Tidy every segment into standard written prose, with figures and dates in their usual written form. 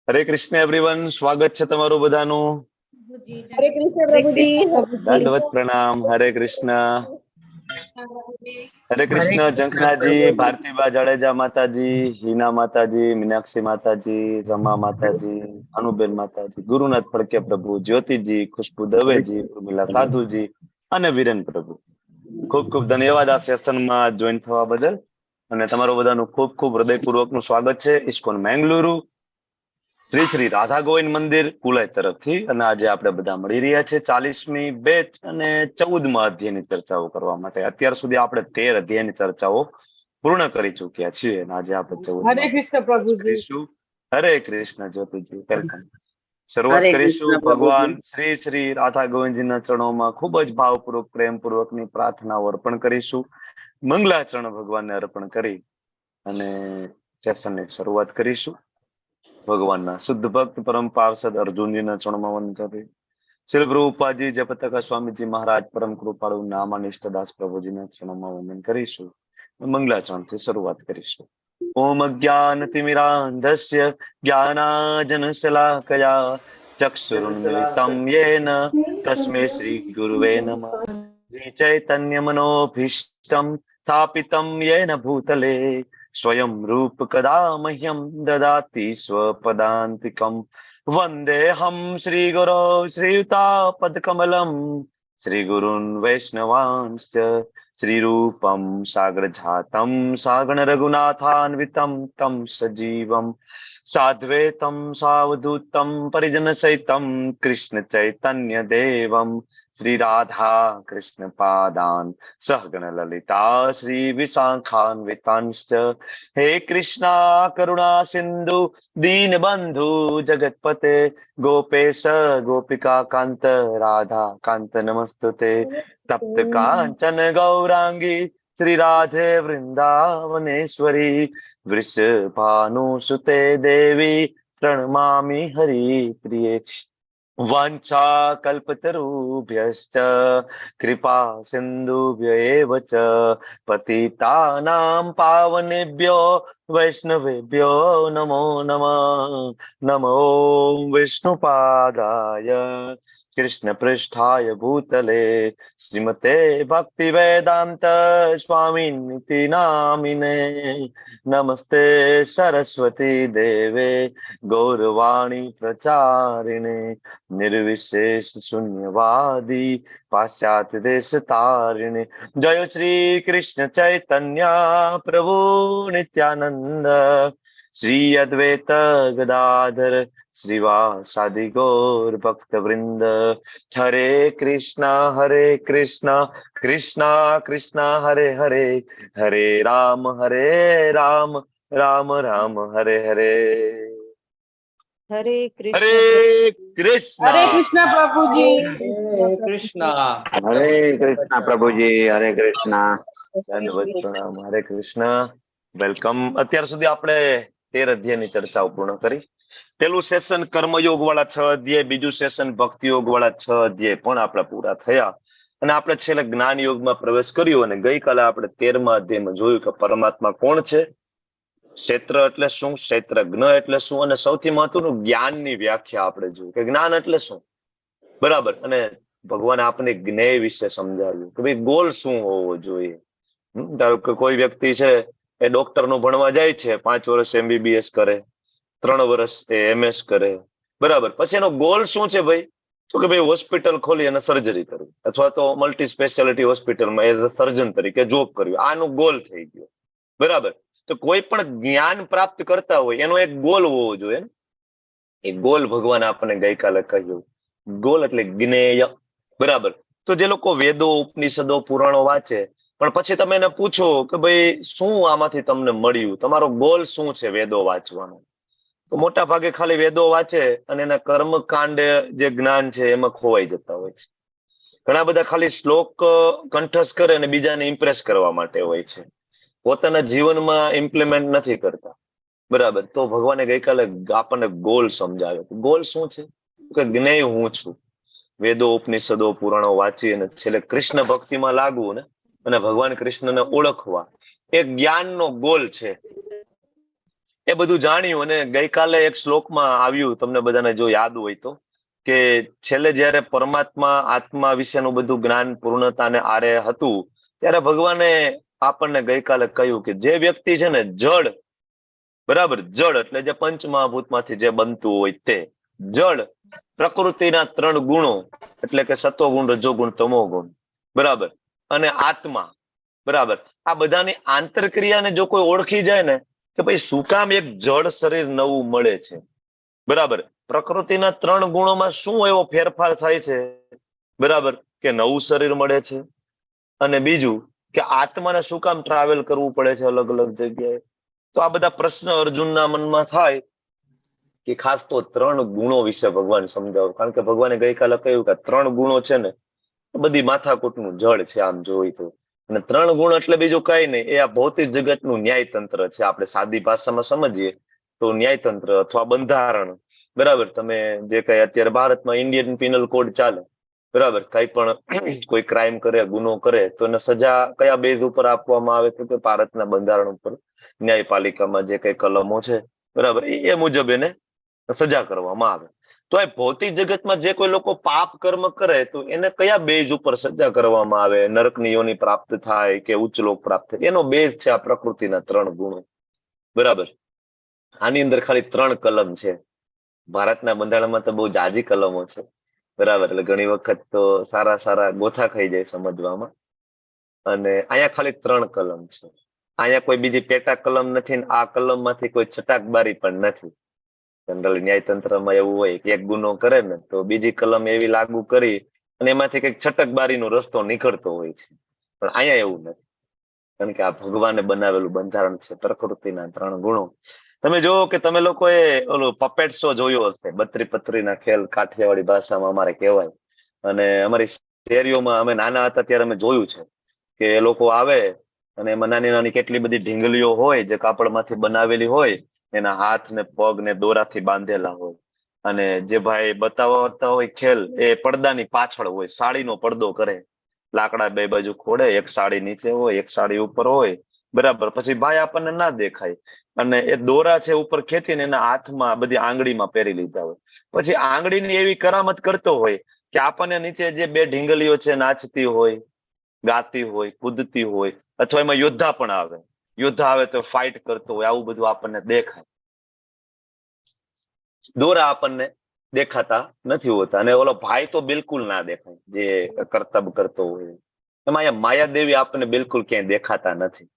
હરે Krishna everyone, સ્વાગત છે તમારું બધાનું. હરે કૃષ્ણ પ્રભુજી. દંડવત પ્રણામ. હરે કૃષ્ણ. હરે કૃષ્ણ જંખનાજી, ભારતીબા જાડેજા માતાજી, હિના માતાજી, મીનાક્ષી માતાજી, રમા માતાજી, અનુબેન માતાજી, ગુરુનાથ ફડકે પ્રભુ, જ્યોતિજી, ખુશ્બુ દવેજી, ઉર્મિલા સાધુજી અને વિરેન પ્રભુ. ખૂબ ખૂબ ધન્યવાદ આ સેશનમાં જોઈન થવા બદલ. અને તમારું બધાનું ખૂબ ખૂબ હૃદયપૂર્વકનું સ્વાગત છે ઇસ્કોન મેંગલુરુ શ્રી શ્રી રાધા ગોવિંદ મંદિર કુલાઈ તરફથી. અને આજે આપણે બધા મળી રહ્યા છે 40મી બેચ અને 14મા અધ્યાયની ચર્ચાઓ કરવા માટે. અત્યાર સુધી આપણે 13 અધ્યાયની ચર્ચાઓ પૂર્ણ કરી ચૂક્યા છીએ અને આજે આપણે 14મા કરીશું. હરે કૃષ્ણ જ્યોતિજી, વેલકમ. શરૂઆત કરીશું ભગવાન શ્રી શ્રી રાધા ગોવિંદજીના ચરણોમાં ખૂબ જ ભાવપૂર્વક પ્રેમપૂર્વકની પ્રાર્થનાઓ અર્પણ કરીશું. મંગલાચરણ ભગવાનને અર્પણ કરી અને સેશનની શરૂઆત કરીશું. ભગવાનના શુદ્ધ ભક્ત પરમ પાર્ષદ અર્જુનજીના ચરણમાં વંદન કરી શ્રી પ્રભુપાદજી, જપતકા સ્વામીજી મહારાજ, પરમ કૃપાળુ નામાનિષ્ઠ દાસ પ્રભુજીના ચરણોમાં વંદન કરીશું. મંગલાચરણથી શરૂઆત કરીશું. ઓમ અજ્ઞાનતિમિરાંધસ્ય જ્ઞાનાજનશલાકયા ચક્ષુરુન્મિલિतं યેન તસ્मै શ્રી ગુરુવે નમઃ. ચૈતન્યમનોભીષ્ટં સ્થાપિतं યેન ભૂતલે સ્વયં રૂપ કદા મહ્યમ દદાતિ સ્વપદાંતિકમ. વંદેહમ શ્રી ગુરો શ્રીયુતાપદકમલમ શ્રી ગુરુન વૈષ્ણવાંશ્ચ શ્રી રૂપમ સાગર જાતમ સાગણ રઘુનાથાન્વિતમ તમ સજીવમ સાદ્વૈતમ સાવધૂતમ પરિજન સહિતમ કૃષ્ણ ચૈતન્ય દેવમ શ્રી રાધા કૃષ્ણ પાદાન સહગણ લલિતા શ્રી વિશાખાન્વિતાંશ્ચ. હે કૃષ્ણા કરુણા સિંધુ દીનબંધુ જગતપતે ગોપેશ ગોપિકા કાંત રાધા કાંત નમસ્તુતે. તપ્ત કાંચન ગૌરાંગી શ્રી રાધે વૃંદાવનેશ્વરી વૃષભાનુસુતે દેવી પ્રણમામિ હરિપ્રિયે. વાંછા કલ્પતરુભ્યશ્ચ કૃપા સિંધુભ્ય એવ ચ પતિતાનાં પાવનેભ્યો વૈષ્ણવેભ્યો નમો નમઃ. નમો વિષ્ણુપાદાય કૃષ્ણ પૃષ્ઠાય ભૂતલે શ્રીમતે ભક્તિ વેદાંત સ્વામિનિતિ નામિને. નમસ્તે સરસ્વતી દેવે ગૌરવાણી પ્રચારિણે નિર્વિશેષ શૂન્યવાદી પાશ્ચાત્ય દેશ તારિણે. જય શ્રી કૃષ્ણ ચૈતન્ય પ્રભુ નિત્યાનંદ શ્રી અદ્વૈત ગદાધર શ્રીવાસાદિ ગૌર ભક્ત વૃંદ. હરે કૃષ્ણ કૃષ્ણ કૃષ્ણ હરે હરે હરે રામ રામ રામ રામ હરે હરે. હરે હરે કૃષ્ણ. હરે કૃષ્ણ પ્રભુજી. હરે કૃષ્ણ પ્રભુજી. હરે કૃષ્ણ. દંડવત પ્રણામ. હરે કૃષ્ણ, વેલકમ. અત્યાર સુધી આપણે 13 અધ્યાયની ચર્ચાઓ પૂર્ણ કરી. પેલું સેશન કર્મયોગ વાળા 6 અધ્યાય, બીજું સેશન ભક્તિ યોગ વાળા 6 અધ્યાય પણ આપણા પૂરા થયા અને આપણે છેલ્લે જ્ઞાન યોગમાં પ્રવેશ કર્યો. અને ગઈકાલે આપણે 13મા અધ્યાયમાં જોયું કે પરમાત્મા કોણ છે, ક્ષેત્ર એટલે શું, ક્ષેત્રજ્ઞ એટલે શું, અને સૌથી મહત્વનું જ્ઞાનની વ્યાખ્યા આપણે જોયું કે જ્ઞાન એટલે શું. બરાબર. અને ભગવાને આપણને જ્ઞેય વિશે સમજાવ્યું કે ભાઈ ગોલ શું હોવો જોઈએ. ધારો કે કોઈ વ્યક્તિ છે એ ડોક્ટર નું ભણવા જાય છે, 5 વર્ષ MBBS કરે, 3 વર્ષ MS કરે, બરાબર. પછી એનો ગોલ શું છે ભાઈ? તો કે ભાઈ હોસ્પિટલ ખોલી અને સર્જરી કરવી, અથવા તો મલ્ટી સ્પેશિયાલિટી હોસ્પિટલમાં એઝ અ સર્જન તરીકે જોબ કરવી. આનું ગોલ થઈ ગયો, બરાબર. તો કોઈ પણ જ્ઞાન પ્રાપ્ત કરતા હોય એનો એક ગોલ હોવો જોઈએ. એ ગોલ ભગવાન આપણને ગઈકાલે કહ્યું. ગોલ એટલે જ્ઞેય, બરાબર. તો જે લોકો વેદો, ઉપનિષદો, પુરાણો વાંચે, પણ પછી તમે એને પૂછો કે ભાઈ શું આમાંથી તમને મળ્યું, તમારો ગોલ શું છે વેદો વાંચવાનો, તો મોટા ભાગે ખાલી વેદો વાંચે અને એના કર્મકાંડ જે જ્ઞાન છે એમાં ખોવાઈ જતા હોય છે. ઘણા બધા ખાલી શ્લોક કંઠસ્થ કરે અને બીજાને ઇમ્પ્રેસ કરવા માટે હોય છે, પોતાના જીવનમાં ઇમ્પ્લિમેન્ટ નથી કરતા, બરાબર. તો ભગવાને ગઈકાલે આપણને ગોલ સમજાવ્યો. ગોલ શું છે? કે જ્ઞેય હું છું. વેદો, ઉપનિષદો, પુરાણો વાંચી અને છેલ્લે કૃષ્ણ ભક્તિમાં લાગવું ને અને ભગવાન કૃષ્ણને ઓળખવા, એ જ્ઞાનનો ગોલ છે. એ બધું જાણ્યું. અને ગઈકાલે એક શ્લોકમાં આવ્યું, તમને બધાને જો યાદ હોય તો, કે છેલ્લે જયારે પરમાત્મા આત્મા વિશેનું બધું જ્ઞાન પૂર્ણતાને આરે હતું, ત્યારે ભગવાને આપણને ગઈકાલે કહ્યું કે જે વ્યક્તિ છે ને જડ, બરાબર, જડ એટલે જે પંચમહાભૂતમાંથી જે બનતું હોય તે જડ, પ્રકૃતિના 3 ગુણો એટલે કે સત્વગુણ, રજોગુણ, તમોગુણ, બરાબર, અને આત્મા, બરાબર, આ બધાની આંતરક્રિયાને જો કોઈ ઓળખી જાય ને કે ભાઈ શું કામ એક જડ શરીર નવું મળે છે, બરાબર, પ્રકૃતિના 3 ગુણોમાં શું એવો ફેરફાર થાય છે, બરાબર, કે નવું શરીર મળે છે, અને બીજું કે આત્માને શું કામ ટ્રાવેલ કરવું પડે છે અલગ અલગ જગ્યાએ. તો આ બધા પ્રશ્ન અર્જુનના મનમાં થાય કે ખાસ તો 3 ગુણો વિશે ભગવાન સમજાવો. કારણ કે ભગવાને ગઈકાલે કહ્યું કે 3 ગુણો છે ને બધી માથાકૂટનું જળ છે આમ જોઈ તો. અને 3 ગુણ એટલે બીજું કઈ નહીં, એ આ ભૌતિક જગતનું ન્યાયતંત્ર છે. આપણે સાદી ભાષામાં સમજીએ તો ન્યાયતંત્ર અથવા બંધારણ, બરાબર. તમે જે કઈ અત્યારે ભારતમાં ઇન્ડિયન પિનલ કોડ ચાલે, બરાબર, કઈ પણ કોઈ ક્રાઇમ કરે, ગુનો કરે તો એને સજા કયા બેઝ ઉપર આપવામાં આવે તો કે ભારતના બંધારણ ઉપર, ન્યાયપાલિકામાં જે કઈ કલમો છે, બરાબર, એ મુજબ એને સજા કરવામાં આવે. તો એ ભૌતિક જગતમાં જે કોઈ લોકો પાપ કર્મ કરે તો એને કયા બેઝ ઉપર સજા કરવામાં આવે, નરકની યોનિ પ્રાપ્ત થાય કે ઉચ્ચ લોક પ્રાપ્ત થાય, એનો બેઝ છે આ પ્રકૃતિના 3 ગુણો, બરાબર. આની અંદર ખાલી 3 કલમ છે. ભારતના બંધારણમાં તો બહુ જાજી કલમો છે, બરાબર, એટલે ઘણી વખત તો સારા ગોથા ખાઈ જાય સમજવામાં. અને અહીંયા ખાલી 3 કલમ છે. અહીંયા કોઈ બીજી પેટા કલમ નથી, ને આ કલમમાંથી કોઈ છટાકબારી પણ નથી. જનરલી ન્યાયતંત્રમાં એવું હોય કે એક ગુનો કરે ને તો બીજી કલમ એવી લાગુ કરી અને એમાંથી કઈક છટકબારીનો રસ્તો નીકળતો હોય છે. પણ અહીંયા એવું નથી, કારણ કે આ ભગવાને બનાવેલું બંધારણ છે પ્રકૃતિના 3 ગુણો. તમે જોવો કે તમે લોકોએ ઓલો પપેટ શો જોયો હશે, 32 પત્રીના ખેલ, કાઠિયાવાડી ભાષામાં અમારે કહેવાય. અને અમારી શેરીઓમાં અમે નાના હતા ત્યારે અમે જોયું છે કે એ લોકો આવે અને એમાં નાની કેટલી બધી ઢીંગલીઓ હોય જે કાપડમાંથી બનાવેલી હોય, એના હાથ ને પગ ને દોરાથી બાંધેલા હોય. અને જે ભાઈ બતાવતા હોય ખેલ એ પડદાની પાછળ હોય, સાડીનો પડદો કરે, લાકડા 2 બાજુ ખોડે, એક સાડી નીચે હોય, એક સાડી ઉપર હોય, બરાબર. પછી ભાઈ આપણને ના દેખાય અને એ દોરા છે ઉપર ખેંચીને એના હાથમાં બધી આંગળીમાં પહેરી લીધા હોય. પછી આંગળીની એવી કરામત કરતો હોય કે આપણને નીચે જે 2 ઢીંગલીઓ છે નાચતી હોય, ગાતી હોય, કૂદતી હોય, અથવા એમાં યોદ્ધા પણ આવે, યોદ્ધા આવે તો ફાઇટ કરતો હોય, આવું બધું આપણને દેખાય. દોરા આપણને દેખાતા નથી હોતા. અને ઓલો ભાઈ તો બિલકુલ ના દેખાય જે કરતબ કરતો હોય. એમાં અહીંયા માયાદેવી આપણને બિલકુલ ક્યાંય દેખાતા નથી.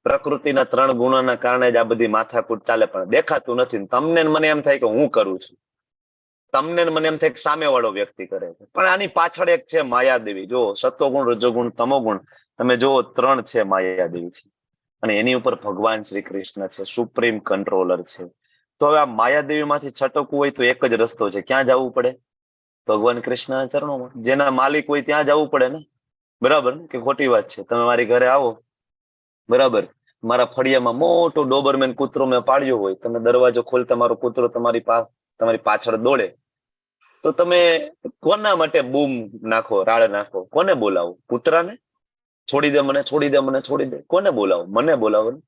પ્રકૃતિના 3 ગુણોના કારણે જ આ બધી માથાકૂટ ચાલે, પણ દેખાતું નથી. તમને મને એમ થાય કે હું કરું છું, તમને મને એમ થાય કે સામેવાળો વ્યક્તિ કરે છે, પણ આની પાછળ એક છે માયાદેવી. જો સત્વગુણ, રજોગુણ, તમોગુણ તમે જો 3 છે માયાદેવી છે, અને એની ઉપર ભગવાન શ્રી કૃષ્ણ છે, સુપ્રીમ કંટ્રોલર છે. તો હવે આ માયાદેવી માંથી છટકવું હોય તો એક જ રસ્તો છે. ક્યાં જવું પડે? ભગવાન કૃષ્ણના ચરણોમાં. જેના માલિક હોય ત્યાં જવું પડે ને, બરાબર કે ખોટી વાત છે? તમે મારી ઘરે આવો, બરાબર, મારા ફળિયામાં મોટો ડોબરમેન કૂતરો મેં પાડ્યો હોય, તમે દરવાજો ખોલતા મારો કૂતરો તમારી પાછળ દોડે, તો તમે કોના માટે બૂમ નાખો, રાડ નાખો? કોને બોલાવો? કૂતરાને? છોડી દે મને, છોડી દે મને, છોડી દે. કોને બોલાવો? મને બોલાવો ને,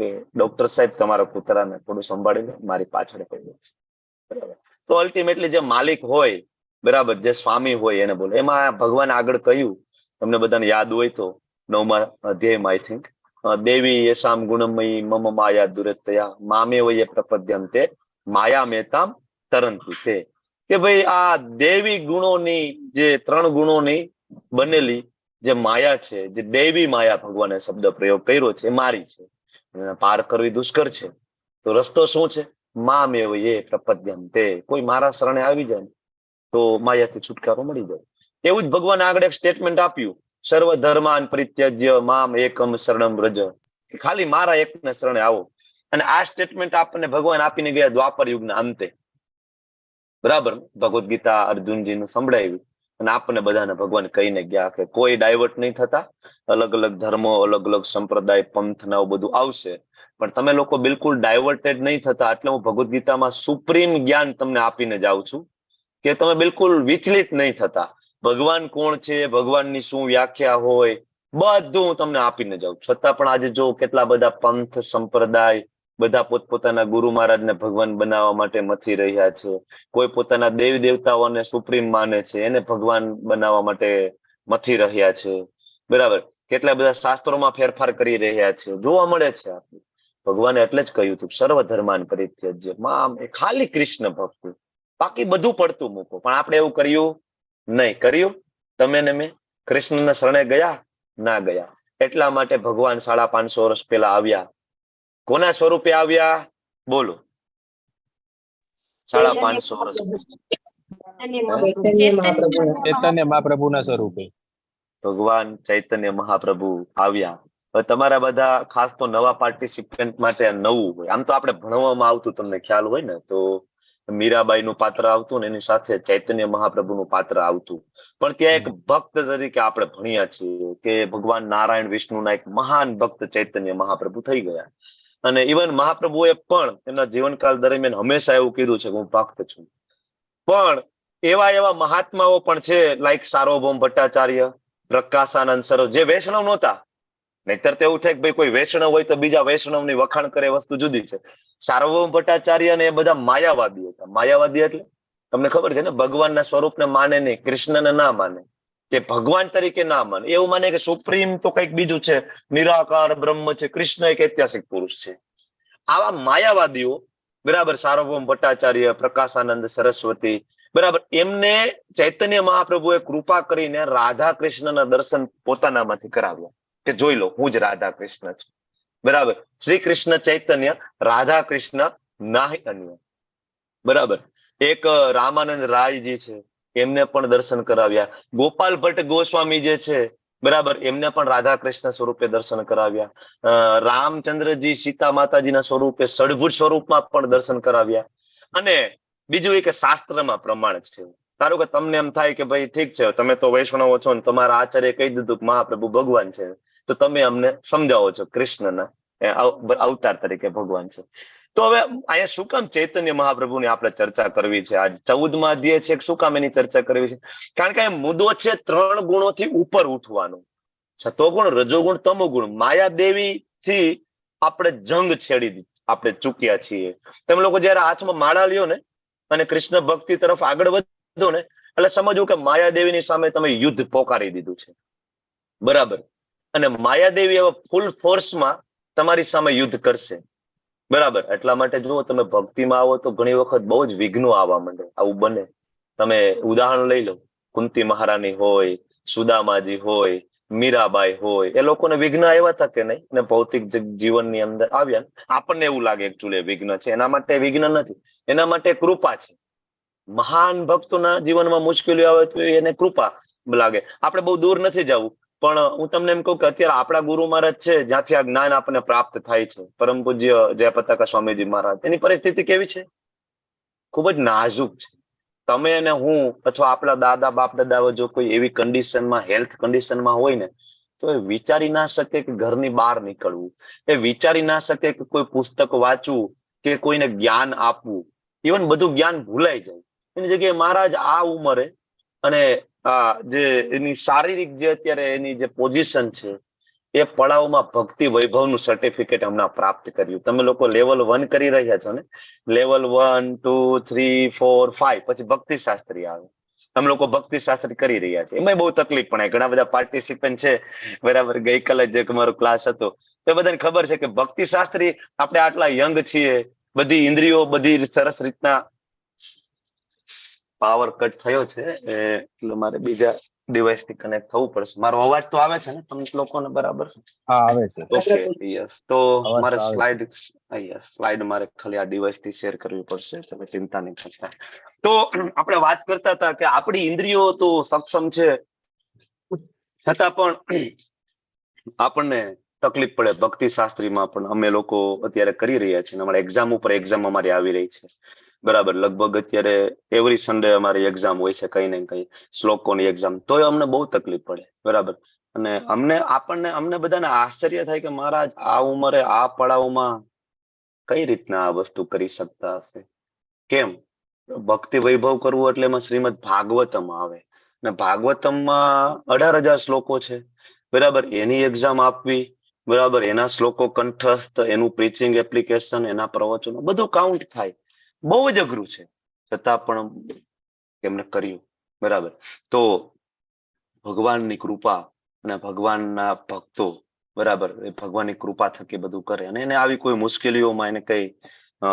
કે ડોક્ટર સાહેબ તમારા કૂતરાને થોડું સંભાળી લો, મારી પાછળ પડી છે, બરાબર. તો અલ્ટિમેટલી જે માલિક હોય, બરાબર, જે સ્વામી હોય એને બોલે. એમાં ભગવાન આગળ કહ્યું, તમને બધાને યાદ હોય તો 9મા અધ્યાયમાં આઈ થિંક, દેવી યશામ ગુણમયી મમ માયા દુરતયા મામે વયે પ્રપદ્યંતે માયા મેતામ તરંતિ તે. કે ભાઈ આ દેવી ગુણોની, જે 3 ગુણોની બનેલી જે માયા છે, જે દેવી માયા ભગવાને શબ્દ પ્રયોગ કર્યો છે, એ મારી છે, પાર કરવી દુષ્કર છે. તો રસ્તો શું છે? મામે વયે પ્રપદ્યંતે. કોઈ મારા શરણે આવી જાય તો માયાથી છુટકારો મળી જાય. એવું જ ભગવાન આગળ એક સ્ટેટમેન્ટ આપ્યું, સર્વ ધર્માન પરિત્યજ્ય મામ એકમ શરણમ વ્રજ. ખાલી મારા એકને શરણે આવો. અને આ સ્ટેટમેન્ટ આપણને ભગવાન આપીને ગયા દ્વાપર યુગના અંતે, બરાબર. ભગવદ્ ગીતા અર્જુનજીને સંભળાવી અને આપણને બધાને ભગવાન કહીને ગયા કે કોઈ ડાયવર્ટ નહીં થતા. અલગ અલગ ધર્મો, અલગ અલગ સંપ્રદાય, પંથ ને બધું આવશે, પણ તમે લોકો બિલકુલ ડાયવર્ટેડ નહીં થતા. એટલે હું ભગવદ્ ગીતામાં સુપ્રીમ જ્ઞાન તમને આપીને જાઉં છું કે તમે બિલકુલ વિચલિત નહીં થતા. ભગવાન કોણ છે, ભગવાનની શું વ્યાખ્યા હોય, બધું હું તમને આપીને જાઉં. છતાં પણ આજે જો કેટલા બધા પંથ, સંપ્રદાય, બધા પોતપોતાના ગુરુ મહારાજને ભગવાન બનાવવા માટે મથી રહ્યા છે. કોઈ પોતાના દેવી દેવતાઓને સુપ્રીમ માને છે, એને ભગવાન બનાવવા માટે મથી રહ્યા છે. બરાબર. કેટલા બધા શાસ્ત્રોમાં ફેરફાર કરી રહ્યા છે, જોવા મળે છે. ભગવાને એટલે જ કહ્યું હતું સર્વ ધર્માન પરિત્યજ્ય મામ, ખાલી કૃષ્ણ ભક્તિ, બાકી બધું પડતું મૂકો. પણ આપણે એવું કર્યું નહીં. કર્યું તમે ને મેં કૃષ્ણના શરણે ગયા? ના ગયા. એટલા માટે ભગવાન 550 વર્ષ પહેલા આવ્યા. કોના સ્વરૂપે આવ્યા? બોલો. 550 વર્ષ ચૈતન્ય મહાપ્રભુના સ્વરૂપે ભગવાન ચૈતન્ય મહાપ્રભુ આવ્યા. હવે તમારા બધા ખાસ તો નવા પાર્ટિસિપન્ટ માટે આ નવું હોય. આમ તો આપણે ભણવામાં આવતું, તમને ખ્યાલ હોય ને, તો મીરાબાઈનું પાત્ર આવતું ને એની સાથે ચૈતન્ય મહાપ્રભુનું પાત્ર આવતું. પણ ત્યાં એક ભક્ત તરીકે આપણે ભણ્યા છીએ કે ભગવાન નારાયણ વિષ્ણુના એક મહાન ભક્ત ચૈતન્ય મહાપ્રભુ થઈ ગયા. અને ઇવન મહાપ્રભુએ પણ એમના જીવનકાળ દરમિયાન હંમેશા એવું કીધું છે કે હું ભક્ત છું. પણ એવા એવા મહાત્માઓ પણ છે, લાઈક સાર્વભૌમ ભટ્ટાચાર્ય, પ્રકાશાનંદ સરોવર, જે વૈષ્ણવ નહોતા. નહીતર તો એવું થાય કે ભાઈ કોઈ વૈષ્ણવ હોય તો બીજા વૈષ્ણવની વખાણ કરે, વસ્તુ જુદી છે. સાર્વભૌમ ભટ્ટાચાર્ય ને એ બધા માયાવાદી હતા. માયાવાદી એટલે તમને ખબર છે ને, ભગવાનના સ્વરૂપને માને નહીં, કૃષ્ણને ના માને, કે ભગવાન તરીકે ના માને, એવું માને કે સુપ્રીમ તો કંઈક બીજું છે, નિરાકાર બ્રહ્મ છે, કૃષ્ણ એક ઐતિહાસિક પુરુષ છે. આવા માયાવાદીઓ, બરાબર, સાર્વભૌમ ભટ્ટાચાર્ય, પ્રકાશાનંદ સરસ્વતી, બરાબર, એમને ચૈતન્ય મહાપ્રભુએ કૃપા કરીને રાધા કૃષ્ણના દર્શન પોતાનામાંથી કરાવ્યા કે જોઈ લો, હું જ રાધા કૃષ્ણ છું. બરાબર. શ્રી કૃષ્ણ ચૈતન્ય, રાધા કૃષ્ણ નાહી અન્ય. બરાબર. એક રામાનંદ રાયજી છે, એમને પણ દર્શન કરાવ્યા. ગોપાલ ભટ્ટ ગોસ્વામી જે છે, બરાબર, એમને પણ રાધા કૃષ્ણ સ્વરૂપે દર્શન કરાવ્યા. રામચંદ્રજી સીતા માતાજીના સ્વરૂપે ષડભુજ સ્વરૂપમાં પણ દર્શન કરાવ્યા. અને બીજું એ કે શાસ્ત્રમાં પ્રમાણ છે. ધારો કે તમને એમ થાય કે ભાઈ ઠીક છે, તમે તો વૈષ્ણવો છો ને તમારા આચાર્ય કહી દીધું કે મહાપ્રભુ ભગવાન છે, તો તમે અમને સમજાવો છો કૃષ્ણના અવતાર તરીકે ભગવાન છે. તો હવે અહીંયા શું કામ ચૈતન્ય મહાપ્રભુની આપણે ચર્ચા કરવી છે? આજ 14મા અધ્યાય છે, શું કામ એની ચર્ચા કરવી છે? કારણ કે મુદ્દો છે 3 ગુણોથી ઉપર ઉઠવાનો. સતોગુણ, રજોગુણ, તમોગુણ. માયાદેવી થી આપણે જંગ છેડી આપણે ચૂક્યા છીએ. તમે લોકો જયારે હાથમાં માળા લ્યો ને અને કૃષ્ણ ભક્તિ તરફ આગળ વધો ને, એટલે સમજવું કે માયાદેવીની સામે તમે યુદ્ધ પોકારી દીધું છે. બરાબર. અને માયાદેવી હવે ફૂલ ફોર્સમાં તમારી સામે યુદ્ધ કરશે. બરાબર. એટલા માટે જુઓ, તમે ભક્તિમાં આવો તો ઘણી વખત બહુ જ વિઘ્નો આવવા માંડે. આવું બને. તમે ઉદાહરણ લઈ લો, કુંતી મહારાણી હોય, સુદામાજી હોય, મીરાબાઈ હોય, એ લોકોને વિઘ્ન આવ્યા હતા કે નહીં? અને ભૌતિક જીવનની અંદર આવ્યા. આપણને એવું લાગે એકચ્યુઅલી વિઘ્ન છે, એના માટે વિઘ્ન નથી, એના માટે કૃપા છે. મહાન ભક્તોના જીવનમાં મુશ્કેલીઓ આવે તો એને કૃપા લાગે. આપણે બહુ દૂર નથી જવું, પણ હું તમને એમ કહું કે અત્યારે આપણા ગુરુ મહારાજ છે, જ્યાંથી આ જ્ઞાન આપણને પ્રાપ્ત થાય છે, પરમ પૂજ્ય જય પતાકા સ્વામીજી મહારાજ, એની પરિસ્થિતિ કેવી છે? ખૂબ જ નાજુક છે. તમે અને હું અથવા આપણા દાદા બાપ દાદાઓ જો કોઈ એવી કન્ડિશનમાં, હેલ્થ કન્ડિશનમાં હોય ને, તો એ વિચારી ના શકે કે ઘરની બહાર નીકળવું, એ વિચારી ના શકે કે કોઈ પુસ્તક વાંચવું કે કોઈને જ્ઞાન આપવું. ઇવન બધું જ્ઞાન ભૂલાઈ જાય. એની જગ્યાએ મહારાજ આ ઉંમરે અને જે એની શારીરિક જે અત્યારે એની જે પોઝિશન છે, એ પડાવમાં ભક્તિ વૈભવનું સર્ટિફિકેટ હમણાં પ્રાપ્ત કર્યું. તમે લોકો લેવલ 1 કરી રહ્યા છો ને, લેવલ 1, 2, 3, 4, 5, પછી ભક્તિ શાસ્ત્રી આવે. અમે લોકો ભક્તિ શાસ્ત્રી કરી રહ્યા છે. એમાં બહુ તકલીફ પણ ઘણા બધા પાર્ટિસિપન્ટ છે. બરાબર. ગઈકાલે જે મારો ક્લાસ હતો, તો બધાને ખબર છે કે ભક્તિ શાસ્ત્રી આપણે આટલા યંગ છીએ, બધી ઇન્દ્રિયો બધી સરસ રીતના. પાવર કટ થયો છે એટલે મારે બીજા ડિવાઇસ થી કનેક્ટ થવું પડશે. મારો અવાજ તો આવે છે ને તમને લોકોને? બરાબર. હા, આવે છે. Okay, yes. તો અવાજ મારે તો આવે સ્લાઇડ મારે ખાલી આ ડિવાઇસ થી શેર કરવી પડશે, તમે ચિંતા નહીં કરતા. તો આપણે વાત કરતા હતા કે આપણી ઇન્દ્રિયો તો સક્ષમ છે, છતાં પણ આપણને તકલીફ પડે. ભક્તિ શાસ્ત્રીમાં પણ અમે લોકો અત્યારે કરી રહ્યા છીએ. અમારે એક્ઝામ ઉપર એક્ઝામ અમારી આવી રહી છે. બરાબર. લગભગ અત્યારે એવરી સન્ડે અમારી એક્ઝામ હોય છે, કઈ ને કઈ શ્લોકોની એક્ઝામ. તોય અમને બહુ તકલીફ પડે. બરાબર. અને અમને બધાને આશ્ચર્ય થાય કે મહારાજ આ ઉંમરે આ પડાવમાં કઈ રીતના આ વસ્તુ કરી શકતા હશે? કેમ? ભક્તિ વૈભવ કરવું એટલે એમાં શ્રીમદ ભાગવતમ આવે, અને ભાગવતમમાં 18,000 શ્લોકો છે. બરાબર. એની એક્ઝામ આપવી, બરાબર, એના શ્લોકો કંઠસ્થ, એનું પ્રીચિંગ એપ્લિકેશન, એના પ્રવચનો બધું કાઉન્ટ થાય. બહુ જ અઘરું છે, છતાં પણ એમને કર્યું. બરાબર. તો ભગવાનની કૃપા અને ભગવાનના ભક્તો, બરાબર, એ ભગવાનની કૃપા થકી બધું કરે, અને એને આવી કોઈ મુશ્કેલીઓમાં એને કઈ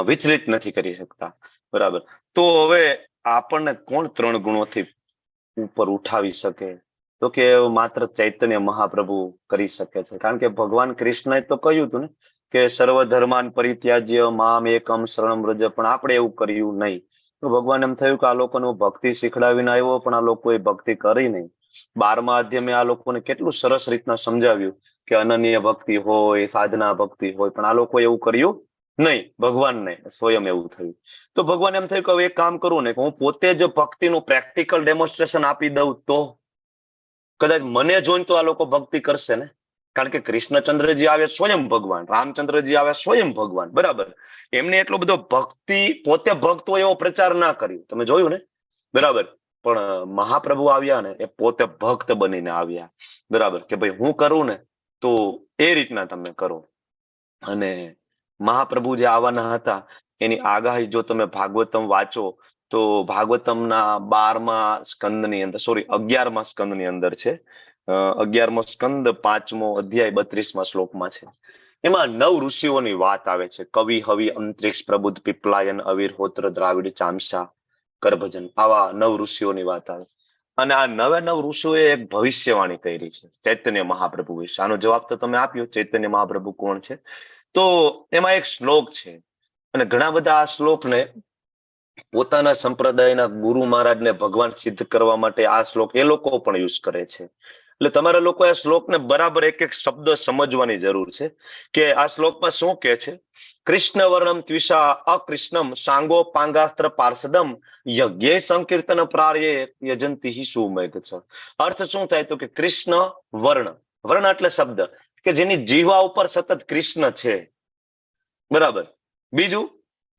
વિચલિત નથી કરી શકતા. બરાબર. તો હવે આપણને કોણ 3 ગુણોથી ઉપર ઉઠાવી શકે? તો કે માત્ર ચૈતન્ય મહાપ્રભુ કરી શકે છે. કારણ કે ભગવાન કૃષ્ણએ તો કહ્યું હતું ને કે સર્વ ધર્માન પરિત્યાજ્ય મામ એકમ શરણમ વ્રજ, પણ આપણે એવું કર્યું નહીં. તો ભગવાન એમ થયું કે આ લોકોને ભક્તિ શીખડાવીને આવ્યો, પણ આ લોકોએ ભક્તિ કરી નહીં. 12મા અધ્યાયમાં આ લોકોને કેટલું સરસ રીતના સમજાવ્યું કે અનન્ય ભક્તિ હોય, સાધના ભક્તિ હોય, પણ આ લોકો એવું કર્યું નહીં. ભગવાનને સ્વયં એવું થયું. તો ભગવાન એમ થયું કે હવે એક કામ કરું ને, કે હું પોતે જ ભક્તિનું પ્રેક્ટિકલ ડેમોન્સ્ટ્રેશન આપી દઉં, તો કદાચ મને જોઈને તો આ લોકો ભક્તિ કરશે ને. કારણ કે કૃષ્ણચંદ્રજી આવે સ્વયં ભગવાન, રામચંદ્રજી આવે સ્વયં ભગવાન. બરાબર. એમને એટલો બધો ભક્તિ, પોતે ભક્ત હોય એવો પ્રચાર ના કર્યો, તમે જોયું ને. બરાબર. પણ મહાપ્રભુ આવ્યા ને, એ પોતે ભક્ત બનીને આવ્યા. બરાબર. કે ભાઈ હું કરું ને તો એ રીતના તમે કરો. અને મહાપ્રભુ જે આવવાના હતા એની આગાહી જો તમે ભાગવતમ વાંચો તો ભાગવતમના 12મા સ્કંદની અંદર, 11મા સ્કંદની અંદર છે. 11મો સ્કંદ 5મો અધ્યાય 32મા શ્લોકમાં છે. એમાં 9 ઋષિઓની વાત આવે છે. કવિ, હવિ, અંતરિક્ષ, પ્રબુદ્ધ, પીપલાયન, અવિરહોત્ર, દ્રાવિડ, ચામસા, કરભજન, આવા 9 ઋષિઓની વાત આવે. અને આ 9 ઋષિઓએ એક ભવિષ્યવાણી કરી છે ચૈતન્ય મહાપ્રભુ વિશે. આનો જવાબ તો તમે આપ્યો, ચૈતન્ય મહાપ્રભુ કોણ છે. તો એમાં એક શ્લોક છે, અને ઘણા બધા આ શ્લોકને પોતાના સંપ્રદાયના ગુરુ મહારાજને ભગવાન સિદ્ધ કરવા માટે આ શ્લોક એ લોકો પણ યુઝ કરે છે. એટલે તમારા લોકો આ શ્લોકને બરાબર એક એક શબ્દ સમજવાની જરૂર છે કે આ શ્લોકમાં શું કહે છે. કૃષ્ણ વર્ણમ ત્વિષા અકૃષ્ણમ સાંગો પાંગાસ્ત્ર પાર્ષદમ યજ્ઞે સંકીર્તન પ્રાર્યે યજંતિ હિ સુમેઘ છ. અર્થ શું થાય તો કે કૃષ્ણ વર્ણ, વર્ણ એટલે શબ્દ, કે જેની જીવા ઉપર સતત કૃષ્ણ છે. બરાબર. બીજું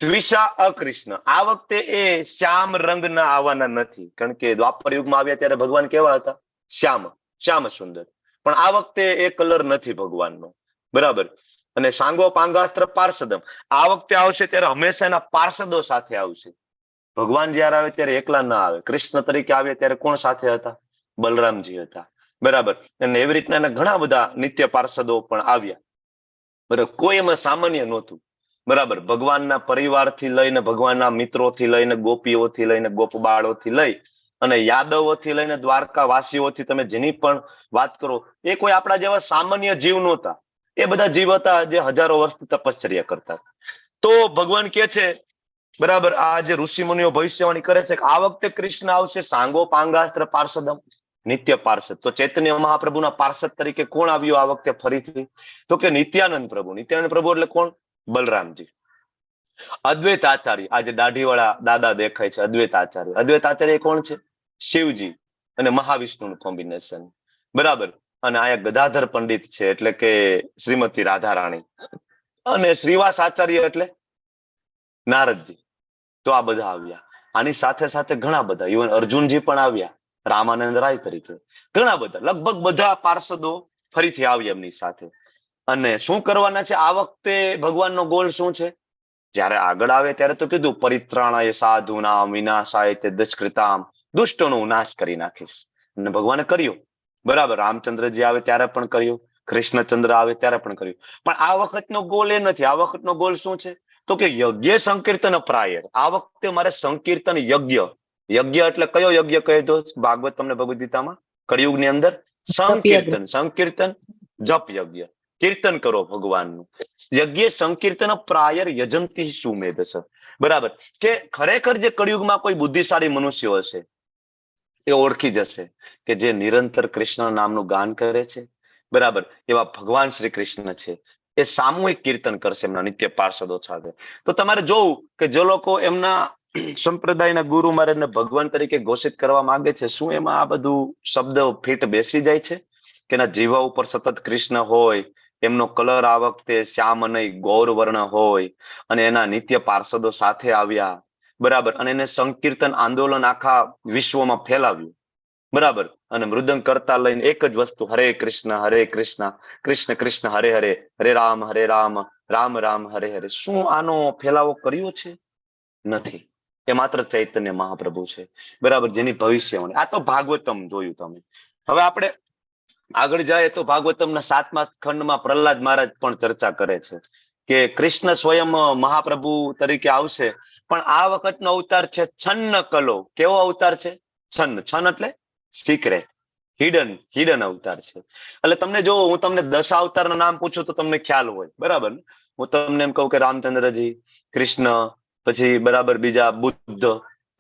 દ્વિષા અકૃષ્ણ, આ વખતે એ શ્યામ રંગના આવવાના નથી. કારણ કે દ્વાપર યુગમાં આવ્યા ત્યારે ભગવાન કેવા હતા? શ્યામ, શ્યામ સુંદર. પણ આ વખતે એ કલર નથી ભગવાનનો. બરાબર. અને સાંગો પાંગાસ્ત્ર પાર્ષદમ, આ વખતે આવશે ત્યારે હંમેશા એના પાર્ષદો સાથે આવશે. ભગવાન જયારે આવે ત્યારે એકલા ના આવે. કૃષ્ણ તરીકે આવે ત્યારે કોણ સાથે હતા? બલરામજી હતા. બરાબર. અને એવી રીતના એના ઘણા બધા નિત્ય પાર્ષદો પણ આવ્યા. બરાબર. કોઈ એમાં સામાન્ય નહોતું. બરાબર. ભગવાનના પરિવારથી લઈને, ભગવાનના મિત્રોથી લઈને, ગોપીઓથી લઈને, ગોપબાળોથી લઈ અને યાદવોથી લઈને દ્વારકા વાસીઓથી તમે જેની પણ વાત કરો, એ કોઈ આપણા જેવા સામાન્ય જીવ નહોતા. એ બધા જીવ હતા જે હજારો વર્ષથી તપશ્ચર્યા કરતા. તો ભગવાન કે છે, બરાબર, આ જે ઋષિ મુનિઓ ભવિષ્યવાણી કરે છે કે આ વખતે કૃષ્ણ આવશે સાંગો પાંગાસ્ત્ર પાર્ષદમ, નિત્ય પાર્ષદ. તો ચૈતન્ય મહાપ્રભુના પાર્ષદ તરીકે કોણ આવ્યું આ વખતે ફરીથી? તો કે નિત્યાનંદ પ્રભુ. નિત્યાનંદ પ્રભુ એટલે કોણ? બલરામજી. અદ્વૈત આચાર્ય, આ જે દાઢીવાળા દાદા દેખાય છે, અદ્વૈત આચાર્ય. અદ્વૈત આચાર્ય કોણ છે? શિવજી અને મહાવિષ્ણુનું કોમ્બિનેશન. બરાબર. અને અહીંયા ગદાધર પંડિત છે, એટલે કે શ્રીમતી રાધારાણી. અને શ્રીવાસ આચાર્ય એટલે નારદજી. તો આ બધા આવ્યા. આની સાથે સાથે ઘણા બધા, ઇવન અર્જુનજી પણ આવ્યા રામાનંદ રાય તરીકે. ઘણા બધા, લગભગ બધા પાર્ષદો ફરીથી આવ્યા એમની સાથે. અને શું કરવાના છે આ વખતે? ભગવાનનો ગોલ શું છે? જયારે આગળ આવે ત્યારે તો કીધું પરિત્રાણાય સાધુનામ વિનાશાય તે દુષ્કૃતામ, દુષ્ટોનો નાશ કરી નાખીશ. અને ભગવાને કર્યું. બરાબર. રામચંદ્રજી આવે ત્યારે પણ કર્યું, કૃષ્ણચંદ્ર આવે ત્યારે પણ કર્યું. પણ આ વખતનો ગોલ એ નથી. આ વખતનો ગોલ શું છે? તો કે યજ્ઞ સંકીર્તન પ્રાય. આ વખતે મારે સંકીર્તન યજ્ઞ, યજ્ઞ એટલે કયો યજ્ઞ કહે તો ભાગવત તમને ભગવદ ગીતામાં કળિયુગની અંદર સંકીર્તન, સંકીર્તન જપ યજ્ઞ, કીર્તન કરો ભગવાનનું. યજ્ઞ સંકીર્તન પ્રાયર યજંતિ સુમેધ છે. બરાબર. કે ખરેખર જે કળિયુગમાં કોઈ બુદ્ધિશાળી મનુષ્યો હશે એ ઓળખી જશે કે જે નિરંતર કૃષ્ણ નામનું ગાન કરે છે, બરાબર, એવા ભગવાન શ્રી કૃષ્ણ છે. એ સામૂહિક કીર્તન કરશે એમના નિત્ય પાર્ષદો સાથે. તો તમારે જોવું કે જે લોકો એમના સંપ્રદાયના ગુરુ મહારાજને ભગવાન તરીકે ઘોષિત કરવા માંગે છે, શું એમાં આ બધું શબ્દ ફીટ બેસી જાય છે? કે એના જીવા ઉપર સતત કૃષ્ણ હોય, એમનો કલર આ વખતે શ્યામ નહીં ગૌર વર્ણ હોય, અને એના નિત્ય પાર્ષદો સાથે આવ્યા. બરાબર. અને એને સંકીર્તન આંદોલન આખા વિશ્વમાં ફેલાવ્યું. બરાબર. અને મૃદંગ કરતા લઈને એક જ વસ્તુ, હરે કૃષ્ણ કૃષ્ણ કૃષ્ણ હરે હરે, હરે રામ રામ રામ હરે હરે. શું આનો ફેલાવો કર્યો છે? નથી. એ માત્ર ચૈતન્ય મહાપ્રભુ છે, બરાબર, જેની ભવિષ્યવાણી. આ તો ભાગવતમ જોયું તમે. હવે આપણે આગળ જાય તો ભાગવતમના 7મા ખંડમાં પ્રહલાદ મહારાજ પણ ચર્ચા કરે છે કે કૃષ્ણ સ્વયં મહાપ્રભુ તરીકે આવશે, પણ આ વખતનો અવતાર છે છન્ન કલો. કેવો અવતાર છે? છન્ન એટલે સિક્રેટ, હિડન અવતાર છે. એટલે તમને જો હું તમને 10 અવતારના નામ પૂછું તો તમને ખ્યાલ હોય, બરાબર. હું તમને એમ કહું કે રામચંદ્રજી, કૃષ્ણ, પછી બરાબર બીજા બુદ્ધ,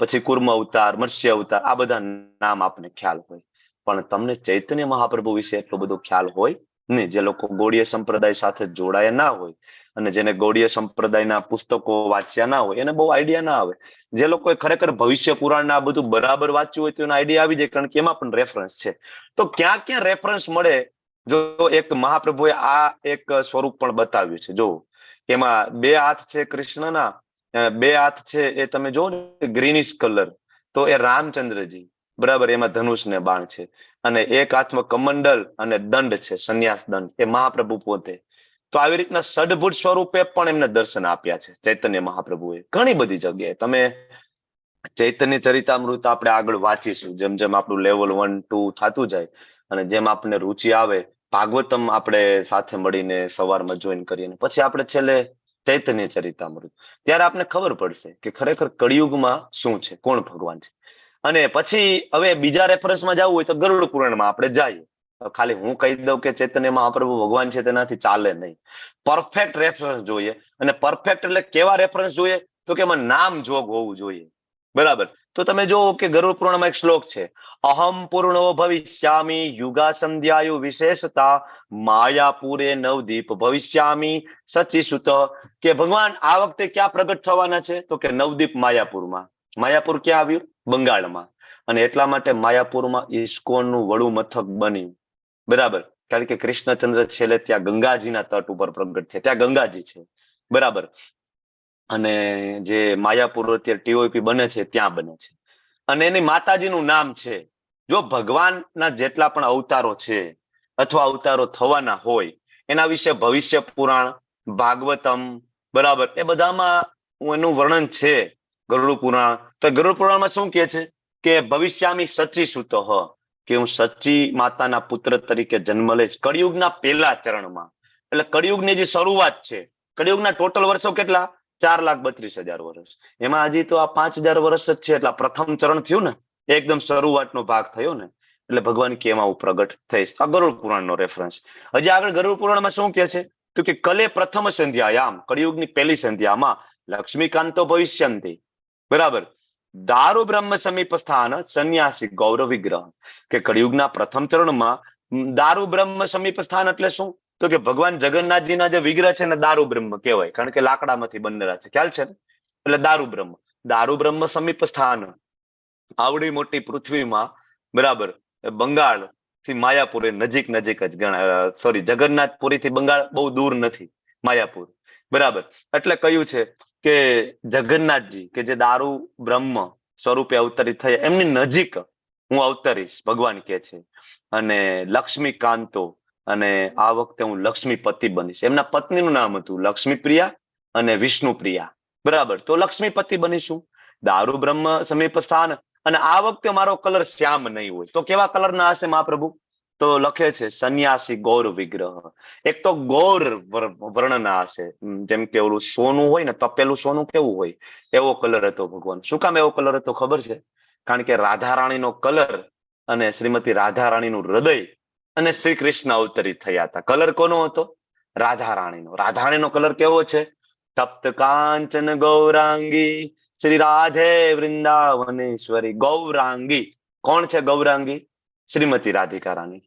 પછી કુર્મ અવતાર, મત્સ્ય અવતાર, આ બધા નામ આપને ખ્યાલ હોય. પણ તમને ચૈતન્ય મહાપ્રભુ વિશે એટલો બધો ખ્યાલ હોય નહીં. જે લોકો ગૌડીય સંપ્રદાય સાથે જોડાયા ના હોય અને જેને ગૌડીય સંપ્રદાયના પુસ્તકો વાંચ્યા ના હોય એને બહુ આઈડિયા ના આવે. જે લોકોએ ખરેખર ભવિષ્ય પુરાણ આ બધું બરાબર વાંચ્યું હોય તો એનો આઈડિયા આવી જાય, કારણ કે એમાં પણ રેફરન્સ છે. તો ક્યાં ક્યાં રેફરન્સ મળે? જો એક મહાપ્રભુએ આ એક સ્વરૂપ પણ બતાવ્યું છે. જો એમાં 2 હાથ છે કૃષ્ણના, 2 હાથ છે એ તમે જો ને ગ્રીનિશ કલર, તો એ રામચંદ્રજી, બરાબર, એમાં ધનુષ ને બાણ છે. અને એક હાથમાં કમંડલ અને દંડ છે, સંન્યાસ દંડ, એ મહાપ્રભુ પોતે. તો આવી રીતના સદભુજ સ્વરૂપે પણ એમને દર્શન આપ્યા છે ચૈતન્ય મહાપ્રભુએ ઘણી બધી જગ્યાએ. તમે ચૈતન્ય ચરિતામૃત આપણે આગળ વાંચીશું, જેમ જેમ આપણું લેવલ 1, 2 થતું જાય અને જેમ આપણને રુચિ આવે, ભાગવતમ આપણે સાથે મળીને સવારમાં જોઈન કરીએ, પછી આપણે છેલ્લે ચૈતન્ય ચરિતામૃત, ત્યારે આપણે ખબર પડશે કે ખરેખર કળિયુગમાં શું છે, કોણ ભગવાન છે. અને પછી હવે બીજા રેફરન્સમાં જવું હોય તો ગરુડ પુરાણમાં આપણે જઈએ. ખાલી હું કહી દઉં કે ચૈતન્ય મહાપ્રભુ ભગવાન છે તેનાથી ચાલે નહીં. પરફેક્ટ રેફરન્સ જોઈએ. અને પરફેક્ટ એટલે કેવા રેફરન્સ જોઈએ? તો કે એમાં નામ જોગ હોવું જોઈએ, બરાબર. તો તમે જોવો કે ગરુડ પુરાણમાં એક શ્લોક છે, અહમ પૂર્ણો ભવિષ્યામી યુગા સંધ્યાયુ વિશેષતા માયાપુરે નવદીપ ભવિષ્યામી સચિસુત. કે ભગવાન આ વખતે ક્યાં પ્રગટ થવાના છે? તો કે નવદીપ માયાપુરમાં. માયાપુર ક્યાં આવ્યું? બંગાળમાં. અને એટલા માટે માયાપુરમાં ઇસ્કોનનું વડું મથક બન્યું, બરાબર. કારણ કે કૃષ્ણચંદ્ર છેલ્લે ત્યાં ગંગાજીના તટ ઉપર પ્રગટ છે, ત્યાં ગંગાજી છે, બરાબર. અને જે માયાપુર અત્યારે ટીઓપી બને છે ત્યાં બને છે. અને એની માતાજીનું નામ છે. જો ભગવાનના જેટલા પણ અવતારો છે અથવા અવતારો થવાના હોય એના વિશે ભવિષ્ય પુરાણ, ભાગવતમ, બરાબર, એ બધામાં એનું વર્ણન છે. ગરુડ પુરાણ, તો ગરુડ પુરાણમાં શું કહે છે કે ભવિષ્યામી સચી સુત, કે હું સચી માતાના પુત્ર તરીકે જન્મ લઈશ કળિયુગના પહેલા ચરણમાં. એટલે કળિયુગની જે શરૂઆત છે, કળિયુગના ટોટલ વર્ષો કેટલા? 4,32,000 વર્ષ. એમાં હજી તો આ 5,000 વર્ષ જ છે. એટલે પ્રથમ ચરણ થયું ને, એકદમ શરૂઆતનો ભાગ થયો ને, એટલે ભગવાન કે એમાં હું પ્રગટ થઈશ. આ ગરુડ પુરાણનો રેફરન્સ. હજી આગળ ગરુડ પુરાણમાં શું કહે છે? તો કે કલે પ્રથમ સંધ્યાયામ, કળિયુગની પહેલી સંધ્યામાં લક્ષ્મીકાંતો ભવિષ્યંતિ, બરાબર, દારૂ બ્રહ્મ સમીપ સ્થાન સંન્યાસી ગૌરવ વિગ્રહ. કે કળિયુગના પ્રથમ ચરણમાં દારૂ બ્રહ્મ સમીપ સ્થાન એટલે શું? તો કે ભગવાન જગન્નાથજીના જે વિગ્રહ છે ને દારૂ બ્રહ્મ કહેવાય, કારણ કે લાકડામાંથી બનેલા છે, ખ્યાલ છે ને? એટલે દારૂ બ્રહ્મ સમીપ સ્થાન, આવડી મોટી પૃથ્વીમાં, બરાબર, બંગાળ થી માયાપુર એ નજીક જ ગણાય. સોરી, જગન્નાથપુરી થી બંગાળ બહુ દૂર નથી, માયાપુર, બરાબર. એટલે કહ્યું છે કે જગન્નાથજી કે જે દારૂ બ્રહ્મ સ્વરૂપે અવતરિત થયા એમની નજીક હું અવતરીશ, ભગવાન કે છે. અને લક્ષ્મીકાંતો, અને આ વખતે હું લક્ષ્મીપતિ બનીશ. એમના પત્નીનું નામ હતું લક્ષ્મીપ્રિયા અને વિષ્ણુપ્રિયા, બરાબર. તો લક્ષ્મીપતિ બનીશું, દારૂ બ્રહ્મ સમીપ સ્થાન. અને આ વખતે મારો કલર શ્યામ નહીં હોય. તો કેવા કલરના હશે મહાપ્રભુ? તો લખે છે સંન્યાસી ગૌર વિગ્રહ. એક તો ગૌર વર્ણના હશે, જેમ કે ઓલું સોનું હોય ને, તપેલું સોનું કેવું હોય, એવો કલર હતો ભગવાન. શું કામ એવો કલર હતો ખબર છે? કારણ કે રાધા રાણીનો કલર અને શ્રીમતી રાધા રાણીનું હૃદય અને શ્રી કૃષ્ણ અવતરિત થયા હતા. કલર કોનો હતો? રાધા રાણીનો. રાધા રાણીનો કલર કેવો છે? તપ્ત કાંચન ગૌરાંગી શ્રી રાધે વૃંદાવનેશ્વરી. ગૌરાંગી કોણ છે? ગૌરાંગી શ્રીમતી રાધિકા રાણી.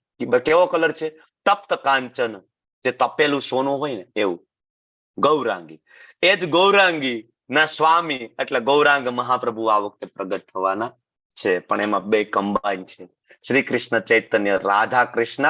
કેવો કલર છે? તપ્ત કાંચન, જે તપેલું સોનું હોય ને એવું, ગૌરાંગી. એ જ ગૌરાંગી ના સ્વામી એટલે ગૌરાંગ મહાપ્રભુ આ વખતે પ્રગટ થવાના છે. પણ એમાં 2 કમ્બાઈન છે, શ્રી કૃષ્ણ ચૈતન્ય, રાધા કૃષ્ણ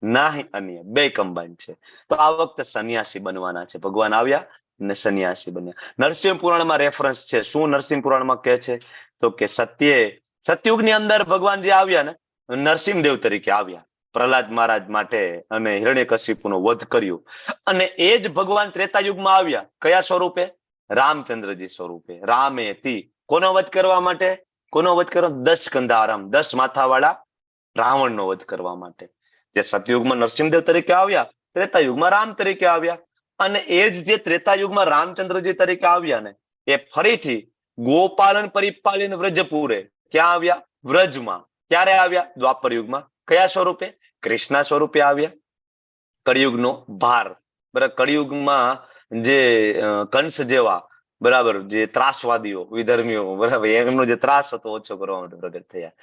નાહી અન્ય, 2 કમ્બાઈન છે. તો આ વખતે સંન્યાસી બનવાના છે. ભગવાન આવ્યા ને સંન્યાસી બન્યા. નરસિંહ પુરાણમાં રેફરન્સ છે. શું નરસિંહ પુરાણમાં કહે છે? તો કે સત્યુગની અંદર ભગવાન જે આવ્યા ને નરસિંહદેવ તરીકે આવ્યા પ્રહલાદ મહારાજ માટે અને હિરણ્યકશિપુનો વધ કર્યો. અને એ જ ભગવાન ત્રેતાયુગમાં આવ્યા કયા સ્વરૂપે? રામચંદ્રજી સ્વરૂપે. રામે તી કોનો વધ કરવા માટે? કોનો વધ કરવા? 10 કંધારામ, 10 માથાવાળા રાવણનો વધ કરવા માટે. જે સતયુગમાં નરસિંહદેવ તરીકે આવ્યા, ત્રેતાયુગમાં રામ તરીકે આવ્યા. અને એ જ જે ત્રેતાયુગમાં રામચંદ્રજી તરીકે આવ્યા ને, એ ફરીથી ગોપાલન પરિપાલન વ્રજપુરે ક્યાં આવ્યા? વ્રજમાં. ક્યારે આવ્યા? દ્વાપર યુગમાં. કયા સ્વરૂપે? કૃષ્ણ સ્વરૂપે આવ્યા. કળિયુગનો ભાર, બરાબર. કળિયુગમાં જે કંસ જેવા, બરાબર, જે ત્રાસવાદીઓ વિધર્મીઓ, બરાબર, એમનો જે ત્રાસ હતો ઓછો કરવા માટે પ્રગટ થયા.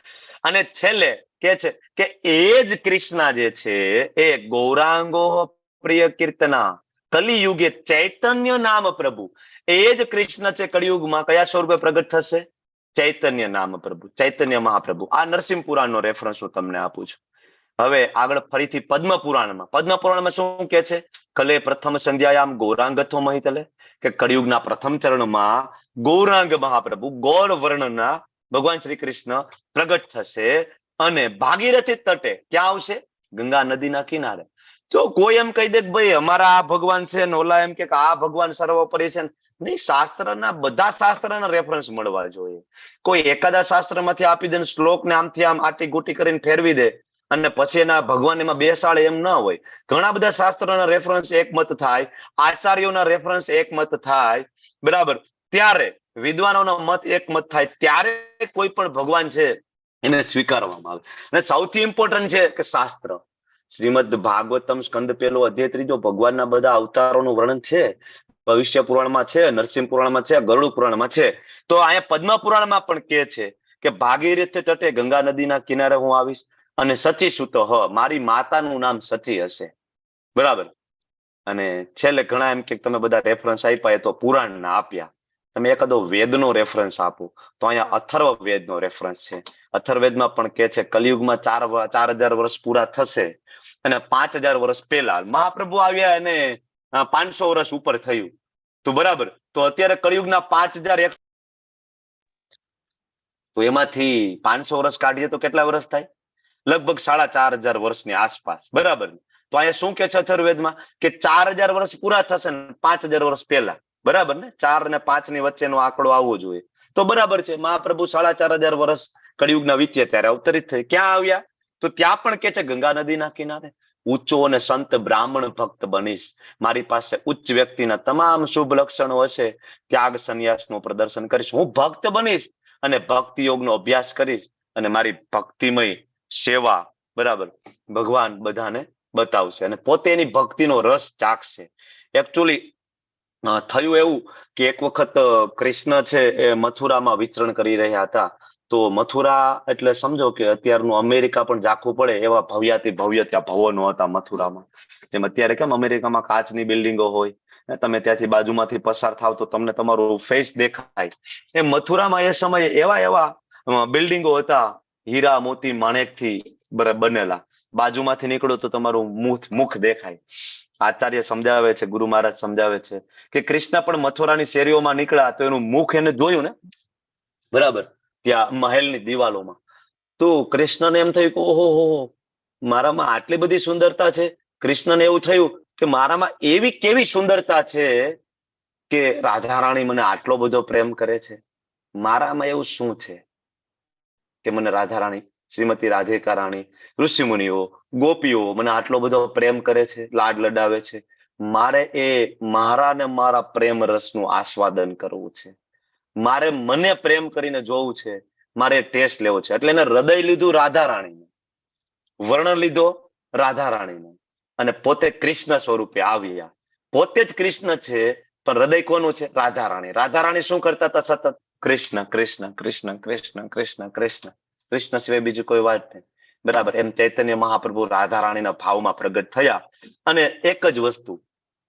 અને છેલ્લે કે છે કે એ જ કૃષ્ણ જે છે એ ગૌરાંગો પ્રિય કીર્તના કલિયુગે ચૈતન્ય નામ પ્રભુ. એ જ કૃષ્ણ છે કળિયુગમાં કયા સ્વરૂપે પ્રગટ થશે? ચૈતન્ય નામ પ્રભુ, ચૈતન્ય મહાપ્રભુ. આ નરસિંહ પુરાણનો રેફરન્સ હું તમને આપું છું. હવે આગળ ફરીથી પદ્મપુરાણમાં શું કે છે? કલે પ્રથમ સંધ્યાયામ ગૌરાંગથો મહિતલે, કે કળિયુગના પ્રથમ ચરણમાં ગૌરાંગ મહાપ્રભુ ગૌર વર્ણના ભગવાન શ્રી કૃષ્ણ પ્રગટ થશે અને ભાગીરથી તટે ક્યાં આવશે? ગંગા નદીના કિનારે. તો કોઈ એમ કહી દે કે ભાઈ અમારા આ ભગવાન છે ને ઓલા એમ કે આ ભગવાન સર્વોપરી છે, નહીં. શાસ્ત્રના બધા શાસ્ત્રના રેફરન્સ મળવા જોઈએ. કોઈ એકાદા શાસ્ત્રમાંથી આપી દે શ્લોક ને આમથી આમ આટી ગોટી કરીને ફેરવી દે અને પછી એના ભગવાન એમાં બેસાડે એમ ન હોય. ઘણા બધા શાસ્ત્રોના રેફરન્સ એકમત થાય, આચાર્યોના રેફરન્સ એકમત થાય, બરાબર. ત્યારે વિદ્વાનોનો મત એકમત થાય ત્યારે કોઈ પણ ભગવાન છે એને સ્વીકારવામાં આવે. અને સૌથી ઇમ્પોર્ટન્ટ છે કે શાસ્ત્ર. શ્રીમદ ભાગવતમ સ્કંદ 1 અધ્યાય 3 ભગવાનના બધા અવતારોનું વર્ણન છે. ભવિષ્ય પુરાણમાં છે, નરસિંહ પુરાણમાં છે, ગરુડ પુરાણમાં છે. તો અહીંયા પદ્મ પુરાણમાં પણ કે છે કે ભાગીરથ તટે ગંગા નદીના કિનારે હું આવીશ અને સચી સુતો મારી માતાનું નામ સચી હશે, બરાબર. અને છેલ્લે ઘણા એમ કે તમે બધા રેફરન્સ આપ્યા એ તો પુરાણના આપ્યા. તમે એકાદો વેદનો રેફરન્સ આપો તો અહીંયા અથર્વ વેદનો રેફરન્સ છે. અથર્વવેદમાં પણ કે છે કલિયુગમાં 4000 વર્ષ પૂરા થશે અને 5000 વર્ષ પહેલા મહાપ્રભુ આવ્યા અને 500 વર્ષ ઉપર થયું. તો બરાબર, તો અત્યારે કળિયુગના 5001, તો એમાંથી 500 વર્ષ કાઢીએ તો કેટલા વર્ષ થાય? લગભગ 4500 વર્ષની આસપાસ, બરાબર. તો અહીંયા શું કે છે અથર્વવેદમાં કે 4000 વર્ષ પૂરા થશે ને 5000 વર્ષ પહેલા, બરાબર ને. 4 અને 5 ની વચ્ચેનો આંકડો આવવો જોઈએ. તો બરાબર છે, મહાપ્રભુ 4500 વર્ષ કળિયુગના વીત્યા ત્યારે અવતરિત થઈ. ક્યાં આવ્યા? તો ત્યાં પણ કે છે ગંગા નદીના કિનારે. ઊંચો અને સંત બ્રાહ્મણ ભક્ત બનીશ. મારી પાસે ઉચ્ચ વ્યક્તિના તમામ શુભ લક્ષણો હશે. ત્યાગ સંન્યાસનું પ્રદર્શન કરીશ. હું ભક્ત બનીશ અને ભક્તિ યોગનો અભ્યાસ કરીશ અને મારી ભક્તિમય સેવા, બરાબર, ભગવાન બધાને બતાવશે અને પોતે એની ભક્તિનો રસ ચાખશે. એકચ્યુઅલી થયું એવું કે એક વખત કૃષ્ણ છે એ મથુરામાં વિચરણ કરી રહ્યા હતા. તો મથુરા એટલે સમજો કે અત્યારનું અમેરિકા પણ ઝાંખું પડે એવા ભવ્યાતિ ભવ્ય ત્યાં ભવનો હતા મથુરામાં. જેમ અત્યારે કેમ અમેરિકામાં કાચની બિલ્ડિંગો હોય, તમે ત્યાંથી બાજુમાંથી પસાર થાવ તો તમને તમારું ફેસ દેખાય. એ મથુરામાં એ સમયે એવા બિલ્ડિંગો હતા, હીરા મોતી માણેકથી બનેલા. બાજુમાંથી નીકળો તો તમારું મુખ દેખાય. આચાર્ય સમજાવે છે, ગુરુ મહારાજ સમજાવે છે કે કૃષ્ણ પણ મથુરાની શેરીઓમાં નીકળ્યા તો એનું મુખ એને જોયું ને, બરાબર, ત્યાં મહેલની દિવાલોમાં. તો કૃષ્ણને એમ થયું કે ઓહો, મારામાં આટલી બધી સુંદરતા છે. કૃષ્ણને એવું થયું કે મારામાં એવી કેવી સુંદરતા છે કે રાધા રાણી મને આટલો બધો પ્રેમ કરે છે. મારામાં એવું શું છે કે મને રાધા રાણી, શ્રીમતી રાધિકા રાણી, ઋષિ મુનિઓ, ગોપીઓ મને આટલો બધો પ્રેમ કરે છે, લાડ લડાવે છે. મારે એ મારા ને મારા પ્રેમ રસનું આસ્વાદન કરવું છે. મારે મને પ્રેમ કરીને જોવું છે, મારે ટેસ્ટ લેવો છે. એટલે એને હૃદય લીધું રાધા રાણીનું, વર્ણ લીધો રાધા રાણીનો અને પોતે કૃષ્ણ સ્વરૂપે આવ્યા. પોતે જ કૃષ્ણ છે પણ હૃદય કોનું છે? રાધા રાણી. રાધા રાણી શું કરતા હતા? સતત કૃષ્ણ કૃષ્ણ કૃષ્ણ કૃષ્ણ કૃષ્ણ કૃષ્ણ કૃષ્ણ સિવાય બીજું કોઈ વાત નહીં, બરાબર. એમ ચૈતન્ય મહાપ્રભુ રાધા રાણીના ભાવમાં પ્રગટ થયા અને એક જ વસ્તુ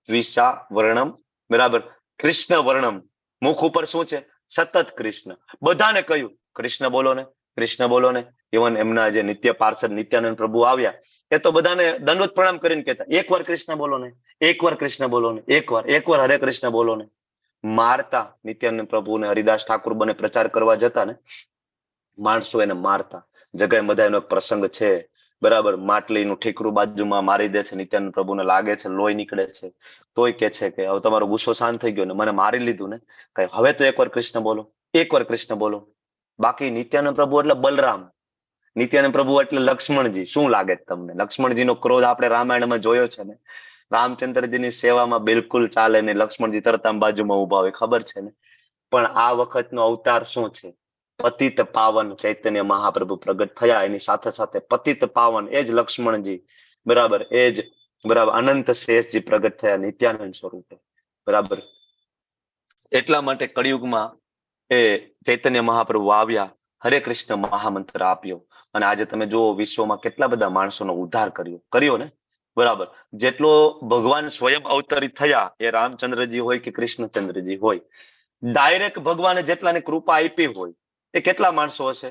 દ્વિષા વર્ણમ, બરાબર, કૃષ્ણ વર્ણમ. મુખ ઉપર શું છે? સતત કૃષ્ણ. બધાને કહ્યું કૃષ્ણ બોલો ને, કૃષ્ણ બોલો ને. ઇવન એમના જે નિત્ય પાર્ષદ નિત્યાનંદ પ્રભુ આવ્યા એ તો બધાને દંડવત પ્રણામ કરીને કહેતા એકવાર કૃષ્ણ બોલો ને, એકવાર કૃષ્ણ બોલો ને, એકવાર હરે કૃષ્ણ બોલો ને. મારતા નિત્યાનંદ પ્રભુને હરિદાસ ઠાકુર બને પ્રચાર કરવા જતા ને, માણસો એને મારતા. જગ્યાએ બધા એનો એક પ્રસંગ છે, બરાબર. માટલીનું ઠીકરું બાજુમાં મારી દે છે, નિત્યાનંદ પ્રભુને લાગે છે, લોહી નીકળે છે, તોય કે છે કે હવે તમારો ગુસ્સો શાંત થઈ ગયો ને, મને મારી લીધું ને, કઈ હવે તો એકવાર કૃષ્ણ બોલો, એકવાર કૃષ્ણ બોલો. બાકી નિત્યાનંદ પ્રભુ એટલે બલરામ, નિત્યાનંદ પ્રભુ એટલે લક્ષ્મણજી. શું લાગે તમને? લક્ષ્મણજીનો ક્રોધ આપણે રામાયણમાં જોયો છે ને. રામચંદ્રજીની સેવામાં બિલકુલ ચાલે ને, લક્ષ્મણજી તરત આમ બાજુમાં ઉભા હોય, ખબર છે ને. પણ આ વખતનો અવતાર શું છે? પતિત પાવન ચૈતન્ય મહાપ્રભુ પ્રગટ થયા, એની સાથે સાથે પતિત પાવન એ જ લક્ષ્મણજી, બરાબર, એ જ બરાબર અનંત શેષજી પ્રગટ થયા નિત્યાનંદ સ્વરૂપે, બરાબર. એટલા માટે કળિયુગમાં એ ચૈતન્ય મહાપ્રભુ આવ્યા, હરે કૃષ્ણ મહામંત્ર આપ્યો, અને આજે તમે જુઓ વિશ્વમાં કેટલા બધા માણસોનો ઉદ્ધાર કર્યો ને, બરાબર. જેટલો ભગવાન સ્વયં અવતરિત થયા, એ રામચંદ્રજી હોય કે કૃષ્ણચંદ્રજી હોય, ડાયરેક્ટ ભગવાને જેટલાને કૃપા આપી હોય એ કેટલા માણસો હશે?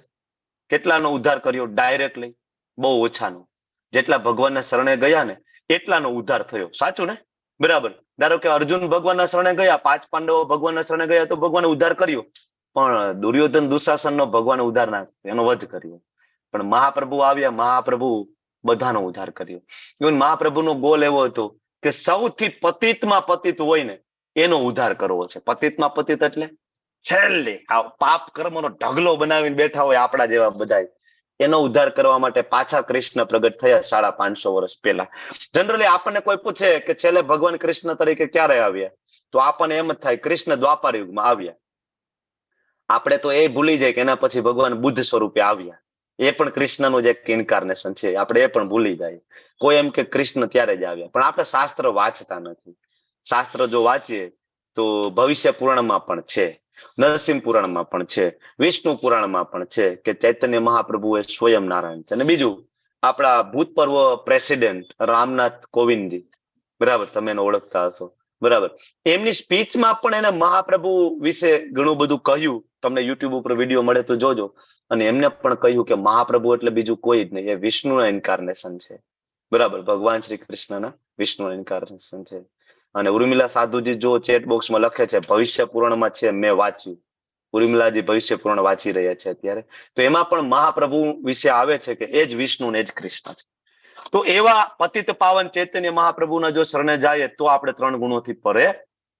કેટલાનો ઉદ્ધાર કર્યો ડાયરેક્ટલી? બહુ ઓછાનો. જેટલા ભગવાનના શરણે ગયા ને એટલાનો ઉદ્ધાર થયો, સાચું ને? બરાબર. ધારો કે અર્જુન ભગવાનના શરણે ગયા, 5 પાંડવો ભગવાનના શરણે ગયા તો ભગવાને ઉદ્ધાર કર્યો, પણ દુર્યોધન દુશાસનનો ભગવાને ઉદ્ધાર ના કર્યો, એનો વધ કર્યો. પણ મહાપ્રભુ આવ્યા, મહાપ્રભુ બધાનો ઉદ્ધાર કર્યો. ઇવન મહાપ્રભુનો ગોલ એવો હતો કે સૌથી પતિતમાં પતિત હોય ને એનો ઉદ્ધાર કરવો છે. પતિતમાં પતિત એટલે છેલ્લે આ પાપ કર્મનો ઢગલો બનાવીને બેઠા હોય આપણા જેવા બધા, એનો ઉદ્ધાર કરવા માટે પાછા કૃષ્ણ પ્રગટ થયા 550 વર્ષ પહેલા. જનરલી આપણને કોઈ પૂછે કે છેલ્લે ભગવાન કૃષ્ણ તરીકે ક્યારે આવ્યા, તો આપણને એમ જ થાય કૃષ્ણ દ્વાપર યુગમાં આવ્યા. આપણે તો એ ભૂલી જાય કે એના પછી ભગવાન બુદ્ધ સ્વરૂપે આવ્યા, એ પણ કૃષ્ણનું જ એક ઇન્કાર્નેશન છે, આપણે એ પણ ભૂલી જાય. કોઈ એમ કે કૃષ્ણ ત્યારે જ આવ્યા, પણ આપણે શાસ્ત્ર વાંચતા નથી. શાસ્ત્ર જો વાંચીએ તો ભવિષ્ય પુરાણમાં પણ છે, નરસિંહ પુરાણમાં પણ છે, વિષ્ણુ પુરાણમાં પણ છે કે ચૈતન્ય મહાપ્રભુ એ સ્વયં નારાયણ છે. અને બીજું, આપણા ભૂતપૂર્વ પ્રેસિડેન્ટ રામનાથ કોવિંદજી, બરાબર, તમે એને ઓળખતા હશો, બરાબર, એમની સ્પીચમાં પણ એને મહાપ્રભુ વિશે ઘણું બધું કહ્યું. તમને યુટ્યુબ ઉપર વિડીયો મળે તો જોજો. અને એમને પણ કહ્યું કે મહાપ્રભુ એટલે બીજું કોઈ જ નહીં, એ વિષ્ણુના ઇન્કાર્નેશન છે, બરાબર. ભગવાન શ્રી કૃષ્ણના વિષ્ણુના ઇન્કાર્નેશન છે. અને ઉર્મિલા સાધુજી જો ચેટ બોક્સમાં લખે છે ભવિષ્ય પુરાણમાં છે, મેં વાંચ્યું. ઉર્મિલાજી ભવિષ્ય પુરાણ વાંચી રહ્યા છે અત્યારે, તો એમાં પણ મહાપ્રભુ વિશે આવે છે કે એ જ વિષ્ણુ ને એ જ કૃષ્ણ છે. તો એવા પતિત પાવન ચૈતન્ય મહાપ્રભુના જો શરણે જાય તો આપણે 3 ગુણોથી પરે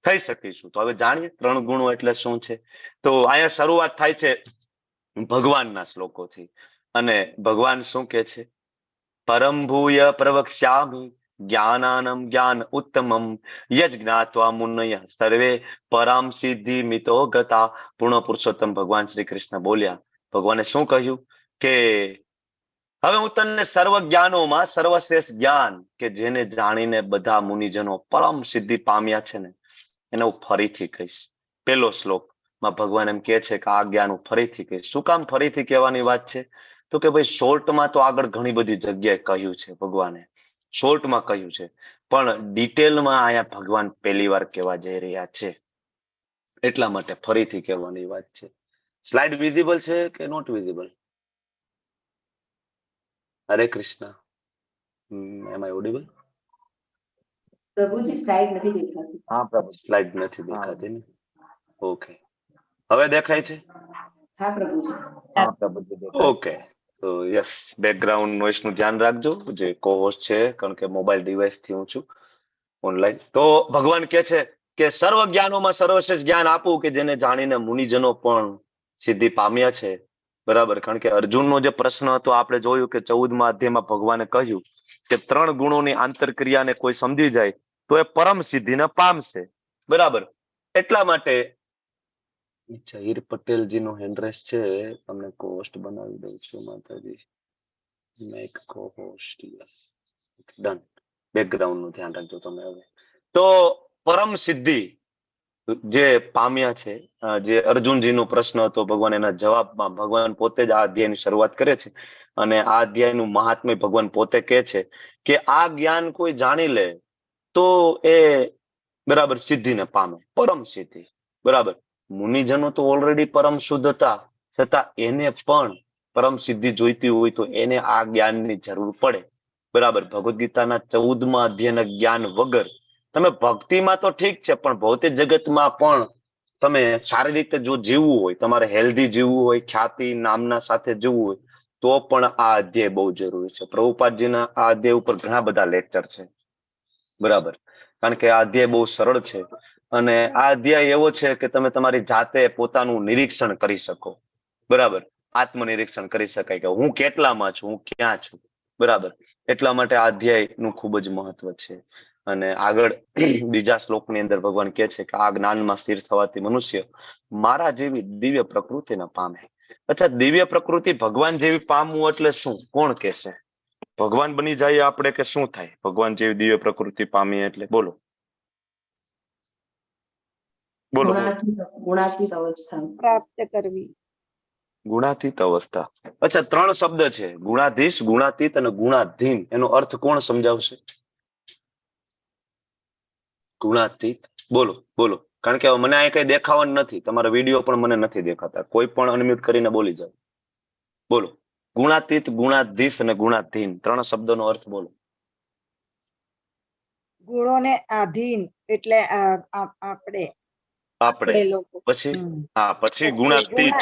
થઈ શકીશું. તો હવે જાણીએ 3 ગુણો એટલે શું છે. તો અહીંયા શરૂઆત થાય છે ભગવાનના શ્લોકોથી, અને ભગવાન શું કે છે? પરમ ભૂય પ્રવક્ષ્યામિ જ્ઞાનાનમ જ્ઞાન ઉત્તમમ યજ જ્ઞાત્વા મુનય સર્વે પરામ સિદ્ધિ મિતો ગતા. પૂર્ણ પુરુષોત્તમ ભગવાન શ્રી કૃષ્ણ બોલ્યા. ભગવાને શું કહ્યું કે હવે હું તમને સર્વ જ્ઞાનોમાં સર્વશ્રેષ્ઠ જ્ઞાન કે જેને જાણીને બધા મુનિજનો પરમ સિદ્ધિ પામ્યા છે ને, એને હું ફરીથી કહીશ. પહેલો શ્લોકમાં ભગવાન એમ કહે છે કે આ જ્ઞાન હું ફરીથી કહીશ. શું કામ ફરીથી કહેવાની વાત છે? તો કે ભાઈ શોર્ટમાં તો આગળ ઘણી બધી જગ્યાએ કહ્યું છે, ભગવાને શોર્ટમાં કહ્યું છે, પણ ડિટેલમાં અહીંયા ભગવાન પહેલી વાર કહેવા જઈ રહ્યા છે, એટલા માટે ફરીથી કહેવાની વાત છે. સ્લાઇડ વિઝિબલ છે કે not visible? Hare Krishna, M I audible? પ્રભુજી સ્લાઇડ નથી દેખાતી. હા પ્રભુ. સ્લાઇડ નથી દેખાતી ને? ઓકે, હવે દેખાય છે? હા પ્રભુજી. હા પ્રભુજી. ઓકે. તો યસ, બેકગ્રાઉન્ડ નોઇસ નું ધ્યાન રાખજો, જે કોહોસ્ટ છે, કારણ કે મોબાઈલ ડિવાઇસ થી હું છું ઓનલાઈન. તો ભગવાન કહે છે કે સર્વ જ્ઞાનોમાં સર્વશ્રેષ્ઠ જ્ઞાન આપું કે જેને જાણીને મુનિજનો પણ સિદ્ધિ પામ્યા છે, બરાબર. કારણ કે અર્જુનનો જે પ્રશ્ન હતો આપણે જોયું કે 14મા અધ્યાયમાં ભગવાને કહ્યું કે 3 ગુણોની આંતરક્રિયાને કોઈ સમજી જાય તો એ પરમ સિદ્ધિને પામશે, બરાબર. એટલા માટે જહીર પટેલજીનો હેન્ડરેસ છે, તમને કોહોસ્ટ બનાવી દઉં છું. માતાજી, મેક કોહોસ્ટ, યસ, ડન. બેકગ્રાઉન્ડ નું ધ્યાન રાખજો તમે. હવે તો પરમ સિદ્ધિ જે પામ્યા છે, જે અર્જુનજીનો પ્રશ્ન હતો, ભગવાન એના જવાબમાં ભગવાન પોતે જ આ અધ્યાયની શરૂઆત કરે છે, અને આ અધ્યાયનું મહાત્મ્ય ભગવાન પોતે કહે છે કે આ જ્ઞાન કોઈ જાણી લે તો એ બરાબર સિદ્ધિને પામે, પરમ સિદ્ધિ, બરાબર. મુનિજનો તો ઓલરેડી પરમ શુદ્ધ હતા, છતાં એને પણ પરમ સિદ્ધિ જોઈતી હોય તો એને આ જ્ઞાનની જરૂર પડે, બરાબર. ભગવદ ગીતાના 14મા અધ્યાયના જ્ઞાન વગર તમે ભક્તિમાં તો ઠીક છે, પણ ભૌતિક જગતમાં પણ તમે સારી રીતે જો જીવવું હોય, તમારે હેલ્ધી જીવવું હોય, ખ્યાતિ નામના સાથે જીવવું હોય, તો પણ આ અધ્યાય બહુ જરૂરી છે. પ્રભુપાદજીના આ અધ્યાય ઉપર ઘણા બધા લેક્ચર છે, બરાબર, કારણ કે આ અધ્યાય બહુ સરળ છે અને આ અધ્યાય એવો છે કે તમે તમારી જાતે પોતાનું નિરીક્ષણ કરી શકો, બરાબર, આત્મનિરીક્ષણ કરી શકાય કે હું કેટલામાં છું, હું ક્યાં છું, બરાબર. એટલા માટે આ અધ્યાય નું ખૂબ જ મહત્વ છે. અને આગળ બીજા શ્લોકની અંદર ભગવાન કહે છે કે આ જ્ઞાનમાં સ્થિર થવાથી મનુષ્ય મારા જેવી દિવ્ય પ્રકૃતિને પામે. અચ્છા, દિવ્ય પ્રકૃતિ ભગવાન જેવી પામવું એટલે શું? કોણ કહેશે? ભગવાન બની જાય આપણે કે શું થાય ભગવાન જેવી દિવ્ય પ્રકૃતિ પામીએ એટલે? બોલો બોલો. ગુણાતીત અવસ્થા પ્રાપ્ત કરવી. ગુણાતીત અવસ્થા. અચ્છા, 3 શબ્દ છે, ગુણાધીશ, ગુણાતીત અને ગુણાધીન. એનો અર્થ કોણ સમજાવશે? ગુણાતીત, બોલો બોલો, કારણ કે મને આ કઈ દેખાવાનું નથી, તમારા વિડીયો પણ મને નથી દેખાતા. કોઈ પણ અનમ્યુટ કરીને બોલી જાવ. બોલો, ગુણાતીત, ગુણાધીશ અને ગુણાધીન 3 શબ્દોનો અર્થ બોલો. ગુણોને આધીન એટલે આપણે આપણે લોકો. પછી હમ. હા, પછી પછી ગુણાતીત.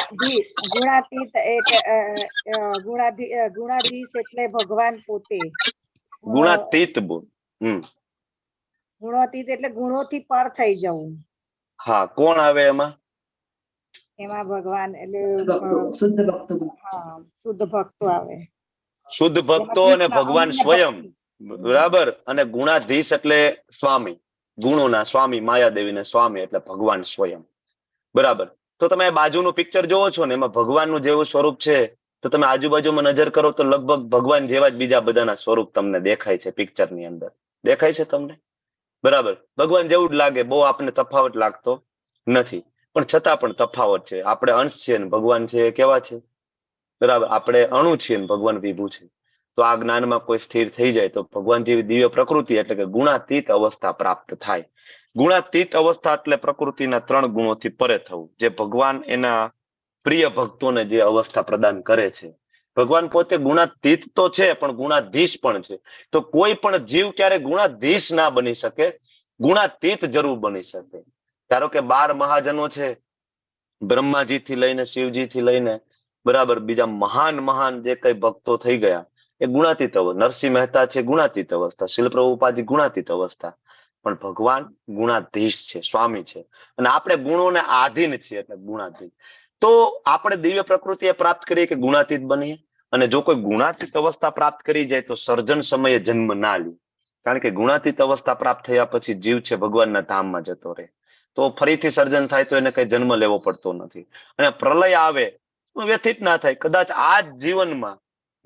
ગુણાતીત એટલે ગુણાધીશ એટલે ભગવાન પોતે. ગુણાતીત બોલ. ગુણાતીત એટલે ગુણોથી પર થઈ જવું. હા, કોણ આવે એમાં? એમાં ભગવાન એટલે શુદ્ધ ભક્તો. હા, શુદ્ધ ભક્તો આવે. શુદ્ધ ભક્તો અને ભગવાન સ્વયં, બરાબર. અને ગુણાધીશ એટલે સ્વામી, ગુણોના સ્વામી, માયાદેવીના સ્વામી એટલે ભગવાન સ્વયં, બરાબર. તો તમે બાજુનું પિક્ચર જોવો છો ને, એમાં ભગવાનનું જેવું સ્વરૂપ છે, તો તમે આજુબાજુમાં નજર કરો તો લગભગ ભગવાન જેવા જ બીજા બધાના સ્વરૂપ તમને દેખાય છે પિક્ચરની અંદર. દેખાય છે તમને? બરાબર, ભગવાન જેવું જ લાગે, બહુ આપણને તફાવત લાગતો નથી, પણ છતાં પણ તફાવત છે. આપણે અંશ છીએ ને ભગવાન છે એ કેવા છે, બરાબર. આપણે અણુ છીએ ને ભગવાન વિભુ છે. તો આ જ્ઞાનમાં કોઈ સ્થિર થઈ જાય તો ભગવાન જેવી દિવ્ય પ્રકૃતિ એટલે કે ગુણાતીત અવસ્થા પ્રાપ્ત થાય. ગુણાતીત અવસ્થા એટલે પ્રકૃતિના 3 ગુણોથી પરે થવું, જે ભગવાન એના પ્રિય ભક્તોને જે અવસ્થા પ્રદાન કરે છે. ભગવાન પોતે ગુણાતીત તો છે પણ ગુણાધીશ પણ છે. તો કોઈ પણ જીવ ક્યારે ગુણાધીશ ના બની શકે, ગુણાતીત જરૂર બની શકે. ધારો કે 12 મહાજનો છે, બ્રહ્માજી થી લઈને શિવજી થી લઈને, બરાબર, બીજા મહાન મહાન જે કઈ ભક્તો થઈ ગયા એ ગુણાતીત અવસ્થા. નરસિંહ મહેતા છે ગુણાતીત અવસ્થા, શીલ પ્રભુપાદજી ગુણાતીત અવસ્થા. પણ ભગવાન ગુણાધીશ છે, સ્વામી છે, અને આપણે ગુણોને આધીન છીએ એટલે ગુણાધીન. તો આપણે દિવ્ય પ્રકૃતિ એ પ્રાપ્ત કરીએ કે ગુણાતીત બનીએ. અને જો કોઈ ગુણાતીત અવસ્થા પ્રાપ્ત કરી જાય તો સર્જન સમયે જન્મ ના લે, કારણ કે ગુણાતીત અવસ્થા પ્રાપ્ત થયા પછી જીવ છે ભગવાનના ધામમાં જતો રહે. તો ફરીથી સર્જન થાય તો એને કઈ જન્મ લેવો પડતો નથી. અને પ્રલય આવે વ્યથિત ના થાય. કદાચ આ જ જીવનમાં,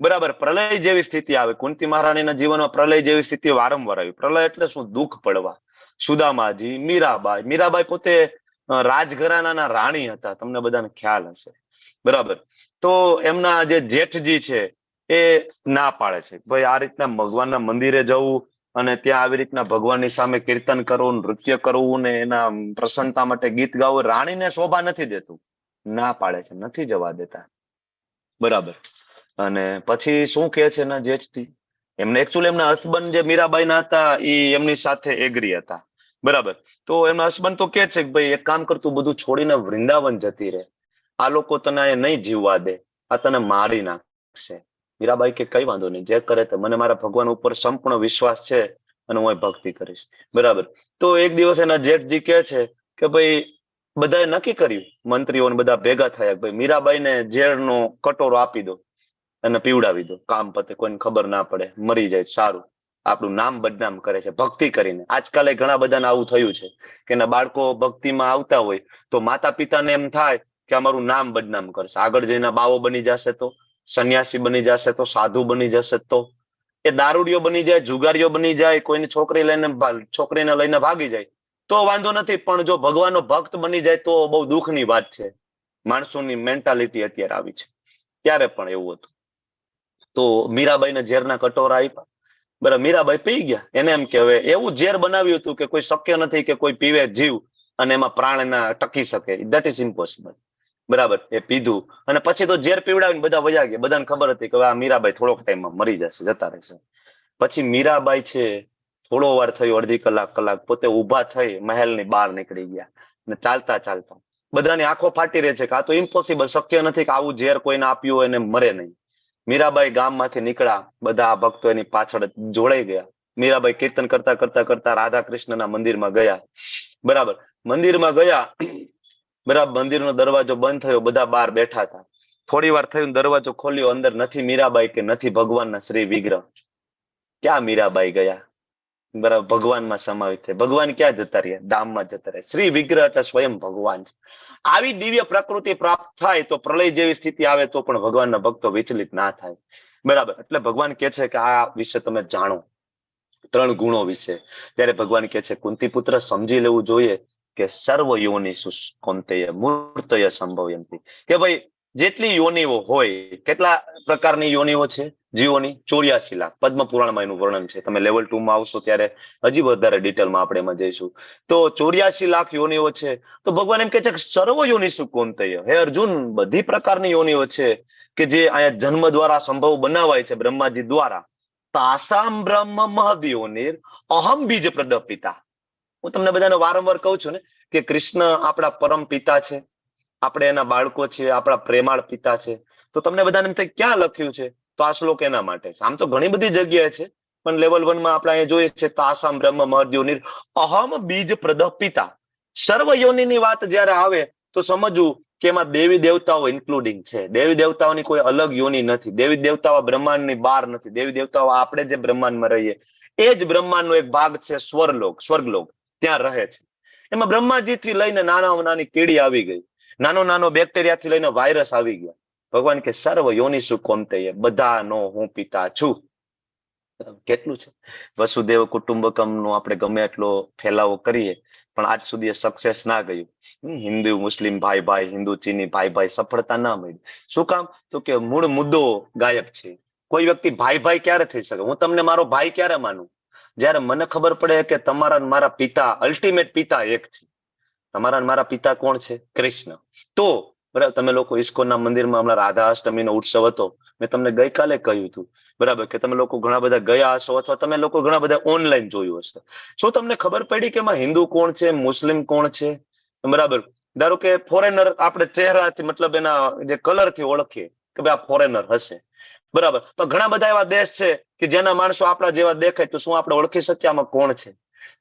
બરાબર, પ્રલય જેવી સ્થિતિ આવે. કુંતી મહારાણીના જીવનમાં પ્રલય જેવી સ્થિતિ વારંવાર આવી. પ્રલય એટલે શું? દુઃખ પડવા. સુદામાજી, મીરાબાઈ. મીરાબાઈ પોતે રાજઘરાનાના રાણી હતા, તમને બધાને ખ્યાલ હશે, બરાબર. તો એમના જે જેઠજી છે એ ના પાડે છે, ભાઈ આ રીતના ભગવાનના મંદિરે જવું અને ત્યાં આવી રીતના ભગવાનની સામે કીર્તન કરવું, નૃત્ય કરવું ને એના પ્રસન્નતા માટે ગીત ગાવું રાણીને શોભા નથી દેતું. ના પાડે છે, નથી જવા દેતા, બરાબર. અને પછી શું કહે છે એના જેઠજી? એમને એકચ્યુઅલી એમના હસબન્ડ જે મીરાબાઈના હતા એ એમની સાથે એગ્રી હતા, બરાબર. તો એમના હસબન્ડ તો કે છે કે ભાઈ એક કામ કરતું, બધું છોડીને વૃંદાવન જતી રહે, આ લોકો તને નહીં જીવવા દે, આ તને મારી નાખશે. મીરાબાઈ કે કઈ વાંધો નહીં, જે કરે તો, મને મારા ભગવાન ઉપર સંપૂર્ણ વિશ્વાસ છે અને હું ભક્તિ કરીશ, બરાબર. તો એક દિવસ એના જેઠજી કહે છે કે ભાઈ બધાએ નક્કી કર્યું, મંત્રીઓને બધા ભેગા થયા, ભાઈ મીરાબાઈને ઝેરનો કટોરો આપી દો અને પીવડાવી દો, કામ પતે, કોઈને ખબર ના પડે, મરી જાય, સારું. આપણું નામ બદનામ કરે છે ભક્તિ કરીને. આજકાલે ઘણા બધાને આવું થયું છે કે એના બાળકો ભક્તિમાં આવતા હોય તો માતા પિતાને એમ થાય કે અમારું નામ બદનામ કરશે, આગળ જઈને બાવો બની જશે તો, સંન્યાસી બની જશે તો, સાધુ બની જશે તો, એ દારૂડિયો બની જાય, જુગારીઓ બની જાય, કોઈની છોકરીને લઈને ભાગી જાય તો વાંધો નથી, પણ જો ભગવાનનો ભક્ત બની જાય તો બહુ દુઃખની વાત છે. માણસોની મેન્ટાલિટી અત્યારે આવી છે, ત્યારે પણ એવું હતું. તો મીરાબાઈને ઝેરના કટોરા આપ્યા, બરાબર. મીરાબાઈ પી ગયા. એને એમ કે હવે એવું ઝેર બનાવ્યું હતું કે કોઈ શક્ય નથી કે કોઈ પીવે જીવ અને એમાં પ્રાણ ના ટકી શકે, ધેટ ઇઝ ઇમ્પોસિબલ, બરાબર. એ પીધું અને પછી તો ઝેર પીવડાવીને બધા વયા ગયા. બધાને ખબર હતી કે આ મીરાબાઈ થોડોક ટાઈમમાં મરી જશે, જતા રહેશે. પછી મીરાબાઈ છે થોડો વાર થયો, અડધી કલાક, પોતે ઊભા થઈ મહેલની બહાર નીકળી ગયા અને ચાલતા ચાલતા બધાની આંખો ફાટી રહે છે કે આ તો ઇમ્પોસિબલ, શક્ય નથી કે આવું ઝેર કોઈને આપ્યું હોય એને મરે નહીં. મીરાબાઈ ગામમાંથી નીકળ્યા, બધા ભક્તો એની પાછળ જોડાઈ ગયા. મીરાબાઈ કીર્તન કરતા કરતા કરતા રાધા કૃષ્ણના મંદિરમાં ગયા. બરાબર, મંદિરમાં ગયા, બરાબર, મંદિરનો દરવાજો બંધ થયો, બધા બહાર બેઠા હતા. થોડી વાર થયું, દરવાજો ખોલ્યો, અંદર નથી મીરાબાઈ કે નથી ભગવાનના શ્રી વિગ્રહ. ક્યાં મીરાબાઈ ગયા? બરાબર, ભગવાનમાં સમાવિત થાય. ભગવાન ક્યાં જતા રહ્યા? ધામમાં જતા રહ્યા. શ્રી વિગ્રહ એટલે સ્વયં ભગવાન છે. આવી દિવ્ય પ્રકૃતિ પ્રાપ્ત થાય તો પ્રલય જેવી સ્થિતિ આવે તો પણ ભગવાનના ભક્તો વિચલિત ના થાય. બરાબર, એટલે ભગવાન કે છે કે આ વિશે તમે જાણો, 3 ગુણો વિશે. ત્યારે ભગવાન કે છે કુંતી પુત્ર સમજી લેવું જોઈએ કે સર્વ યોનિષુ કૌંતેય મૂર્તય સંભવયંતી, કે ભાઈ જેટલી યોનિઓ હોય, કેટલા પ્રકારની યોનિઓ છે જીવોની? 84 લાખ. પદ્મ પુરાણમાં એનું વર્ણન છે. તમે લેવલ 2 માં આવશો ત્યારે હજી વધારે ડિટેલમાં આપણે એમાં જઈશું. તો 84 લાખ યોનિઓ છે. તો ભગવાન એમ કે છે કે સર્વ યોનિષુ કૌંતેય, હે અર્જુન, બધી પ્રકારની યોનિઓ છે કે જે અહીંયા જન્મ દ્વારા સંભવ બનાવાય છે બ્રહ્માજી દ્વારા. તાસામ બ્રહ્મ મહદ યોનિર અહમ બીજ પ્રદપિતા. હું તમને બધાને વારંવાર કહું છું ને કે કૃષ્ણ આપણા પરમ પિતા છે, આપણે એના બાળકો છીએ, આપણા પ્રેમાળ પિતા છે. તો તમને બધાને એમ થાય ક્યાં લખ્યું છે? તો આ શ્લોક એના માટે છે. આમ તો ઘણી બધી જગ્યાએ છે, પણ લેવલ 1 માં આપણે અહીંયા જોઈએ છે તાસામ બ્રહ્મ મહદ યોનિર અહમ બીજ પ્રદપિતા. સર્વ યોનિની વાત જ્યારે આવે તો સમજવું કે એમાં દેવી દેવતાઓ ઇન્ક્લુડિંગ છે. દેવી દેવતાઓની કોઈ અલગ યોનિ નથી. દેવી દેવતાઓ બ્રહ્માંડની બહાર નથી. દેવી દેવતાઓ આપણે જે બ્રહ્માંડમાં રહીએ એ જ બ્રહ્માંડનો એક ભાગ છે સ્વર્ગલોક, ત્યાં રહે છે. એમાં બ્રહ્માજીથી લઈને નાની કીડી આવી ગઈ, નાનો બેક્ટેરિયાથી લઈને વાયરસ આવી ગયા. ભગવાન કે સર્વ યોનિષુ કૌંતેય, બધાનો હું પિતા છું. કેટલું છે? વસુદેવ કુટુંબકમનો આપણે ગમે એટલો ફેલાવો કરીએ પણ આજ સુધી સક્સેસ ના ગયું. હિન્દુ મુસ્લિમ ભાઈ, હિન્દુ ચીની ભાઈ સફળતા ના મળી. શું કામ? તો કે મૂળ મુદ્દો ગાયબ છે. કોઈ વ્યક્તિ ભાઈ ક્યારે થઈ શકે? હું તમને મારો ભાઈ ક્યારે માનું? જ્યારે મને ખબર પડે કે તમારા મારા પિતા, અલ્ટિમેટ પિતા એક છે. તમારા મારા પિતા કોણ છે? કૃષ્ણ. તો બરાબર, તમે લોકો ઇસ્કોનના મંદિરમાં હમણાં રાધા અષ્ટમીનો ઉત્સવ હતો, મેં તમને ગઈકાલે કહ્યું હતું, બરાબર, કે તમે લોકો ઘણા બધા ગયા હશો અથવા તમે લોકો ઘણા બધા ઓનલાઈન જોયું હશે. શું તમને ખબર પડી કે એમાં હિન્દુ કોણ છે, મુસ્લિમ કોણ છે? બરાબર, ધારો કે ફોરેનર આપણે ચહેરાથી મતલબ એના જે કલરથી ઓળખીએ કે ભાઈ આ ફોરેનર હશે, બરાબર. તો ઘણા બધા એવા દેશ છે કે જેના માણસો આપણા જેવા દેખાય, તો શું આપણે ઓળખી શકીએ આમાં કોણ છે?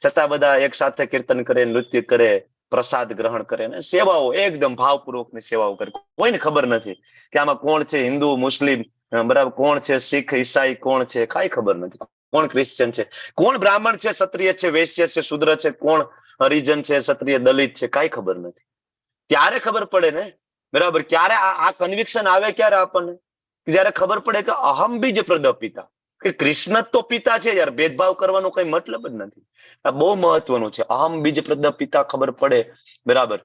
છતાં બધા એક સાથે કીર્તન કરે, નૃત્ય કરે, પ્રસાદ ગ્રહણ કરે ને સેવાઓ, એકદમ ભાવપૂર્વકની સેવાઓ કરે. કોઈને ખબર નથી કે આમાં કોણ છે હિન્દુ, મુસ્લિમ, બરાબર, કોણ છે શીખ, ઈસાઈ, કોણ છે કાંઈ ખબર નથી. કોણ ક્રિશ્ચિયન છે, કોણ બ્રાહ્મણ છે, ક્ષત્રિય છે, વૈશ્ય છે, શૂદ્ર છે, કોણ હરિજન છે, ક્ષત્રિય, દલિત છે, કાંઈ ખબર નથી. ત્યારે ખબર પડે ને, બરાબર. ક્યારે આ કન્વિક્શન આવે? ક્યારે આપણને? જયારે ખબર પડે કે અહમ બીજ પ્રદપિતા, કે કૃષ્ણ તો પિતા છે યાર, ભેદભાવ કરવાનો કઈ મતલબ જ નથી. આ બહુ મહત્વનું છે. અહમ બીજ પ્રદપિતા ખબર પડે, બરાબર.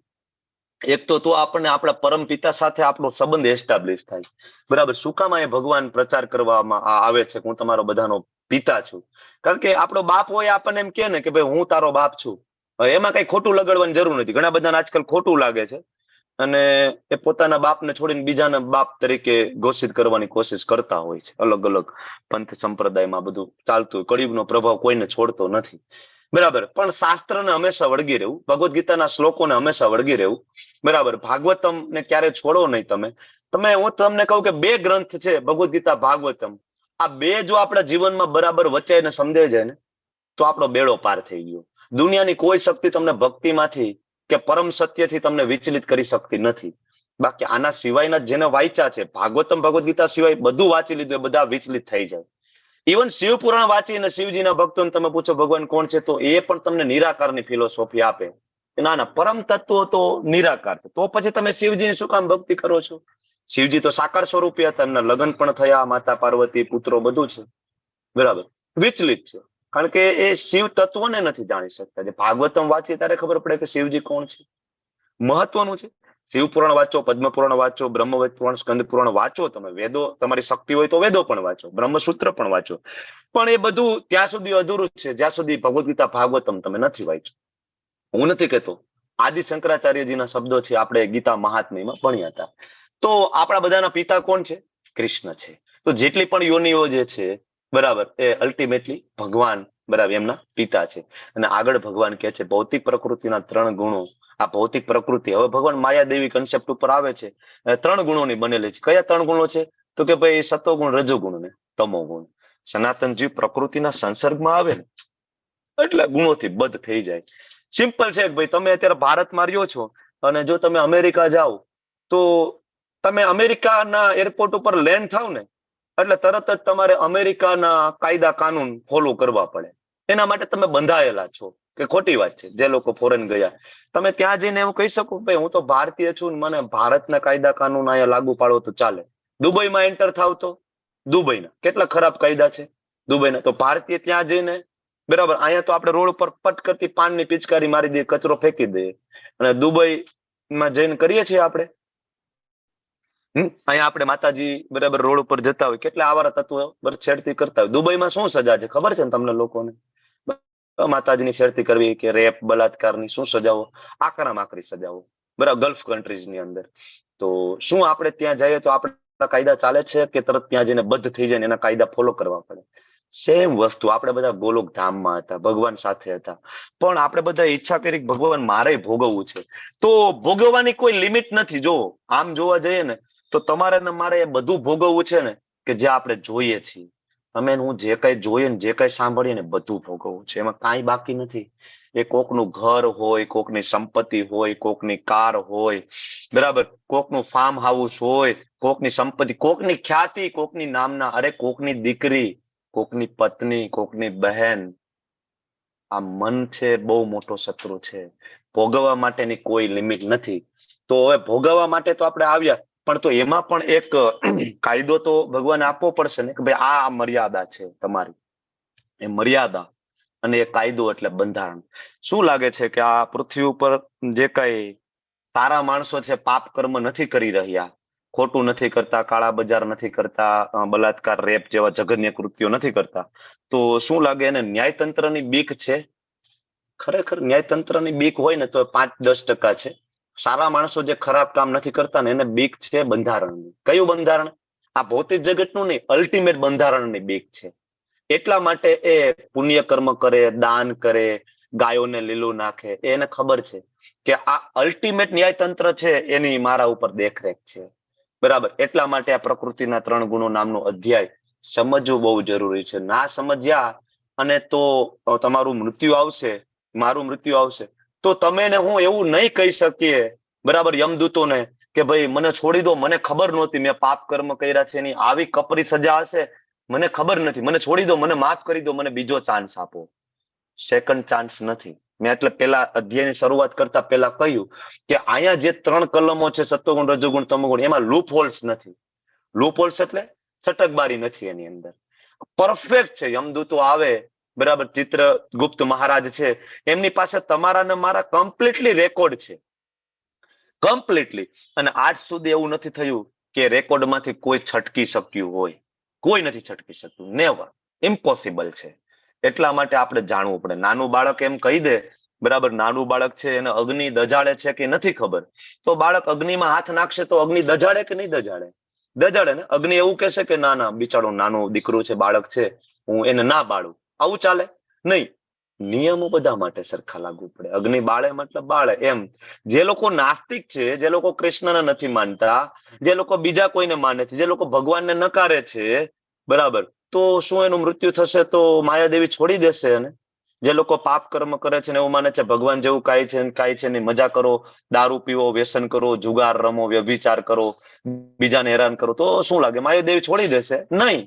એક તો આપણને આપણા પરમ પિતા સાથે આપણો સંબંધ એસ્ટાબ્લિશ થાય, બરાબર. શું કામ અહીંયા ભગવાન પ્રચાર કરવામાં આવે છે હું તમારો બધાનો પિતા છું? કારણ કે આપણો બાપ હોય આપણને એમ કે ને કે ભાઈ હું તારો બાપ છું. એમાં કઈ ખોટું લગાડવાની જરૂર નથી. ઘણા બધાને આજકાલ ખોટું લાગે છે અને એ પોતાના બાપને છોડીને બીજાના બાપ તરીકે ઘોષિત કરવાની કોશિશ કરતા હોય છે. અલગ અલગ પંથ સંપ્રદાયમાં બધું ચાલતું. કળિયુગનો પ્રભાવ કોઈને છોડતો નથી, બરાબર. પણ શાસ્ત્રને હંમેશા વળગી રહેવું, ભગવદ્ ગીતાના શ્લોકોને હંમેશા વળગી રહેવું, બરાબર. ભાગવતમ ને ક્યારે છોડો નહીં તમે. હું તમને કહું કે 2 ગ્રંથ છે, ભગવદ્ ગીતા, ભાગવતમ. આ 2 જો આપણા જીવનમાં બરાબર વચાઈને સમજાઈ જાય ને તો આપણો બેડો પાર થઈ ગયો. દુનિયાની કોઈ શક્તિ તમને ભક્તિમાંથી કે પરમ સત્યથી તમને વિચલિત કરી શકતી નથી. બાકી આના સિવાયના જેને વાંચ્યા છે, ભાગવતમ ભગવદ્ ગીતા સિવાય બધું વાંચી લીધું, એ બધા વિચલિત થઈ જાય. ઇવન શિવ પુરાણ વાંચીને શિવજીના ભક્તોને તમે પૂછો ભગવાન કોણ છે, તો એ પણ તમને નિરાકારની ફિલોસોફી આપે. ના, પરમ તત્વો તો નિરાકાર છે. તો પછી તમે શિવજીની શું કામ ભક્તિ કરો છો? શિવજી તો સાકાર સ્વરૂપી હતા, એમના લગ્ન પણ થયા, માતા પાર્વતી, પુત્રો, બધું છે, બરાબર. વિચલિત છે કારણ કે એ શિવ તત્વને નથી જાણી શકતા. જે ભાગવતમ વાંચીએ ત્યારે ખબર પડે કે શિવજી કોણ છે. મહત્વનું છે. શિવ પુરાણ વાંચો, પદ્મ પુરાણ વાંચો, બ્રહ્મવેદ પુરાણ, સ્કંદ પુરાણ વાંચો. તમે વેદો, તમારી શક્તિ હોય તો વેદો પણ વાંચો, બ્રહ્મસૂત્ર પણ વાંચો. પણ એ બધું ત્યાં સુધી અધૂરું છે જ્યાં સુધી ભગવદ્ ગીતા, ભાગવતમ તમે નથી વાંચ્યું. હું નથી કહેતો, આદિ શંકરાચાર્યજીના શબ્દો છે, આપણે ગીતા મહાત્મ્યમાં ભણ્યા હતા. તો આપણા બધાના પિતા કોણ છે? કૃષ્ણ છે. તો જેટલી પણ યોનિઓ જે છે, બરાબર, એ અલ્ટિમેટલી ભગવાન, બરાબર, એમના પિતા છે. અને આગળ ભગવાન કહે છે ભૌતિક પ્રકૃતિના 3 ગુણો. આ ભૌતિક પ્રકૃતિ, હવે ભગવાન માયાદેવી કન્સેપ્ટ ઉપર આવે છે. 3 ગુણોની બનેલી છે. કયા 3 ગુણો છે? તો કે ભાઈ સતોગુણ, રજોગુણ ને તમોગુણ. સનાતન જીવ પ્રકૃતિના સંસર્ગમાં આવે ને એટલે ગુણોથી બદ્ધ થઈ જાય. સિમ્પલ છે કે ભાઈ તમે અત્યારે ભારતમાં રહ્યો છો અને જો તમે અમેરિકા જાઓ તો તમે અમેરિકાના એરપોર્ટ ઉપર લેન્ડ થાવ ને એટલે તરત જ તમારે અમેરિકાના કાયદા કાનૂન ફોલો કરવા પડે. એના માટે તમે બંધાયેલા છો કે ખોટી વાત છે? જે લોકો ફોરેન ગયા તમે ત્યાં જઈને એવું કહી શકો ભાઈ હું તો ભારતીય છું ને મને ભારતના કાયદા કાનૂન અહીંયા લાગુ પાડો તો ચાલે. દુબઈમાં એન્ટર થાવ તો દુબઈના કેટલા ખરાબ કાયદા છે દુબઈના. તો ભારતીય ત્યાં જઈને બરાબર, અહીંયા તો આપણે રોડ ઉપર પટ કરતી પાનની પિચકારી મારી દઈએ, કચરો ફેંકી દઈએ, અને દુબઈમાં જઈને કરીએ છીએ આપણે. અહીંયા આપણે માતાજી બરાબર રોડ ઉપર જતા હોય કેટલા આવારા તત્વો છેડતી કરતા હોય. દુબઈમાં શું સજા છે ખબર છે ને તમને લોકોને? માતાજીની છેડતી કરવી કે રેપ બલાત્કારની શું સજાઓ? આકરામ આકરી સજાઓ બરાબર ગલ્ફ કન્ટ્રીઝની અંદર. તો શું આપણે ત્યાં જઈએ તો આપણા કાયદા ચાલે છે કે તરત ત્યાં જઈને બદ્ધ થઈ જાય ને એના કાયદા ફોલો કરવા પડે? સેમ વસ્તુ. આપણે બધા ગોલોક ધામમાં હતા, ભગવાન સાથે હતા, પણ આપણે બધા ઈચ્છા કરી ભગવાન મારે ભોગવવું છે. તો ભોગવવાની કોઈ લિમિટ નથી. જો આમ જોવા જઈએ ને તો તમારે ને મારે એ બધું ભોગવવું છે ને કે જે આપણે જોઈએ છીએ. અમે હું જે કઈ જોઈએ ને જે કઈ સાંભળીએ ને બધું ભોગવવું છે, એમાં કાંઈ બાકી નથી. એ કોકનું ઘર હોય, કોકની સંપત્તિ હોય, કોકની કાર હોય બરાબર, કોકનું ફાર્મ હાઉસ હોય, કોકની સંપત્તિ, કોકની ખ્યાતિ, કોકની નામના, અરે કોકની દીકરી, કોકની પત્ની, કોકની બહેન. આ મન છે બહુ મોટો શત્રુ છે. ભોગવવા માટેની કોઈ લિમિટ નથી. તો હવે ભોગવવા માટે તો આપણે આવ્યા, પણ તો એમાં પણ એક કાયદો તો ભગવાન આપવો પડશે ને કે ભાઈ આ મર્યાદા છે તમારી. એ મર્યાદા અને એ કાયદો એટલે બંધારણ. શું લાગે છે કે આ પૃથ્વી ઉપર જે કઈ સારા માણસો છે પાપ કર્મ નથી કરી રહ્યા, ખોટું નથી કરતા, કાળા બજાર નથી કરતા, બલાત્કાર, રેપ જેવા જઘન્ય કૃત્યો નથી કરતા, તો શું લાગે એને ન્યાયતંત્રની બીક છે? ખરેખર ન્યાયતંત્રની બીક હોય ને તો 5-10% છે. સારા માણસો જે ખરાબ કામ નથી કરતા ને એને બીક છે બંધારણની. કયું બંધારણ? આ ભૌતિક જગતનું નહીં, અલ્ટિમેટ બંધારણની બીક છે. એટલા માટે એ પુણ્ય કર્મ કરે, દાન કરે, ગાયોને લીલું નાખે. એને ખબર છે કે આ અલ્ટિમેટ ન્યાયતંત્ર છે એની મારા ઉપર દેખરેખ છે બરાબર. એટલા માટે આ પ્રકૃતિના 3 ગુણો નામનો અધ્યાય સમજવું બહુ જરૂરી છે. ના સમજ્યા અને તો તમારું મૃત્યુ આવશે, મારું મૃત્યુ આવશે, તો તમે ને હું એવું નહીં કહી શકીએ બરાબર યમદૂતોને કે ભાઈ મને છોડી દો, મને ખબર નહોતી, મેં પાપ કર્મ કર્યા છે, એની આવી કપરી સજા હશે, મને ખબર નથી, મને છોડી દો, મને માફ કરી દો, મને બીજો ચાન્સ આપો. સેકન્ડ ચાન્સ નથી. મેં એટલે પેલા અધ્યાયની શરૂઆત કરતા પહેલા કહ્યું કે અહીંયા જે 3 કલમો છે સત્વગુણ, રજોગુણ, તમોગુણ, એમાં લૂપ હોલ્સ નથી. લૂપ હોલ્સ એટલે છટકબારી નથી એની અંદર. પરફેક્ટ છે. યમદૂતો આવે બરાબર, ચિત્રગુપ્ત મહારાજ છે, એમની પાસે તમારા ને મારા કમ્પ્લીટલી રેકોર્ડ છે, કમ્પ્લીટલી. અને આજ સુધી એવું નથી થયું કે રેકોર્ડમાંથી કોઈ છટકી શક્યું હોય. કોઈ નથી છટકી શકતું. નેવર. ઇમ્પોસિબલ છે. એટલા માટે આપણે જાણવું પડે. નાનું બાળક એમ કહી દે બરાબર, નાનું બાળક છે એને અગ્નિ દજાડે છે કે નથી ખબર, તો બાળક અગ્નિમાં હાથ નાખશે તો અગ્નિ દજાડે કે નહીં દજાડે? દજાડે ને. અગ્નિ એવું કહેશે કે ના ના બિચારો નાનું દીકરું છે, બાળક છે, હું એને ના બાળું? આવું ચાલે નહીં. નિયમો બધા માટે સરખા લાગુ પડે. અગ્નિ બાળે મતલબ બાળે. એમ જે લોકો નાસ્તિક છે, જે લોકો કૃષ્ણને નથી માનતા, જે લોકો બીજા કોઈને માને છે, જે લોકો ભગવાનને નકારે છે બરાબર, તો શું એનું મૃત્યુ થશે તો માયાદેવી છોડી દેશે? અને જે લોકો પાપ કર્મ કરે છે ને એવું માને છે ભગવાન જેવું કાંઈ છે નહીં, મજા કરો, દારૂ પીવો, વ્યસન કરો, જુગાર રમો, વ્યભિચાર કરો, બીજાને હેરાન કરો, તો શું લાગે માયાદેવી છોડી દેશે? નહીં.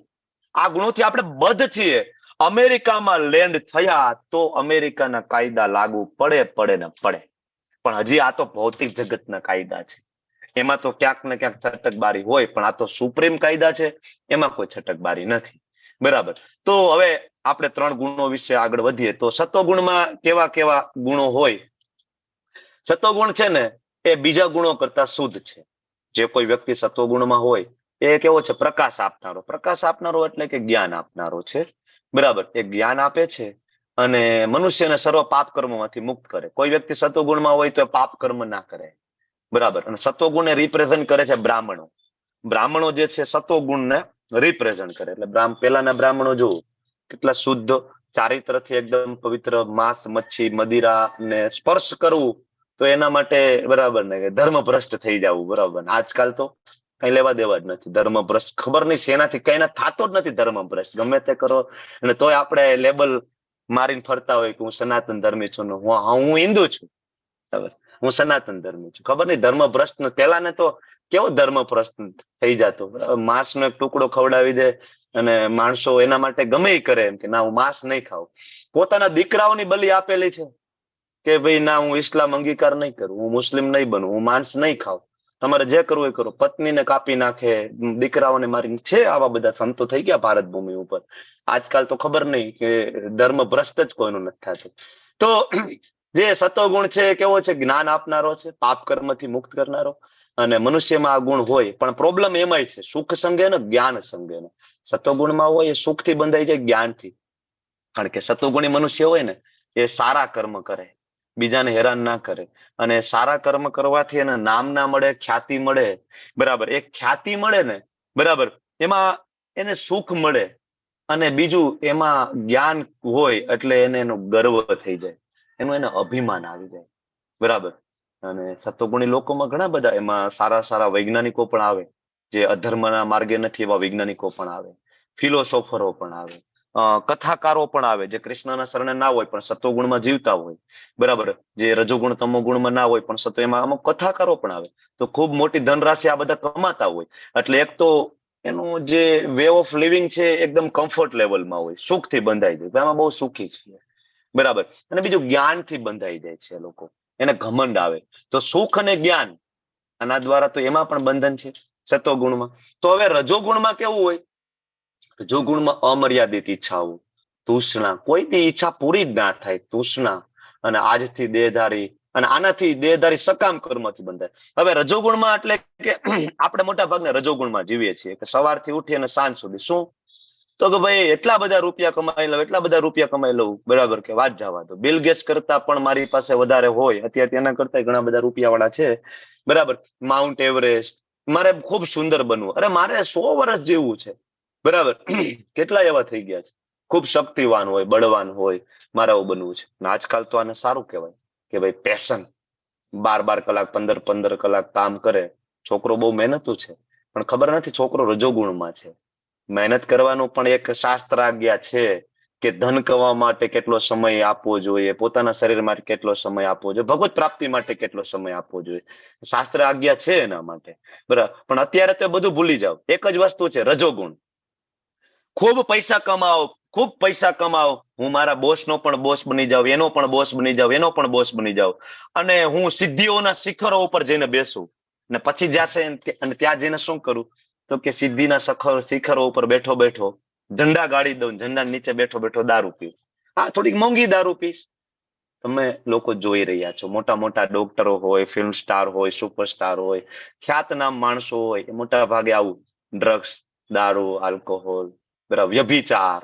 આ ગુણોથી આપણે બદ્ધ છીએ. અમેરિકામાં લેન્ડ થયા તો અમેરિકાના કાયદા લાગુ પડે ને પડે. પણ હજી આ તો ભૌતિક જગતના કાયદા છે, એમાં તો ક્યાંક ને ક્યાંક છટકબારી હોય, પણ આ તો સુપ્રીમ કાયદા છે, એમાં કોઈ છટકબારી નથી બરાબર. તો હવે આપણે 3 ગુણો વિશે આગળ વધીએ. તો સત્વગુણમાં કેવા કેવા ગુણો હોય? સત્વગુણ છે ને એ બીજા ગુણો કરતા શુદ્ધ છે. જે કોઈ વ્યક્તિ સત્વગુણમાં હોય એ કેવો છે? પ્રકાશ આપનારો. પ્રકાશ આપનારો એટલે કે જ્ઞાન આપનારો છે બરાબર. એ જ્ઞાન આપે છે અને મનુષ્યને સર્વ પાપ કર્મોમાંથી મુક્ત કરે. કોઈ વ્યક્તિ સત્વગુણમાં હોય તો પાપ કર્મ ના કરે બરાબર. અને સત્વગુણને રિપ્રેઝન્ટ કરે છે બ્રાહ્મણો. બ્રાહ્મણો જે છે સત્વગુણને રિપ્રેઝન્ટ કરે. એટલે પેલાના બ્રાહ્મણો જોવું કેટલા શુદ્ધ, ચારિત્રથી એકદમ પવિત્ર, માંસ, મચ્છી, મદિરા ને સ્પર્શ કરવું તો એના માટે બરાબર ને ધર્મ ભ્રષ્ટ થઈ જવું બરાબર. આજકાલ તો કઈ લેવા દેવા જ નથી. ધર્મ ભ્રષ્ટ ખબર નહીં શેનાથી કઈ ના થતો જ નથી. ધર્મ ભ્રષ્ટ ગમે તે કરો અને તોય આપણે લેબલ મારીને ફરતા હોય કે હું સનાતન ધર્મી છું ને હું હિન્દુ છું. બરાબર, હું સનાતન ધર્મી છું. ખબર નહીં ધર્મ ભ્રષ્ટ પેલા ને તો કેવો ધર્મ ભ્રષ્ટ થઈ જતો. માંસનો એક ટુકડો ખવડાવી દે અને માણસો એના માટે ગમે ઈ કરે એમ કે ના હું માંસ નહીં ખાઉં. પોતાના દીકરાઓની બલિ આપેલી છે કે ભાઈ ના હું ઇસ્લામ અંગીકાર નહીં કરું, હું મુસ્લિમ નહીં બનું, હું માંસ નહીં ખાઉં, તમારે જે કરવું એ કરો. પત્નીને કાપી નાખે, દીકરાઓને મારી છે. આવા બધા સંતો થઈ ગયા ભારત ભૂમિ ઉપર. આજકાલ તો ખબર નહીં કે ધર્મ ભ્રષ્ટ જ કોઈનું નથી થતું. તો જે સતોગુણ છે એ કેવો છે? જ્ઞાન આપનારો છે, પાપ કર્મથી મુક્ત કરનારો. અને મનુષ્યમાં આ ગુણ હોય, પણ પ્રોબ્લેમ એમાંય છે સુખ સંગે ને જ્ઞાન સંગે ને. સતોગુણમાં હોય એ સુખથી બંધાઈ જાય, જ્ઞાનથી. કારણ કે સતોગુણી મનુષ્ય હોય ને એ સારા કર્મ કરે, બીજાને હેરાન ના કરે. અને સારા કર્મ કરવાથી એને નામ ના મળે, ખ્યાતિ મળે. બરાબર, એ ખ્યાતિ મળે ને, બરાબર, એમાં એને સુખ મળે. અને બીજું એમાં જ્ઞાન હોય એટલે એને એનો ગર્વ થઈ જાય, એનું એને અભિમાન આવી જાય. બરાબર. અને સતોગુણી લોકોમાં ઘણા બધા એમાં સારા સારા વૈજ્ઞાનિકો પણ આવે, જે અધર્મના માર્ગે નથી એવા વૈજ્ઞાનિકો પણ આવે, ફિલોસોફરો પણ આવે, કથાકારો પણ આવે જે કૃષ્ણના શરણે ના હોય પણ સતોગુણમાં જીવતા હોય. બરાબર, જે રજોગુણ તમોગુણમાં ના હોય પણ સતો એમાં અમુક કથાકારો પણ આવે. તો ખૂબ મોટી ધનરાશિ આ બધા કમાતા હોય. એટલે એક તો એનું જે વે ઓફ લિવિંગ છે એકદમ કમ્ફર્ટ લેવલમાં હોય, સુખથી બંધાઈ જાય, આમાં બહુ સુખી છીએ. બરાબર. અને બીજું જ્ઞાનથી બંધાઈ જાય છે લોકો, એને ઘમંડ આવે. તો સુખ અને જ્ઞાન આના દ્વારા તો એમાં પણ બંધન છે સતોગુણમાં. તો હવે રજોગુણમાં કેવું હોય? રજોગુણમાં અમર્યાદિત ઈચ્છાઓ, તૃષ્ણા, કોઈની ઈચ્છા પૂરી જ ના થાય, તૃષ્ણા. અને આજથી દેહધારી, અને આનાથી દેહધારી સકામ કર્મથી બંધાય. હવે રજોગુણમાં એટલે કે આપણે મોટા ભાગના રજોગુણમાં જીવીએ છીએ કે સવારથી ઉઠી અને સાંજ સુધી શું તો કે ભાઈ એટલા બધા રૂપિયા કમાઈ લઉં, એટલા બધા રૂપિયા કમાઈ લઉં. બરાબર, કે વાત જવા દો. બિલ ગેટ્સ કરતા પણ મારી પાસે વધારે હોય અત્યારે, તેના કરતા ઘણા બધા રૂપિયા વાળા છે. બરાબર, માઉન્ટ એવરેસ્ટ, મારે ખૂબ સુંદર બનવું, અરે મારે 100 વર્ષ જીવવું છે. બરાબર, કેટલા એવા થઈ ગયા છે, ખૂબ શક્તિવાન હોય, બળવાન હોય, મારે આવું બનવું છે. આજકાલ તો આને સારું કહેવાય કે ભાઈ પેશન. 12 કલાક 15 કલાક કામ કરે. છોકરો બહુ મહેનતું છે પણ ખબર નથી છોકરો રજોગુણમાં છે. મહેનત કરવાનું પણ એક શાસ્ત્ર આજ્ઞા છે કે ધન કમાવા માટે કેટલો સમય આપવો જોઈએ, પોતાના શરીર માટે કેટલો સમય આપવો જોઈએ, ભગવત પ્રાપ્તિ માટે કેટલો સમય આપવો જોઈએ. શાસ્ત્ર આજ્ઞા છે એના માટે. બરાબર, પણ અત્યારે તો બધું ભૂલી જાવ. એક જ વસ્તુ છે રજોગુણ. ખૂબ પૈસા કમાઓ, ખૂબ પૈસા કમાઓ, હું મારા બોસનો પણ બોસ બની જાઉં, એનો પણ બોસ બની જાઉં, એનો પણ બોસ બની જાઉં, અને હું સિદ્ધિઓના શિખરો ઉપર જઈને બેસું. ને પછી જશે અને ત્યાં જઈને શું કરું તો કે સિદ્ધિના શિખરો ઉપર બેઠો બેઠો ઝંડા ગાડી દઉં, ઝંડા નીચે બેઠો બેઠો દારૂ પીવું. હા, થોડીક મોંઘી દારૂ પીશ. તમે લોકો જોઈ રહ્યા છો, મોટા મોટા ડોક્ટરો હોય, ફિલ્મ સ્ટાર હોય, સુપરસ્ટાર હોય, ખ્યાતનામ માણસો હોય, મોટા ભાગે આવું ડ્રગ્સ, દારૂ, આલ્કોહોલ, બરાબર, વ્યભિચાર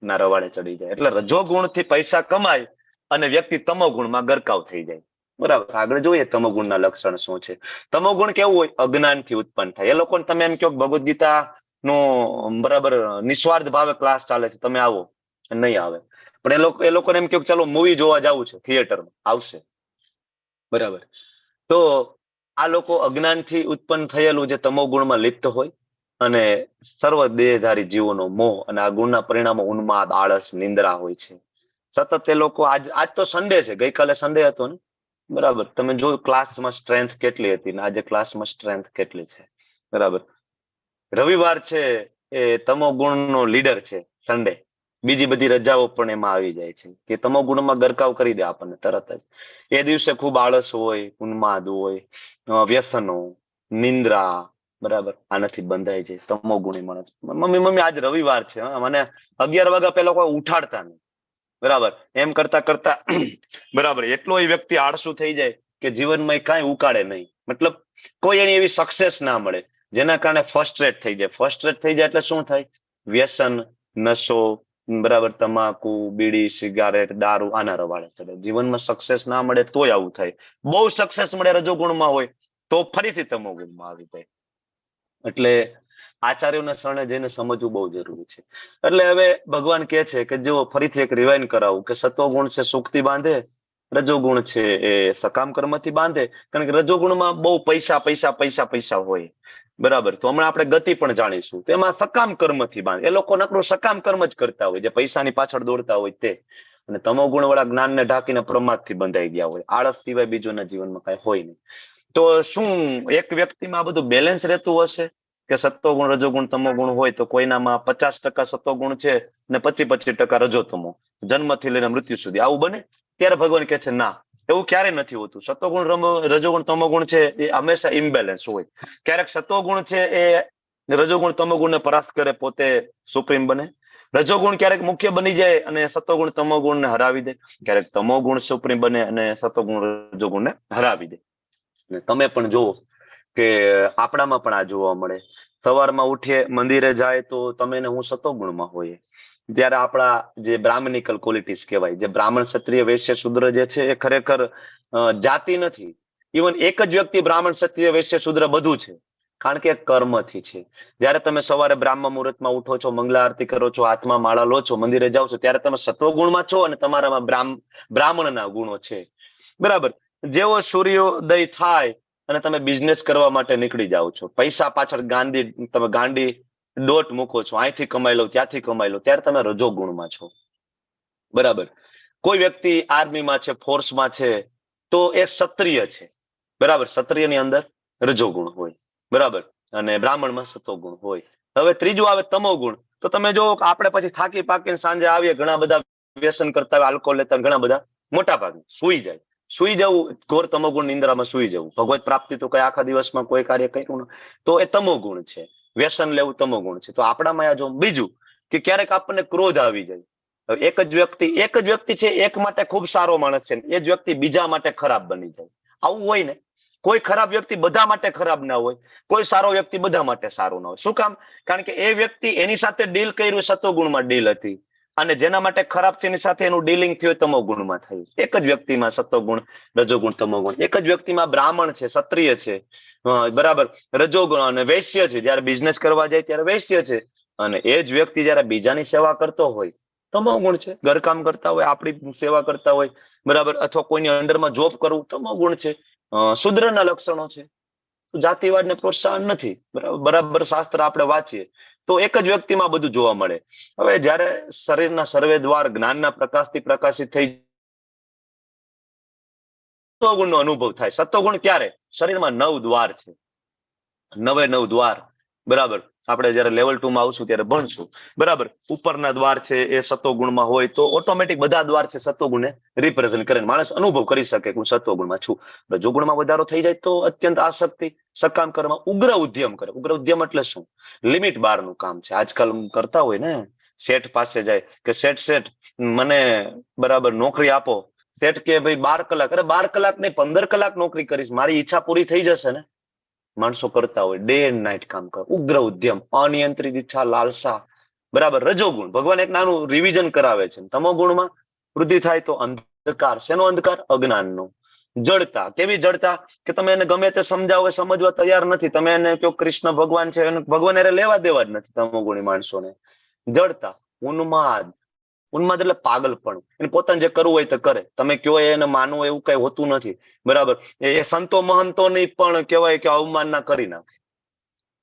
ના રવાડે ચડી જાય. એટલે રજોગુણથી પૈસા કમાય અને વ્યક્તિ તમોગુણમાં ગરકાવ થઈ જાય. બરાબર, આગળ જોઈએ તમોગુણના લક્ષણ શું છે. તમોગુણ કેવું હોય? અજ્ઞાનથી ઉત્પન્ન થાય. એ લોકોને તમે એમ કહો ભગવદ્ ગીતા નો બરાબર નિસ્વાર્થ ભાવે ક્લાસ ચાલે છે, તમે આવો, નહીં આવે. પણ એ લોકોને એમ કહો ચાલો મૂવી જોવા જવું છે થિયેટરમાં, આવશે. બરાબર, તો આ લોકો અજ્ઞાનથી ઉત્પન્ન થયેલું જે તમોગુણમાં લિપ્ત હોય અને સર્વ દેહધારી જીવોનો મોહ અને આ ગુણના પરિણામો ઉન્માદ, આળસ, નિંદ્રા હોય છે. સતત એ લોકો આજ તો સન્ડે છે, ગઈકાલે સન્ડે હતો ને. બરાબર, તમે જો ક્લાસમાં સ્ટ્રેન્થ કેટલી હતી ને આજે ક્લાસમાં સ્ટ્રેન્થ કેટલી છે. બરાબર, રવિવાર છે એ તમોગુણનો લીડર છે, સન્ડે. બીજી બધી રજાઓ પણ એમાં આવી જાય છે કે તમોગુણમાં ગરકાવ કરી દે આપણને તરત જ. એ દિવસે ખૂબ આળસ હોય, ઉન્માદ હોય, વ્યસનો, નિંદ્રા. બરાબર, આનાથી બંધાય છે તમોગુણી માણસ. મમ્મી આજ રવિવાર છે, મને 11 વાગ્યા પહેલા કોઈ ઉઠાડતા નહીં. બરાબર, એમ કરતા કરતા બરાબર એટલો એ વ્યક્તિ આળસુ થઈ જાય કે જીવનમાં કાંઈ ઉકાળે નહીં. મતલબ કોઈ એની એવી સક્સેસ ના મળે, જેના કારણે ફ્રસ્ટ્રેટ થઈ જાય. ફ્રસ્ટ્રેટ થઈ જાય એટલે શું થાય? વ્યસન, નશો, બરાબર, તમાકુ, બીડી, સિગારેટ, દારૂ, આના રવાડે ચડે. જીવનમાં સક્સેસ ના મળે તોય આવું થાય. બહુ સક્સેસ મળે રજોગુણમાં હોય તો ફરીથી તમોગુણમાં આવી જાય. એટલે આચાર્યોના શરણે જઈને સમજવું બહુ જરૂરી છે. એટલે હવે ભગવાન કહે છે કે જો ફરીથી એક રિવાઇન્ડ કરાવું કે સત્વગુણ છે સુખથી બાંધે, રજોગુણ છે એ સકામ કર્મથી બાંધે. કારણ કે રજોગુણમાં બહુ પૈસા પૈસા પૈસા પૈસા હોય બરાબર. તો હમણાં આપણે ગતિ પણ જાણીશું. તો એમાં સકામ કર્મથી બાંધ. એ લોકો નકરું સકામ કર્મ જ કરતા હોય, જે પૈસાની પાછળ દોડતા હોય તે. અને તમો ગુણ વાળા જ્ઞાનને ઢાંકીને પ્રમાદથી બંધાઈ ગયા હોય. આળસ સિવાય બીજું જીવનમાં કઈ હોય નહીં. તો શું એક વ્યક્તિમાં આ બધું બેલેન્સ રહેતું હશે કે સત્વગુણ રજોગુણ તમોગુણ હોય તો કોઈનામાં 50% સત્વગુણ છે ને 25% રજોતમો, જન્મથી લઈને મૃત્યુ સુધી આવું બને? ત્યારે ભગવાન કહે છે ના, એવું ક્યારેય નથી હોતું. સત્વગુણ રજોગુણ તમોગુણ છે એ હંમેશા ઇમ્બેલેન્સ હોય. ક્યારેક સત્વગુણ છે એ રજોગુણ તમોગુણને પરાસ્ત કરે, પોતે સુપ્રીમ બને. રજોગુણ ક્યારેક મુખ્ય બની જાય અને સત્વગુણ તમોગુણને હરાવી દે. ક્યારેક તમોગુણ સુપ્રીમ બને અને સત્વગુણ રજોગુણને હરાવી દે. તમે પણ જુઓ કે આપણામાં પણ આ જોવા મળે. સવારમાં ઉઠીએ, મંદિરે જાય તો તમે ને હું સત્વગુણમાં હોઈએ. ત્યારે આપણા જે બ્રાહ્મણિકલ ક્વોલિટીઝ કહેવાય, જે બ્રાહ્મણ ક્ષત્રિય વૈશ્ય શૂદ્ર જે છે એ ખરેખર જાતિ નથી. ઇવન એક જ વ્યક્તિ બ્રાહ્મણ ક્ષત્રિય વૈશ્ય શૂદ્ર બધું છે, કારણ કે કર્મથી છે. જ્યારે તમે સવારે બ્રાહ્મ મુહૂર્તમાં ઉઠો છો, મંગલા આરતી કરો છો, હાથમાં માળા લો છો, મંદિરે જાઓ છો, ત્યારે તમે સત્વગુણમાં છો અને તમારામાં બ્રાહ્મણના ગુણો છે. બરાબર. જેવો સૂર્યોદય થાય અને તમે બિઝનેસ કરવા માટે નીકળી જાઓ છો, પૈસા પાછળ તમે ગાંડી દોટ મૂકો છો, અહીંથી કમાઈ લો, ત્યાંથી કમાઈ લો, ત્યારે તમે રજોગુણમાં છો. બરાબર. કોઈ વ્યક્તિ આર્મીમાં છે, ફોર્સમાં છે, તો એ ક્ષત્રિય છે. બરાબર. ક્ષત્રિયની અંદર રજોગુણ હોય. બરાબર. અને બ્રાહ્મણમાં સત્વગુણ હોય. હવે ત્રીજું આવે તમોગુણ. તો તમે જો આપણે પછી થાકી પાકીને સાંજે આવીએ, ઘણા બધા વ્યસન કરતા હોય, આલ્કોહોલ લેતા હોય, ઘણા બધા મોટા ભાગે સુઈ જાય. સુઈ જવું, ઘોર તમોગુણ નિંદ્રામાં સુઈ જવું. ભગવત પ્રાપ્તિ તો કઈ આખા દિવસમાં કોઈ કાર્ય કર્યું ન, તો એ તમોગુણ છે. વ્યસન લેવું તમોગુણ છે. તો આપણામાં આ જો બીજું કે ક્યારેક આપણને ક્રોધ આવી જાય. એક જ વ્યક્તિ છે, એક માટે ખૂબ સારો માણસ છે, એ જ વ્યક્તિ બીજા માટે ખરાબ બની જાય. આવું હોય ને. કોઈ ખરાબ વ્યક્તિ બધા માટે ખરાબ ના હોય, કોઈ સારો વ્યક્તિ બધા માટે સારો ના હોય. શું કામ? કારણ કે એ વ્યક્તિ એની સાથે ડીલ કર્યું સત્વગુણમાં ડીલ હતી, અને જેના માટે ખરાબ છે એની સાથે એનું ડીલિંગ થયું તમોગુણમાં થયું. એક જ વ્યક્તિમાં સત્વગુણ રજોગુણ તમોગુણ, એક જ વ્યક્તિમાં બ્રાહ્મણ છે, ક્ષત્રિય છે, બરાબર, રજોગુણ અને વૈશ્ય છે. જયારે બિઝનેસ કરવા જાય ત્યારે વૈશ્ય છે, અને એ જ વ્યક્તિ જયારે બીજાની સેવા કરતો હોય તમોગુણ છે. ઘરકામ કરતા હોય, આપણી સેવા કરતા હોય, બરાબર, અથવા કોઈની અંડરમાં જોબ કરવું તમોગુણ છે. શુદ્રના લક્ષણો છે. જાતિવાદને પ્રોત્સાહન નથી. બરાબર. શાસ્ત્ર આપણે વાંચીએ તો એક જ વ્યક્તિમાં બધું જોવા મળે. હવે જયારે શરીરના સર્વે દ્વાર જ્ઞાનના પ્રકાશથી પ્રકાશિત થઈ સત્વગુણનો અનુભવ થાય. સત્વગુણ ક્યારે? શરીરમાં 9 દ્વાર છે, 9 દ્વાર. બરાબર. આપણે જયારે લેવલ 2 માં આવશું ત્યારે ભણશું. બરાબર. ઉપરના દ્વાર છે એ સત્વગુણમાં હોય તો ઓટોમેટિક બધા દ્વાર છે સત્વગુણને રિપ્રેઝન્ટ કરે, માણસ અનુભવ કરી શકે કે હું સત્વગુણમાં છું. રજોગુણમાં વધારો થઈ જાય તો અત્યંત આસક્તિ, સકામ કર્મ, ઉગ્ર ઉદ્યમ કરે. ઉગ્ર ઉદ્યમ એટલે શું? લિમિટ બહારનું કામ છે. આજકાલ કરતા હોય ને, શેઠ પાસે જાય કે શેઠ મને બરાબર નોકરી આપો. શેઠ કે ભાઈ 12 કલાક. અરે 12 કલાક નહીં, 15 કલાક નોકરી કરીશ, મારી ઈચ્છા પૂરી થઈ જશે ને. માણસો કરતા હોય, ડે એન્ડ નાઇટ કામ કરે. ઉગ્ર ઉદ્યમ, અનિયંત્રિત ઈચ્છા, લાલસા. બરાબર. રજોગુણ, ભગવાન એક નાનું રિવિઝન કરાવે છે. તમોગુણમાં વૃદ્ધિ થાય તો અંધકાર. શેનો અંધકાર? અજ્ઞાનનો. જડતા. કેવી જડતા? કે તમે એને ગમે તે સમજાવો, સમજવા તૈયાર નથી. તમે એને કહો કૃષ્ણ ભગવાન છે, ભગવાન એને લેવા દેવા જ નથી તમોગુણી માણસોને. જડતા. ઉન્માદ. ઉન્માદ એટલે પાગલપણું. એને પોતાને જે કરવું હોય તો કરે. તમે કયો એને માનવું એવું કઈ હોતું નથી. બરાબર. એ સંતો મહંતોની પણ કહેવાય કે અવમાનના કરી નાખે.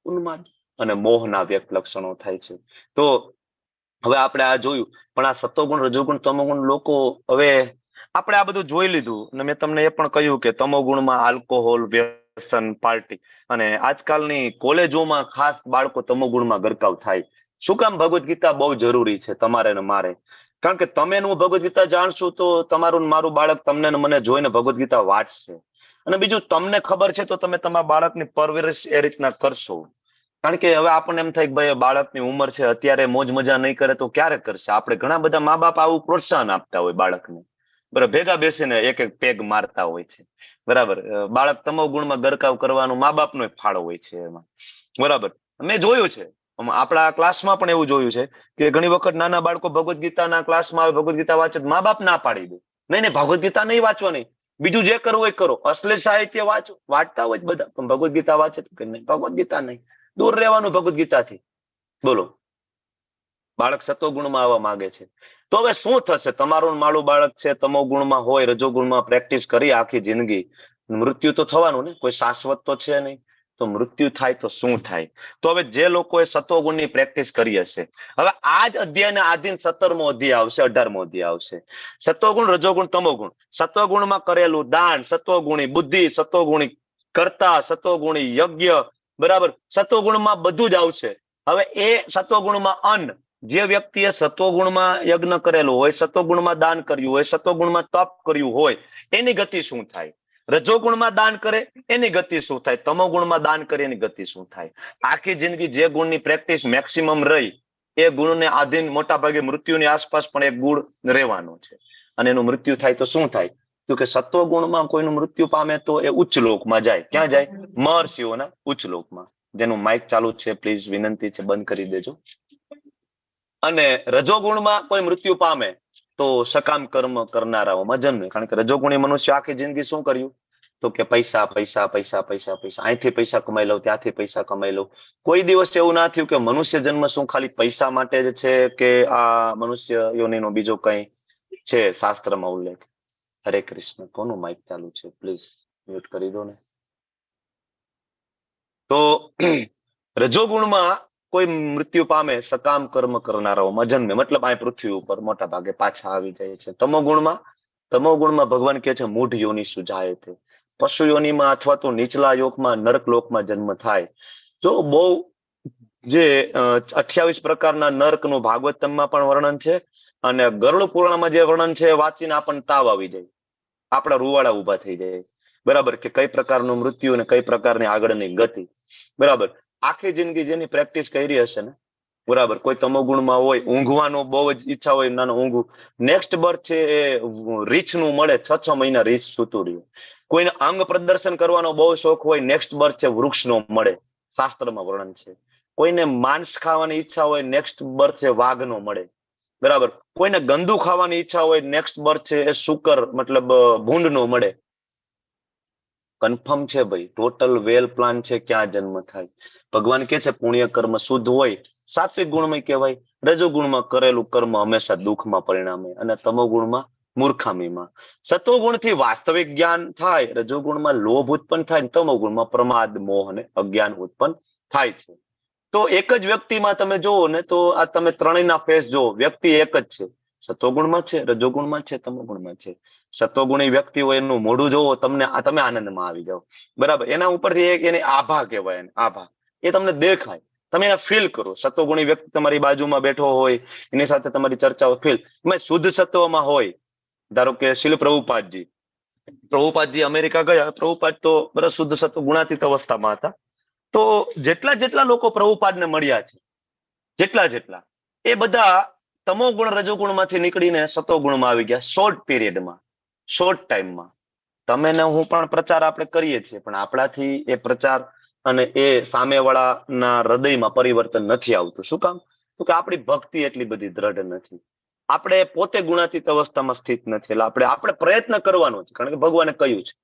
ઉન્માદ અને મોહના વ્યક્ત લક્ષણો થાય છે. તો હવે આપણે આ જોયું, પણ આ સત્વગુણ રજોગુણ તમોગુણ લોકો, હવે આપણે આ બધું જોઈ લીધું અને મેં તમને એ પણ કહ્યું કે તમોગુણમાં આલ્કોહોલ, વ્યસન, પાર્ટી, અને આજકાલની કોલેજોમાં ખાસ બાળકો તમોગુણમાં ગરકાવ થાય. શું કામ? ભગવદ્ ગીતા બહુ જરૂરી છે તમારે ને મારે. કારણ કે તમે હું ભગવદ્ ગીતા જાણશું તો તમારું મારું બાળક તમને ને મને જોઈને ભગવદ્ ગીતા વાંચશે. અને બીજું, તમને ખબર છે તો તમે તમારા બાળકની પરવરિશ એ રીતના કરશો. કારણ કે હવે આપણને એમ થાય કે ભાઈ બાળકની ઉંમર છે, અત્યારે મોજ મજા નહીં કરે તો ક્યારે કરશે. આપણે ઘણા બધા મા બાપ આવું પ્રોત્સાહન આપતા હોય બાળકને. બરાબર. ભેગા બેસીને એક એક પેગ મારતા હોય છે. બરાબર. બાળક તમોગુણમાં ગરકાવ કરવાનો મા બાપનો ફાળો હોય છે એમાં. બરાબર. મેં જોયું છે, આપણા ક્લાસમાં પણ એવું જોયું છે કે ઘણી વખત નાના બાળકો ભગવદ્ ગીતાના ક્લાસમાં આવે, ભગવદ્ ગીતા વાંચે, મા બાપ ના પાડી દે, નહીં ભગવદ્ ગીતા નહીં વાંચવાની, બીજું જે કરવું હોય કરો, અશ્લીલ સાહિત્ય વાંચો. વાંચતા હોય બધા, પણ ભગવદ્ ગીતા વાંચે તો કે નહીં, ભગવદ્ ગીતા નહીં, દૂર રહેવાનું ભગવદ્ ગીતાથી. બોલો. બાળક સત્વગુણમાં આવવા માંગે છે. તો હવે શું થશે? તમારું મારું બાળક છે તમોગુણમાં હોય, રજોગુણમાં પ્રેક્ટિસ કરી આખી જિંદગી, મૃત્યુ તો થવાનું ને, કોઈ શાશ્વત તો છે નહીં. તો મૃત્યુ થાય તો શું થાય? તો હવે જે લોકોએ સત્વગુણની પ્રેક્ટિસ કરી હશે, હવે આ જ અધ્યાયના આધીન 17મો અધ્યાય આવશે, 18મો અધ્યાય આવશે. સત્વગુણ, રજોગુણ, તમોગુણ. સત્વગુણમાં કરેલું દાન, સત્વગુણી બુદ્ધિ, સત્વગુણી કર્તા, સત્વગુણી યજ્ઞ, બરાબર, સત્વગુણમાં બધું જ આવશે. હવે એ સત્વગુણમાં અન્ન, જે વ્યક્તિએ સત્વગુણમાં યજ્ઞ કરેલું હોય, સત્વગુણમાં દાન કર્યું હોય, સત્વગુણમાં તપ કર્યું હોય, એની ગતિ શું થાય? રજોગુણમાં દાન કરે એની ગતિ શું થાય? તમોગુણમાં દાન કરે એની ગતિ શું થાય? આખી જિંદગી જે ગુણની પ્રેક્ટિસ મેક્સિમમ રહી, એ ગુણને આધીન મોટા ભાગે મૃત્યુની આસપાસ પણ એક ગુણ રહેવાનો છે, અને એનું મૃત્યુ થાય તો શું થાય? કે સત્વગુણમાં કોઈનું મૃત્યુ પામે તો એ ઉચ્ચ લોકમાં જાય. ક્યાં જાય? મહર્ષિઓના ઉચ્ચ લોકમાં. જેનું માઇક ચાલુ છે, પ્લીઝ વિનંતી છે બંધ કરી દેજો. અને રજોગુણમાં કોઈ મૃત્યુ પામે તો સકામ કર્મ કરનારાઓમાં જન્મે. કારણ કે રજોગુણી મનુષ્ય આખી જિંદગી શું કર્યું? તો કે પૈસા પૈસા પૈસા પૈસા પૈસા, અહીંથી પૈસા કમાઈ લઉં, ત્યાંથી પૈસા કમાઈ લઉં. કોઈ દિવસ એવું ના થયું કે મનુષ્ય જન્મ શું ખાલી પૈસા માટે જ છે, કે આ મનુષ્ય યોનિનો બીજો કઈ છે શાસ્ત્રમાં ઉલ્લેખ? હરે કૃષ્ણ. કોનું માઇક ચાલુ છે? પ્લીઝ મ્યુટ કરી દો ને. તો રજોગુણમાં કોઈ મૃત્યુ પામે સકામ કર્મ કરનારાઓમાં જન્મે, મતલબ આ પૃથ્વી ઉપર મોટા ભાગે પાછા આવી જાય છે. તમોગુણમાં ભગવાન કહે છે મૂઢ યોનિ સુજાય છે, પશુ યોનિમાં અથવા તો નીચલા યોગમાં, નરક લોકમાં જન્મ થાય. જો બહુ જે 28 પ્રકારના નર્કનું ભાગવતમમાં પણ વર્ણન છે, અને ગરુડ પુરાણમાં જે વર્ણન છે વાંચીને આપણને તાવ આવી જાય, આપણા રૂવાડા ઉભા થઈ જાય, બરાબર, કે કઈ પ્રકારનું મૃત્યુ અને કઈ પ્રકારની આગળની ગતિ. બરાબર, આખી જિંદગી જેની પ્રેક્ટિસ કરી હશે ને, બરાબર, કોઈ તમોગુણમાં હોય, ઊંઘવાનો બહુ જ ઈચ્છા હોય, નાનો ઊંઘું, નેક્સ્ટ બર્થ છે એ રીછ નું મળે, 6 મહિના રીછ સૂતું રહ્યું. કોઈને અંગ પ્રદર્શન કરવાનો બહુ શોખ હોય, નેક્સ્ટ બર્થ છે વૃક્ષનો મળે, શાસ્ત્રમાં વર્ણન છે. કોઈને માંસ ખાવાની ઈચ્છા હોય, નેક્સ્ટ બર્થ છે વાઘનો મળે, બરાબર. કોઈને ગંદુ ખાવાની ઈચ્છા હોય, નેક્સ્ટ બર્થ છે એ શુકર મતલબ ભૂંડનો મળે. કન્ફર્મ છે ભાઈ, ટોટલ વેલ પ્લાન છે ક્યાં જન્મ થાય. ભગવાન કે છે પુણ્ય કર્મ શુદ્ધ હોય, સાત્વિક ગુણમાં કહેવાય. રજોગુણમાં કરેલું કર્મ હંમેશા દુઃખમાં પરિણામે, અને તમોગુણમાં મૂર્ખામીમાં. સત્વગુણથી વાસ્તવિક જ્ઞાન થાય, રજોગુણમાં લોભ ઉત્પન્ન થાય, તમોગુણમાં પ્રમાદ, મોહ અને અજ્ઞાન ઉત્પન્ન થાય છે. તો એક જ વ્યક્તિમાં તમે જુઓ ને, તો આ તમે ત્રણેયના ફેસ જુઓ, વ્યક્તિ એક જ છે, સત્વગુણમાં છે, રજોગુણમાં છે, તમોગુણમાં છે. સત્વગુણી વ્યક્તિ હોય એનું મોઢું જોવો તમે આનંદમાં આવી જાઓ, બરાબર. એના ઉપરથી એક એને આભા કહેવાય, એને આભા, એ તમને દેખાય, તમે એને ફીલ કરો. સત્વગુણી વ્યક્તિ તમારી બાજુમાં બેઠો હોય, એની સાથે તમારી ચર્ચાઓ ફીલ, એમાં શુદ્ધ સત્વમાં હોય. ધારો કે શીલ પ્રભુપાદજી અમેરિકા ગયા, પ્રભુપાદ તો બરાબર શુદ્ધ સત્વ ગુણાતીત અવસ્થામાં હતા. તો જેટલા લોકો પ્રભુપાદને મળ્યા છે, જેટલા એ બધા તમોગુણ રજોગુણમાંથી નીકળીને સત્વગુણમાં આવી ગયા, શોર્ટ પીરિયડમાં, શોર્ટ ટાઈમમાં. તમે ને હું પણ પ્રચાર આપણે કરીએ છીએ, પણ આપણાથી એ પ્રચાર અને એ સામેવાળાના હૃદયમાં પરિવર્તન નથી આવતું. શું કામ? તો કે આપણી ભક્તિ એટલી બધી દ્રઢ નથી, આપણે પોતે ગુણાતીત અવસ્થામાં સ્થિત નથી. એટલે આપણે પ્રયત્ન કરવાનો છે, કારણ કે ભગવાને કહ્યું છે.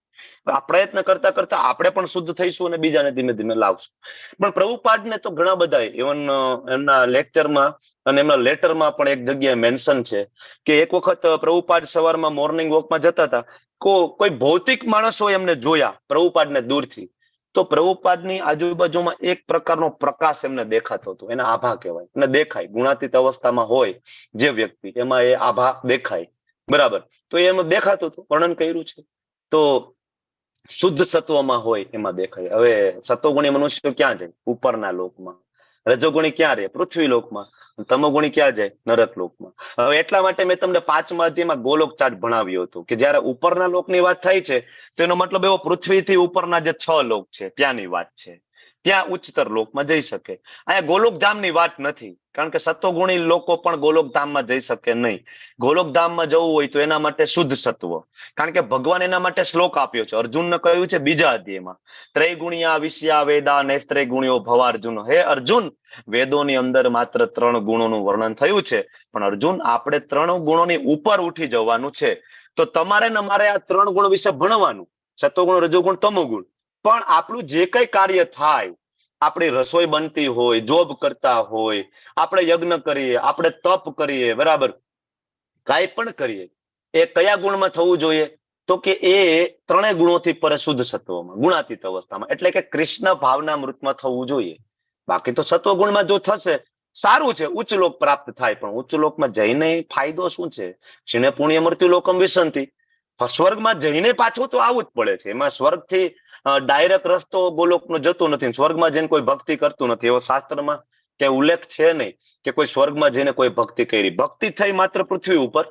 આ પ્રયત્ન કરતા કરતા આપણે પણ શુદ્ધ થઈશું અને બીજાને ધીમે ધીમે લાવશું. પણ પ્રભુપાદને તો ઘણા બધા, ઇવન એમના લેક્ચરમાં અને એમના લેટરમાં પણ એક જગ્યાએ મેન્શન છે કે એક વખત પ્રભુપાદ સવારમાં મોર્નિંગ વોકમાં જતા હતા, કોઈ ભૌતિક માણસો એમને જોયા પ્રભુપાદને દૂરથી, તો પ્રભુપાદની આજુબાજુમાં એક પ્રકારનો પ્રકાશ એમને દેખાતો હતો, એને આભા કહેવાય, અને દેખાય. ગુણાતીત અવસ્થામાં હોય જે વ્યક્તિ, એમાં એ આભા દેખાય, બરાબર. તો એમાં દેખાતું હતું, વર્ણન કર્યું છે. તો શુદ્ધ સત્વમાં હોય એમાં દેખાય. હવે સત્વગુણી મનુષ્ય ક્યાં જાય? ઉપરના લોકમાં. રજોગુણી ક્યાં રહે? પૃથ્વી લોકમાં. તમોગુણી ક્યાં જાય? નરક લોકમાં. હવે એટલા માટે મેં તમને 5મા અધ્યાયમાં ગોલોક ચાર્ટ ભણાવ્યો હતો, કે જયારે ઉપરના લોકની વાત થાય છે તો એનો મતલબ એવો પૃથ્વીથી ઉપરના જે 6 લોક છે ત્યાંની વાત છે, ત્યાં ઉચ્ચતર લોકમાં જઈ શકે. અહીંયા ગોલોક ધામની વાત નથી, કારણ કે સત્વગુણી લોકો પણ ગોલોક ધામમાં જઈ શકે નહીં. ગોલોક ધામમાં જવું હોય તો એના માટે શુદ્ધ સત્વ, કારણ કે ભગવાન એના માટે શ્લોક આપ્યો છે. અર્જુનને કહ્યું છે 2જા અધ્યાયમાં, ત્રૈગુણ્યા વિષ્યા વેદા નૈસ્ત્રૈગુણ્યો ભવાર્જુન. હે અર્જુન, વેદોની અંદર માત્ર 3 ગુણોનું વર્ણન થયું છે, પણ અર્જુન આપણે 3 ગુણોની ઉપર ઉઠી જવાનું છે. તો તમારે ને મારે આ 3 ગુણ વિશે ભણવાનું, સત્વગુણ, રજોગુણ, તમોગુણ. પણ આપણું જે કઈ કાર્ય થાય, આપણી રસોઈ બનતી હોય, જોબ કરતા હોય, આપણે યજ્ઞ કરીએ, આપણે તપ કરીએ, બરાબર, કાંઈ પણ કરીએ, એ કયા ગુણમાં થવું જોઈએ? તો કે એ ત્રણેય ગુણોથી પરે શુદ્ધ સત્વમાં, ગુણાતીત અવસ્થામાં, એટલે કે કૃષ્ણ ભાવના મૃતમાં થવું જોઈએ. બાકી તો સત્વ ગુણમાં જો થશે સારું છે, ઉચ્ચ લોક પ્રાપ્ત થાય, પણ ઉચ્ચ લોકમાં જઈને ફાયદો શું છે? ક્ષીણે પુણ્ય મૃત્યુ લોકમ વિસંતિ. સ્વર્ગમાં જઈને પાછું તો આવવું જ પડે છે. એમાં સ્વર્ગથી ડાયરેક્ટ રસ્તો ગોલોકનો જતો નથી. સ્વર્ગમાં જઈને કોઈ ભક્તિ કરતું નથી, એવો શાસ્ત્રમાં કે ઉલ્લેખ છે નહીં કે કોઈ સ્વર્ગમાં જઈને કોઈ ભક્તિ કરી. ભક્તિ થઈ માત્ર પૃથ્વી ઉપર,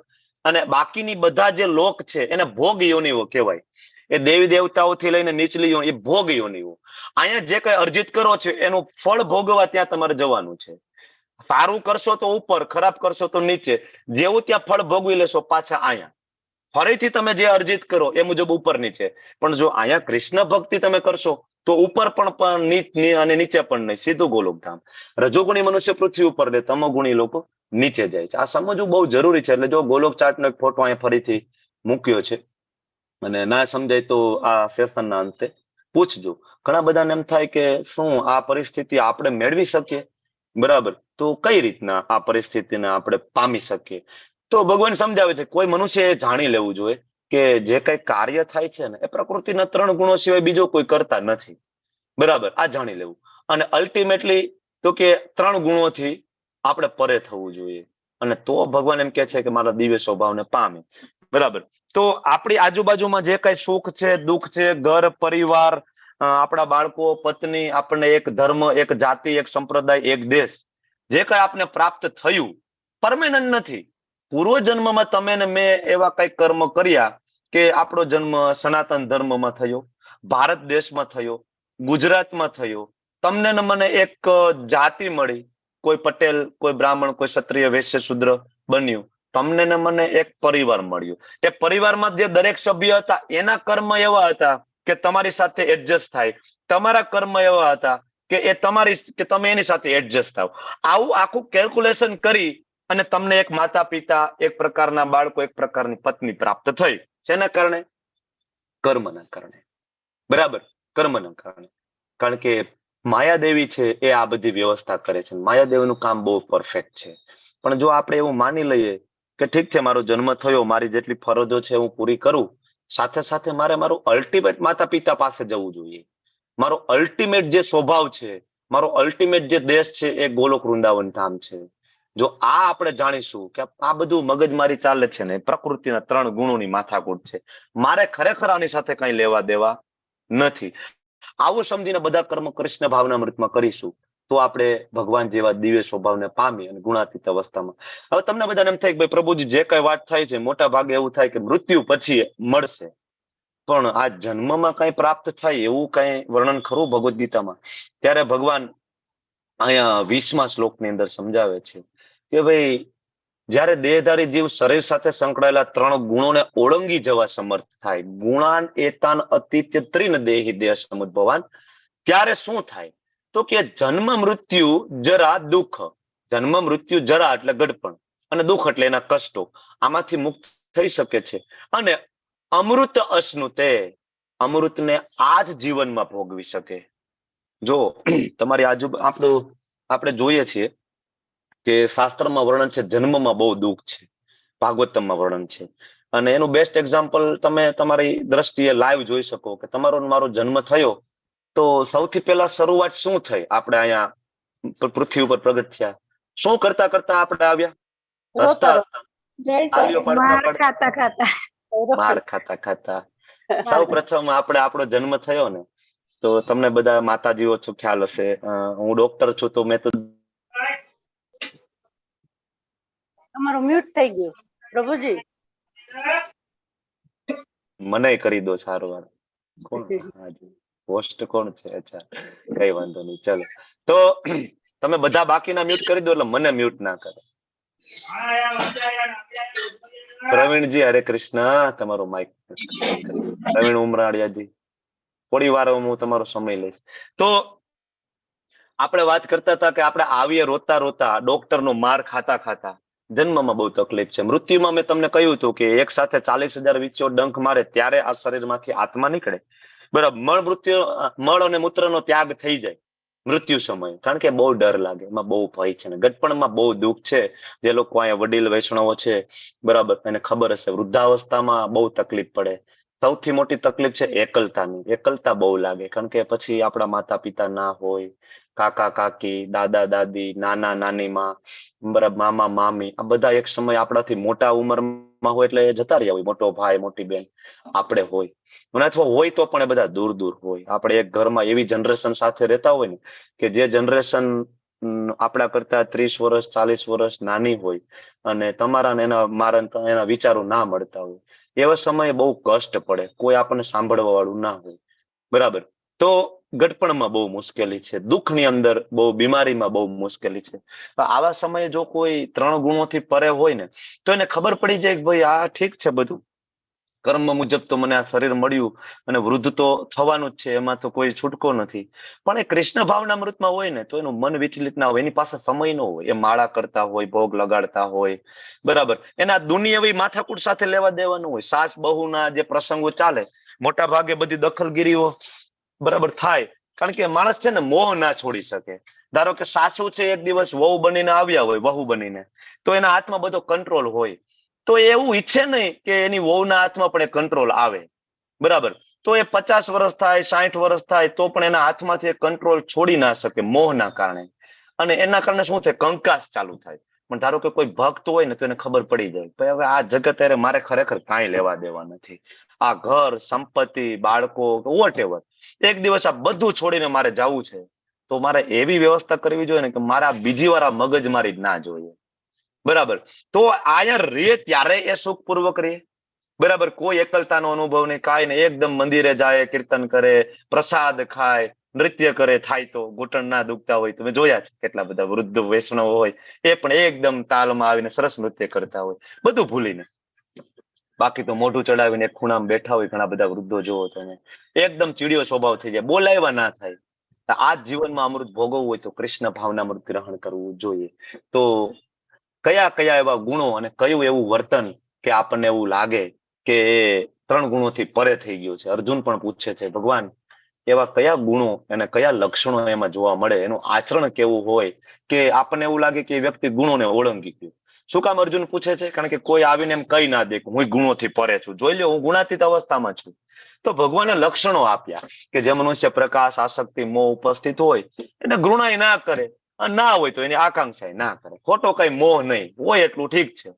અને બાકીની બધા જે લોક છે એને ભોગ યોનિઓ કહેવાય. એ દેવી દેવતાઓથી લઈને નીચલી યોનિ, એ ભોગ યોનિઓ. અહીંયા જે કઈ અર્જિત કરો છો એનું ફળ ભોગવવા ત્યાં તમારે જવાનું છે. સારું કરશો તો ઉપર, ખરાબ કરશો તો નીચે. જેવું ત્યાં ફળ ભોગવી લેશો પાછા અહીંયા ફરીથી તમે જે અર્જિત કરો એ મુજબ ઉપર નીચે. પણ જો અહીંયા કૃષ્ણ ભક્તિ તમે કરશો તો ઉપર પણ અને નીચે પણ નહીં, સીધું ગોલોકધામ. રજોગુણી મનુષ્ય પૃથ્વી ઉપર ને તમોગુણી લોકો નીચે જાય છે. આ સમજવું બહુ જરૂરી છે. એટલે જો ગોલોક ચાર્ટનો એક ફોટો અહીંયા ફરીથી મૂક્યો છે, અને ના સમજાય તો આ સેશનના અંતે પૂછજો. ઘણા બધાને એમ થાય કે શું આ પરિસ્થિતિ આપણે મેળવી શકીએ? બરાબર, તો કઈ રીતના આ પરિસ્થિતિને આપણે પામી શકીએ? તો ભગવાન સમજાવે છે કોઈ મનુષ્યએ જાણી લેવું જોઈએ કે જે કઈ કાર્ય થાય છે ને એ પ્રકૃતિના 3 ગુણો સિવાય બીજો કોઈ કરતા નથી. બરાબર, આ જાણી લેવું. અને અલ્ટિમેટલી તો કે 3 ગુણોથી આપણે પરે થવું જોઈએ, અને તો ભગવાન એમ કે છે કે મારા દિવ્ય સ્વભાવને પામે. બરાબર, તો આપણી આજુબાજુમાં જે કઈ સુખ છે, દુઃખ છે, ઘર પરિવાર, આપણા બાળકો, પત્ની, આપણને એક ધર્મ, એક જાતિ, એક સંપ્રદાય, એક દેશ, જે કઈ આપને પ્રાપ્ત થયું પરમેનન્ટ નથી. પૂર્વ જન્મમાં તમે ને મેં એવા કઈ કર્મ કર્યા કે આપણો જન્મ સનાતન ધર્મમાં થયો, ભારત દેશમાં થયો, ગુજરાતમાં થયો. તમને ને મને એક જાતિ મળી, કોઈ પટેલ, કોઈ બ્રાહ્મણ, કોઈ ક્ષત્રિય, વૈશ્ય, શૂદ્ર બન્યું. તમને ને મને એક પરિવાર મળ્યો. એ પરિવારમાં જે દરેક સભ્ય હતા એના કર્મ એવા હતા કે તમારી સાથે એડજસ્ટ થાય. તમારા કર્મ એવા હતા કે તમે એની સાથે એડજસ્ટ થાવ. આવું આખું કેલ્ક્યુલેશન કરી અને તમને એક માતા પિતા, એક પ્રકારના બાળકો, એક પ્રકારની પત્ની પ્રાપ્ત થઈ. શેના કારણે? કર્મના કારણે. બરાબર, કર્મના કારણે. કારણ કે માયાદેવી છે એ આ બધી વ્યવસ્થા કરે છે. માયાદેવીનું કામ બહુ પરફેક્ટ છે. પણ જો આપણે એવું માની લઈએ કે ઠીક છે, મારો જન્મ થયો, મારી જેટલી ફરજો છે હું પૂરી કરું, સાથે સાથે મારે મારું અલ્ટિમેટ માતા પિતા પાસે જવું જોઈએ. મારો અલ્ટિમેટ જે સ્વભાવ છે, મારો અલ્ટિમેટ જે દેશ છે એ ગોલોક વૃંદાવન ધામ છે. જો આ આપણે જાણીશું કે આ બધું મગજમારી ચાલે છે ને પ્રકૃતિના 3 ગુણોની માથાકૂટ છે, મારે ખરેખર આની સાથે કઈ લેવા દેવા નથી. આવું સમજીને બધા કર્મ કૃષ્ણ ભાવના અમૃતમાં કરીશું તો આપણે ભગવાન જેવા દિવ્ય સ્વભાવને પામી અને ગુણાતીત અવસ્થામાં. હવે તમને બધાને એમ થાય કે ભાઈ પ્રભુજી જે કઈ વાત થાય છે મોટા ભાગે એવું થાય કે મૃત્યુ પછી મળશે, પણ આ જન્મમાં કઈ પ્રાપ્ત થાય એવું કઈ વર્ણન ખરું ભગવદ ગીતામાં? ત્યારે ભગવાન અહીંયા 20મા શ્લોકની અંદર સમજાવે છે કે ભાઈ જ્યારે દેહધારી જીવ શરીર સાથે સંકળાયેલા 3 ગુણોને ઓળંગી જવા સમર્થ થાય, ગુણાન એતાન અતિત્ય ત્રિન દેહી દેહ સમુદ્ભવાન, ત્યારે શું થાય? તો કે જન્મ મૃત્યુ જરા દુઃખ. જન્મ મૃત્યુ જરા એટલે ગડપણ, અને દુઃખ એટલે એના કષ્ટો, આમાંથી મુક્ત થઈ શકે છે. અને અમૃત અશ્નુતે, અમૃતને આ જ જીવનમાં ભોગવી શકે. જો તમારી આપણે જોઈએ છીએ કે શાસ્ત્રમાં વર્ણન છે જન્મમાં બહુ દુઃખ છે, ભાગવતમમાં વર્ણન છે. અને એનું બેસ્ટ એક્ઝામ્પલ તમે તમારી દ્રષ્ટિએ લાઈવ જોઈ શકો કે તમારો મારો જન્મ થયો તો સૌથી પહેલા શરૂઆત શું થઈ? આપણે અહીંયા પૃથ્વી ઉપર પ્રગટ થયા, શું કરતા કરતા આપણે આવ્યા? હસતા માર ખાતા ખાતા માર ખાતા ખાતા. સૌ પ્રથમ આપણો જન્મ થયો ને, તો તમને બધા માતાજીઓ છો ખ્યાલ હશે, હું ડોક્ટર છું તો મેં તો તમારું મ્યુટ થઈ ગયું પ્રભુજી. મને કરી દો સારવાર. કોણ હોસ્ટ કોણ છે? અચ્છા, કઈ વાંધો નહીં, ચલો. તો તમે બધા બાકીના મ્યુટ કરી દો એટલે મને મ્યુટ ના કરે. પ્રવીણજી હરે કૃષ્ણ, તમારો માઇક. પ્રવીણ ઉમરાળિયાજી, થોડી વાર હું તમારો સમય લઈશ. તો આપણે વાત કરતા હતા કે આપણે આવીએ રોતા રોતા, ડોક્ટરનો માર ખાતા ખાતા. જન્મમાં બહુ તકલીફ છે. મૃત્યુમાં મેં તમને કહ્યું હતું કે એક સાથે 40,000 વીંછીઓ ડંખ મારે ત્યારે આ શરીરમાંથી આત્મા નીકળે. બરાબર, મળ અને મૂત્રનો ત્યાગ થઈ જાય મૃત્યુ સમયે, કારણ કે બહુ ડર લાગે, એમાં બહુ ભય છે ને ગટપણમાં બહુ દુઃખ છે. જે લોકો અહીંયા વડીલ વૈષ્ણવો છે, બરાબર, એને ખબર હશે, વૃદ્ધાવસ્થામાં બહુ તકલીફ પડે. સૌથી મોટી તકલીફ છે એકલતાની. એકલતા બહુ લાગે, કારણ કે પછી આપણા માતા પિતા ના હોય, કાકા કાકી, દાદા દાદી, નાના નાનીમાં, બરાબર, મામા મામી, આ બધા એક સમય આપણાથી મોટા ઉંમરમાં હોય એટલે એ જતા રહ્યા હોય, મોટો ભાઈ મોટી બેન આપણે હોય, અને અથવા હોય તો પણ એ બધા દૂર દૂર હોય. આપણે એક ઘરમાં એવી જનરેશન સાથે રહેતા હોય ને કે જે જનરેશન આપણા કરતા 30 વર્ષ 40 વર્ષ નાની હોય, અને તમારા ને એના મારા ને એના વિચારો ના મળતા હોય, એવા સમયે બહુ કષ્ટ પડે, કોઈ આપણને સાંભળવા વાળું ના હોય, બરાબર. તો ગટપણમાં બહુ મુશ્કેલી છે, દુઃખની અંદર બહુ, બીમારીમાં બહુ મુશ્કેલી છે. આવા સમયે જો કોઈ 3 ગુણોથી પરે હોય ને તો એને ખબર પડી જાય કે ભાઈ આ ઠીક છે બધું, કર્મ મુજબ તો મને આ શરીર મળ્યું અને વૃદ્ધ તો થવાનું જ છે, એમાં તો કોઈ છૂટકો નથી. પણ એ કૃષ્ણ ભાવનામૃતમાં હોય ને તો એનું મન વિચલિત ના હોય, એની પાસે સમય ન હોય, એ માળા કરતા હોય, ભોગ લગાડતા હોય, બરાબર. એના દુનિયાવી માથાકૂટ સાથે લેવા દેવાનું હોય. સાસ બહુના જે પ્રસંગો ચાલે, મોટા ભાગે બધી દખલગીરીઓ બરાબર થાય, કારણ કે માણસ છે ને મોહ ના છોડી શકે. ધારો કે સાસુ છે એક દિવસ વહુ બનીને આવ્યા હોય, વહુ બનીને, તો એના હાથમાં બધો કંટ્રોલ હોય, તો એવું ઈચ્છે નહીં કે એની વહુના હાથમાં પણ એ કંટ્રોલ આવે, બરાબર. તો એ 50 વર્ષ થાય, 60 વર્ષ થાય તો પણ એના હાથમાંથી એ કંટ્રોલ છોડી ના શકે મોહના કારણે, અને એના કારણે શું થાય, કંકાસ ચાલુ થાય. પણ ધારો કે કોઈ ભક્ત હોય ને તો એને ખબર પડી જાય ભાઈ હવે આ જગત અરે મારે ખરેખર કાંઈ લેવા દેવા નથી, આ ઘર સંપત્તિ બાળકો વોટ એવર, એક દિવસ આ બધું છોડીને મારે જવું છે, તો મારે એવી વ્યવસ્થા કરવી જોઈએ ને કે મારા બીજી વાર આ મગજ મારી જ ના જોઈએ, બરાબર. તો આયા રે ત્યારે એ સુખપૂર્વક રે, બરાબર. કોઈ એકલતાનો અનુભવ નહીં, કાંઈ નહીં, એકદમ મંદિરે જાય, કીર્તન કરે, પ્રસાદ ખાય, નૃત્ય કરે, થાય તો ઘૂંટણ ના દુખતા હોય. તમે જોયા છે કેટલા બધા વૃદ્ધ વૈષ્ણવ હોય, એ પણ એકદમ તાલમાં આવીને સરસ નૃત્ય કરતા હોય, બધું ભૂલીને. બાકી તો મોઢું ચડાવીને એક ખૂણામાં બેઠા હોય ઘણા બધા વૃદ્ધો જોવો તમે, એકદમ ચીડિયો સ્વભાવ થઈ જાય, બોલાવ્યા ના થાય. આ જ જીવનમાં અમૃત ભોગવવું હોય તો કૃષ્ણ ભાવનામૃત ગ્રહણ કરવું જોઈએ. તો કયા કયા એવા ગુણો અને કયું એવું વર્તન કે આપણને એવું લાગે કે એ 3 ગુણોથી પરે થઈ ગયું છે? અર્જુન પણ પૂછે છે ભગવાન એવા કયા ગુણો અને કયા લક્ષણો એમાં જોવા મળે, એનું આચરણ કેવું હોય કે આપણને એવું લાગે કે એ વ્યક્તિ ગુણોને ઓળંગી ગયું. શું કામ અર્જુન પૂછે છે? કારણ કે કોઈ આવીને એમ કહી ના દે કે હું ગુણોથી પરે છું, જોઈ લો હું ગુણાતીત અવસ્થામાં છું. તો ભગવાને લક્ષણો આપ્યા કે જે મનુષ્ય પ્રકાશ આસક્તિ મોહ ઉપસ્થિત હોય એને ઘૃણાય ના કરે, ના હોય તો એની આકાંક્ષા ના કરે, ખોટો કઈ મોહ નહીં હોય એટલું ઠીક છે.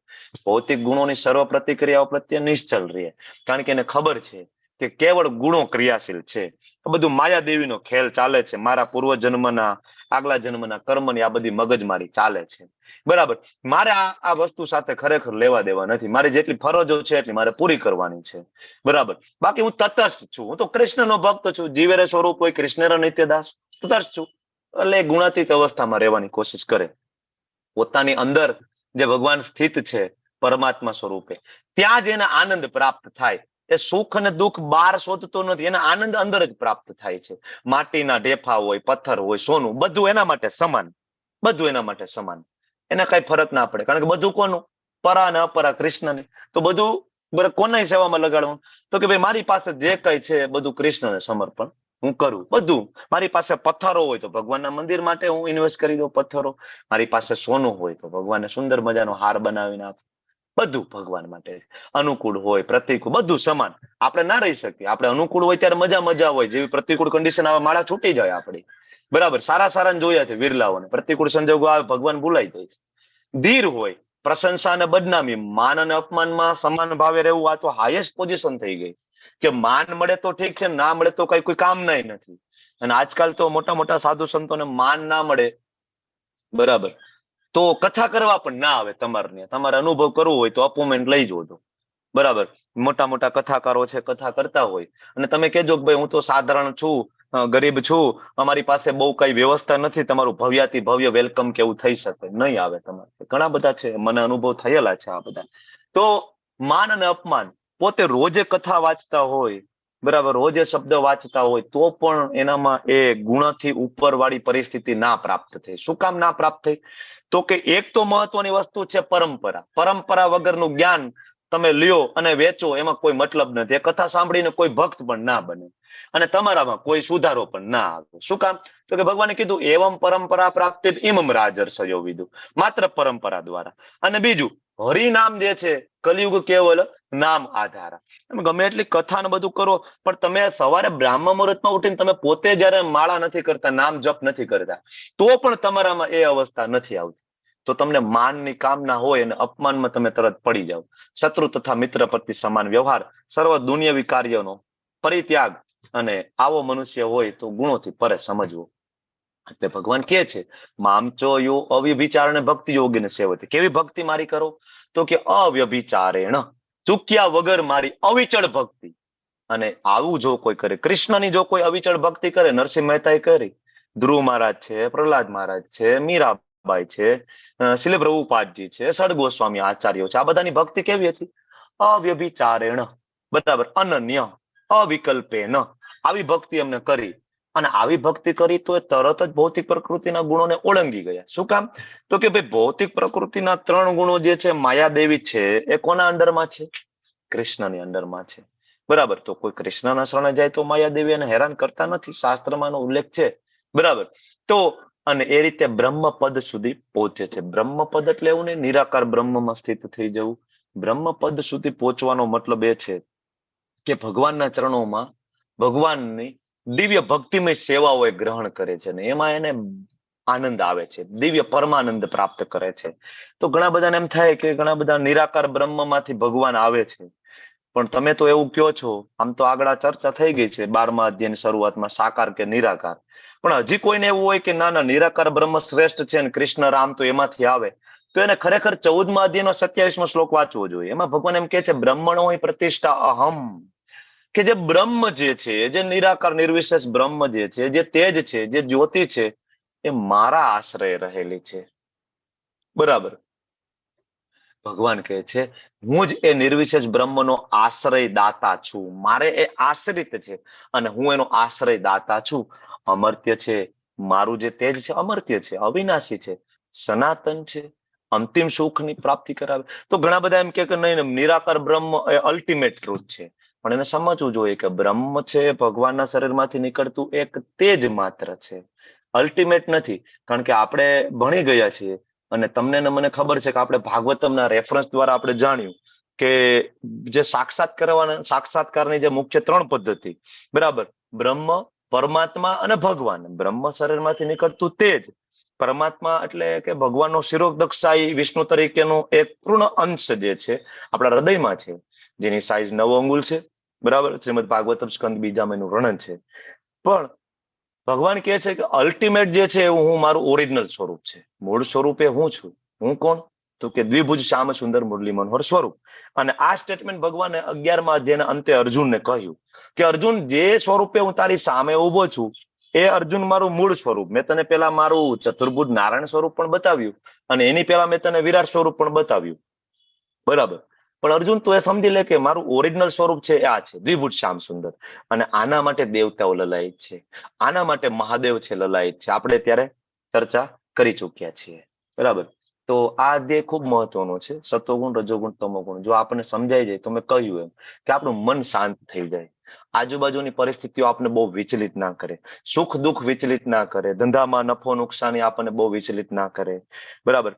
ભૌતિક ગુણોની સર્વ પ્રતિક્રિયાઓ પ્રત્યે નિશ્ચલ રહે, કારણ કે એને ખબર છે કે કેવળ ગુણો ક્રિયાશીલ છે, આ બધું માયાદેવીનો ખેલ ચાલે છે, મારા પૂર્વ જન્મના આગલા જન્મના કર્મની આ બધી મગજમારી ચાલે છે, બરાબર. મારે આ વસ્તુ સાથે ખરેખર લેવા દેવા નથી, મારી જેટલી ફરજો છે એટલી મારે પૂરી કરવાની છે, બરાબર. બાકી હું તટસ્થ છું, હું તો કૃષ્ણનો ભક્ત છું, જીવેરે સ્વરૂપ હોય કૃષ્ણેર નિત્યદાસ, તટસ્થ છું. એટલે ગુણાતીત અવસ્થામાં રહેવાની કોશિશ કરે, પોતાની અંદર જે ભગવાન સ્થિત છે પરમાત્મા સ્વરૂપે, ત્યાં જ એને આનંદ પ્રાપ્ત થાય. એ સુખ અને દુઃખ બહાર શોધતો નથી, એને આનંદ અંદર જ પ્રાપ્ત થાય છે. માટીના ઢેફા હોય, પથ્થર હોય, સોનું, બધું એના માટે સમાન, બધું એના માટે સમાન, એને કઈ ફરક ના પડે, કારણ કે બધું કોનું? પરા અને અપરા કૃષ્ણને. તો બધું કોના સેવામાં લગાડવું? તો કે ભાઈ મારી પાસે જે કઈ છે બધું કૃષ્ણને સમર્પણ હું કરું. બધું મારી પાસે પથ્થરો હોય તો ભગવાનના મંદિર માટે હું ઇન્વેસ્ટ કરી દઉં પથ્થરો, મારી પાસે સોનું હોય તો ભગવાનને સુંદર મજાનો હાર બનાવીને આપું, બધું ભગવાન માટે. અનુકૂળ હોય પ્રતિકૂળ બધું સમાન. આપણે ના રહી શકીએ, આપણે અનુકૂળ હોય ત્યારે મજા હોય, જેવી પ્રતિકૂળ કન્ડિશન આવે માળા છૂટી જાય આપણી, બરાબર. સારા જોયા છે વિરલાઓને, પ્રતિકૂળ સંજોગો આવે ભગવાન ભૂલાઈ જાય છે. ધીર હોય, પ્રશંસા અને બદનામી, માન અને અપમાનમાં સમાન ભાવે રહેવું, આ તો હાઈએસ્ટ પોઝિશન થઈ ગઈ કે માન મળે તો ઠીક છે, ના મળે તો કોઈ કામ ના નથી. અને આજકાલ તો મોટા સાધુ સંતોને માન ના મળે, બરાબર, તો કથા કરવા પણ ના આવે. તમારે અનુભવ કરવો હોય તો અપોઇન્ટમેન્ટ લઈ જજો, બરાબર. મોટા કથાકારો છે, કથા કરતા હોય અને તમે કહેજો કે ભાઈ હું તો સાધારણ છું, ગરીબ છું, અમારી પાસે બહુ કઈ વ્યવસ્થા નથી, તમારું ભવ્યાતિ ભવ્ય વેલકમ કેવું થઈ શકે નહીં આવે. તમારે ઘણા બધા છે, મને અનુભવ થયેલા છે આ બધા. તો માન અને અપમાન, પોતે રોજે કથા વાંચતા હોય, બરાબર, રોજે શબ્દ વાંચતા હોય તો પણ એનામાં એ ગુણથી ઉપર વાળી પરિસ્થિતિ ના પ્રાપ્ત થઈ. શું કામ ના પ્રાપ્ત થઈ? તો કે એક તો મહત્વની વસ્તુ છે પરંપરા વગરનું જ્ઞાન તમે લ્યો અને વેચો, એમાં કોઈ મતલબ નથી. એ કથા સાંભળીને કોઈ ભક્ત પણ ના બને અને તમારામાં કોઈ સુધારો પણ ના આવે. શું કામ? તો કે ભગવાને કીધું એવમ પરંપરા પ્રાપ્તિ ઇમમ રાજર્ષયો વિદુ, માત્ર પરંપરા દ્વારા. અને બીજું હરિનામ જે છે, કલિયુગ કેવલ નામ આધારા. તમે ગમે એટલી કથા ને બધું કરો, પણ તમે સવારે બ્રાહ્મ મુહૂર્તમાં ઉઠીને તમે પોતે જયારે માળા નથી કરતા, નામ જપ નથી કરતા, તો પણ તમારામાં એ અવસ્થા નથી આવતી. તો તમને માનની કામના હોય અને અપમાનમાં તમે તરત પડી જાઓ. શત્રુ તથા મિત્ર પ્રતિ સમાન વ્યવહાર, સર્વ દુનિયાવી કાર્યનો પરિત્યાગ, અને આવો મનુષ્ય હોય તો ગુણોથી પરે સમજવો. એટલે ભગવાન કહે છે, મામચો યો અવ્યભિચારણે ભક્તિ યોગીને સેવતી. કેવી ભક્તિ મારી કરો? તો કે અવ્યભિચારેણ, ચૂક્યા વગર મારી અવિચળ ભક્તિ. અને આવું જો કોઈ કરે, કૃષ્ણની જો કોઈ અવિચળ ભક્તિ કરે, નરસિંહ મહેતાએ કરી, ધ્રુવ મહારાજ છે, પ્રહલાદ મહારાજ છે, મીરાબાઈ છે, શિલ પ્રભુપાદજી છે, સડ ગોસ્વામી આચાર્યો છે, આ બધાની ભક્તિ કેવી હતી? અવ્યભિચારેણ, બરાબર, અનન્ય, અવિકલ્પેન, આવી ભક્તિ એમને કરી. અને આવી ભક્તિ કરી તો એ તરત જ ભૌતિક પ્રકૃતિના ગુણોને ઓળંગી ગયા. શું કામ? તો કે ભાઈ ભૌતિક પ્રકૃતિના 3 ગુણો જે છે, માયાદેવી છે, એ કોના અંડરમાં છે? કૃષ્ણની અંડરમાં છે. બરાબર. તો કોઈ કૃષ્ણના શરણે જાય તો માયાદેવી એને હેરાન કરતા નથી, શાસ્ત્રમાં એનો ઉલ્લેખ છે. બરાબર. તો અને એ રીતે બ્રહ્મપદ સુધી પહોંચે છે. બ્રહ્મપદ એટલે એવું નહીં નિરાકાર બ્રહ્મમાં સ્થિત થઈ જવું. બ્રહ્મપદ સુધી પહોંચવાનો મતલબ એ છે કે ભગવાનના ચરણોમાં ભગવાનની દિવ્ય ભક્તિમય સેવાઓ એ ગ્રહણ કરે છે, ને એમાં એને આનંદ આવે છે, દિવ્ય પરમાનંદ પ્રાપ્ત કરે છે. તો ઘણા બધાને એમ થાય કે ઘણા બધા નિરાકાર બ્રહ્મમાંથી ભગવાન આવે છે, પણ તમે તો એવું કહો છો, આમ તો આગળ આ ચર્ચા થઈ ગઈ છે 12મા અધ્યાયની શરૂઆતમાં, સાકાર કે નિરાકાર. પણ હજી કોઈને એવું હોય કે ના ના નિરાકાર બ્રહ્મ શ્રેષ્ઠ છે અને કૃષ્ણ રામ તો એમાંથી આવે, તો એને ખરેખર 14મા અધ્યાયનો 27મો શ્લોક વાંચવો જોઈએ. એમાં ભગવાન એમ કહે છે, બ્રહ્મણો હિ પ્રતિષ્ઠા અહમ, કે જે બ્રહ્મ જે છે, જે નિરાકાર નિર્વિશેષ બ્રહ્મ જે છે, જે તેજ છે, જે જ્યોતિ છે, એ મારા આશ્રય રહેલી છે. બરાબર. ભગવાન કહે છે, હું જ એ નિર્વિશેષ બ્રહ્મનો આશ્રય દાતા છું. મારે એ આશ્રિત છે અને હું એનો આશ્રય દાતા છું. અમર્ત્ય છે, મારું જે તેજ છે અમર્ત્ય છે, અવિનાશી છે, સનાતન છે, અંતિમ સુખની પ્રાપ્તિ કરાવે. તો ઘણા બધા એમ કે નહીં, નિરાકાર બ્રહ્મ એ અલ્ટિમેટ ટ્રુથ છે. પણ એને સમજવું જોઈએ કે બ્રહ્મ છે ભગવાનના શરીરમાંથી નીકળતું એક તેજ માત્ર છે, અલ્ટિમેટ નથી. કારણ કે આપણે ભણી ગયા છીએ અને તમને ને મને ખબર છે કે આપણે ભાગવતમના રેફરન્સ દ્વારા આપણે જાણ્યું કે જે સાક્ષાત્કારની જે મુખ્ય 3 પદ્ધતિ, બરાબર, બ્રહ્મ, પરમાત્મા અને ભગવાન. બ્રહ્મ શરીરમાંથી નીકળતું તેજ, પરમાત્મા એટલે કે ભગવાનનો શિરોદક્ષાઈ વિષ્ણુ તરીકેનો એક પૂર્ણ અંશ જે છે આપણા હૃદયમાં છે, જેની સાઈઝ 9 અંગુલ છે. બરાબર. શ્રીમદ ભાગવતમ સ્કંદ 2 એનું વર્ણન છે. પણ ભગવાન કહે છે કે અલ્ટિમેટ જે છે એવું હું મારું ઓરિજિનલ સ્વરૂપ છે, મૂળ સ્વરૂપે હું છું. હું કોણ? તો કે દ્વિભુજ શ્યામ સુંદર મુરલી મનોહર સ્વરૂપ. અને આ સ્ટેટમેન્ટ ભગવાને 11મા અધ્યાયના અંતે અર્જુનને કહ્યું કે અર્જુન, જે સ્વરૂપે હું તારી સામે ઉભો છું એ અર્જુન મારું મૂળ સ્વરૂપ. મેં તને પેલા મારું ચતુર્ભુજ નારાયણ સ્વરૂપ પણ બતાવ્યું અને એની પેલા મેં તને વિરાટ સ્વરૂપ પણ બતાવ્યું. બરાબર. પણ અર્જુન તું એ સમજી લે કે મારું ઓરિજિનલ સ્વરૂપ છે આ છે, દ્વિભુજ શ્યામ સુંદર. અને આના માટે દેવતાઓ લલાયત છે, આના માટે મહાદેવ છે લલાયત છે. આપણે ત્યારે ચર્ચા કરી ચૂક્યા છીએ. બરાબર. તો આ અધ્યાય ખૂબ મહત્વનો છે, સતોગુણ, રજોગુણ, તમોગુણ. જો આપણને સમજાઈ જાય તો મેં કહ્યું એમ કે આપણું મન શાંત થઈ જાય, આજુબાજુની પરિસ્થિતિઓ આપણને બહુ વિચલિત ના કરે, સુખ દુઃખ વિચલિત ના કરે, ધંધામાં નફો નુકસાની આપણને બહુ વિચલિત ના કરે. બરાબર.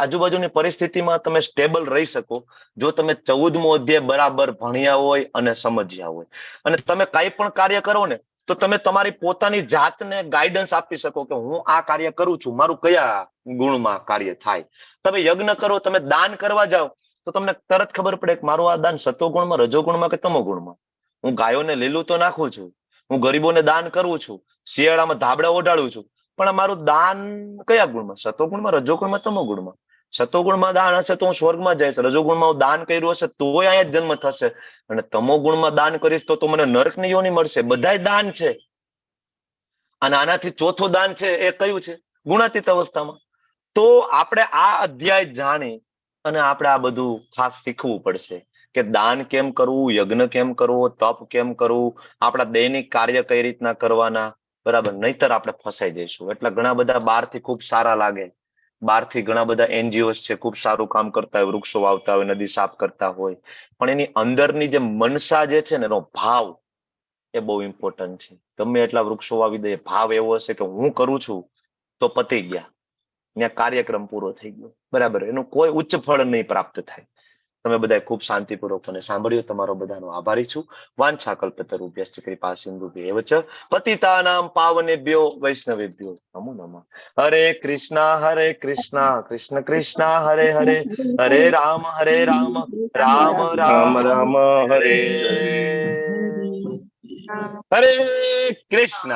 આજુબાજુની પરિસ્થિતિમાં તમે સ્ટેબલ રહી શકો જો તમે 14મો અધ્યાય બરાબર ભણ્યા હોય અને સમજ્યા હોય. અને તમે કઈ પણ કાર્ય કરો ને તો તમે તમારી પોતાની જાતને ગાઈડન્સ આપી શકો કે હું આ કાર્ય કરું છું, મારું કયા ગુણમાં કાર્ય થાય. તમે યજ્ઞ કરો, તમે દાન કરવા જાઓ તો તમને તરત ખબર પડે કે મારું આ દાન સતોગુણમાં, રજોગુણમાં કે તમોગુણમાં. હું ગાયોને લીલું તો નાખું છું, હું ગરીબોને દાન કરું છું, શિયાળામાં ધાબળા ઓઢાડું છું, પણ મારું દાન કયા ગુણમાં? સતોગુણમાં, રજોગુણમાં, તમોગુણમાં. સતોગુણમાં દાન હશે તો હું સ્વર્ગમાં જઈશ, રજોગુણમાં હું દાન કર્યું હશે તોય અહીંયા જન્મ થશે, અને તમોગુણમાં દાન કરીશ તો મને નરકની યોની મળશે. બધાય દાન છે. અને આનાથી ચોથું દાન છે એ કયું છે? ગુણાતીત અવસ્થામાં. તો આપણે આ અધ્યાય જાણી અને આપણે આ બધું ખાસ શીખવું પડશે કે દાન કેમ કરવું, યજ્ઞ કેમ કરવો, તપ કેમ કરવું, આપણા દૈનિક કાર્ય કઈ રીતના કરવાના. બરાબર. નહીતર આપણે ફસાઈ જઈશું. એટલે ઘણા બધા બહારથી ખૂબ સારા લાગે, બહારથી ઘણા બધા એનજીઓસ છે, ખૂબ સારું કામ કરતા હોય, વૃક્ષો વાવતા હોય, નદી સાફ કરતા હોય, પણ એની અંદરની જે મનસા જે છે ને, એનો ભાવ એ બહુ ઇમ્પોર્ટન્ટ છે. ગમે એટલા વૃક્ષો વાવી દે, ભાવ એવો હશે કે હું કરું છું તો પતી ગયા, ત્યાં કાર્યક્રમ પૂરો થઈ ગયો. બરાબર. એનું કોઈ ઉચ્ચ ફળ નહીં પ્રાપ્ત થાય. તમે બધા ખૂબ શાંતિપૂર્વક મને સાંભળ્યું. તમારો બધાનો આભારી છું. વાંછા કલ્પતરુભ્યશ્ચ કૃપા સિંધુભ્યૈવ ચ પતિતાનાં પાવનેભ્યો વૈષ્ણવેભ્યો નમો નમઃ. હરે કૃષ્ણ કૃષ્ણ કૃષ્ણ હરે હરે હરે રામ રામ રામ રામ હરે હરે કૃષ્ણ.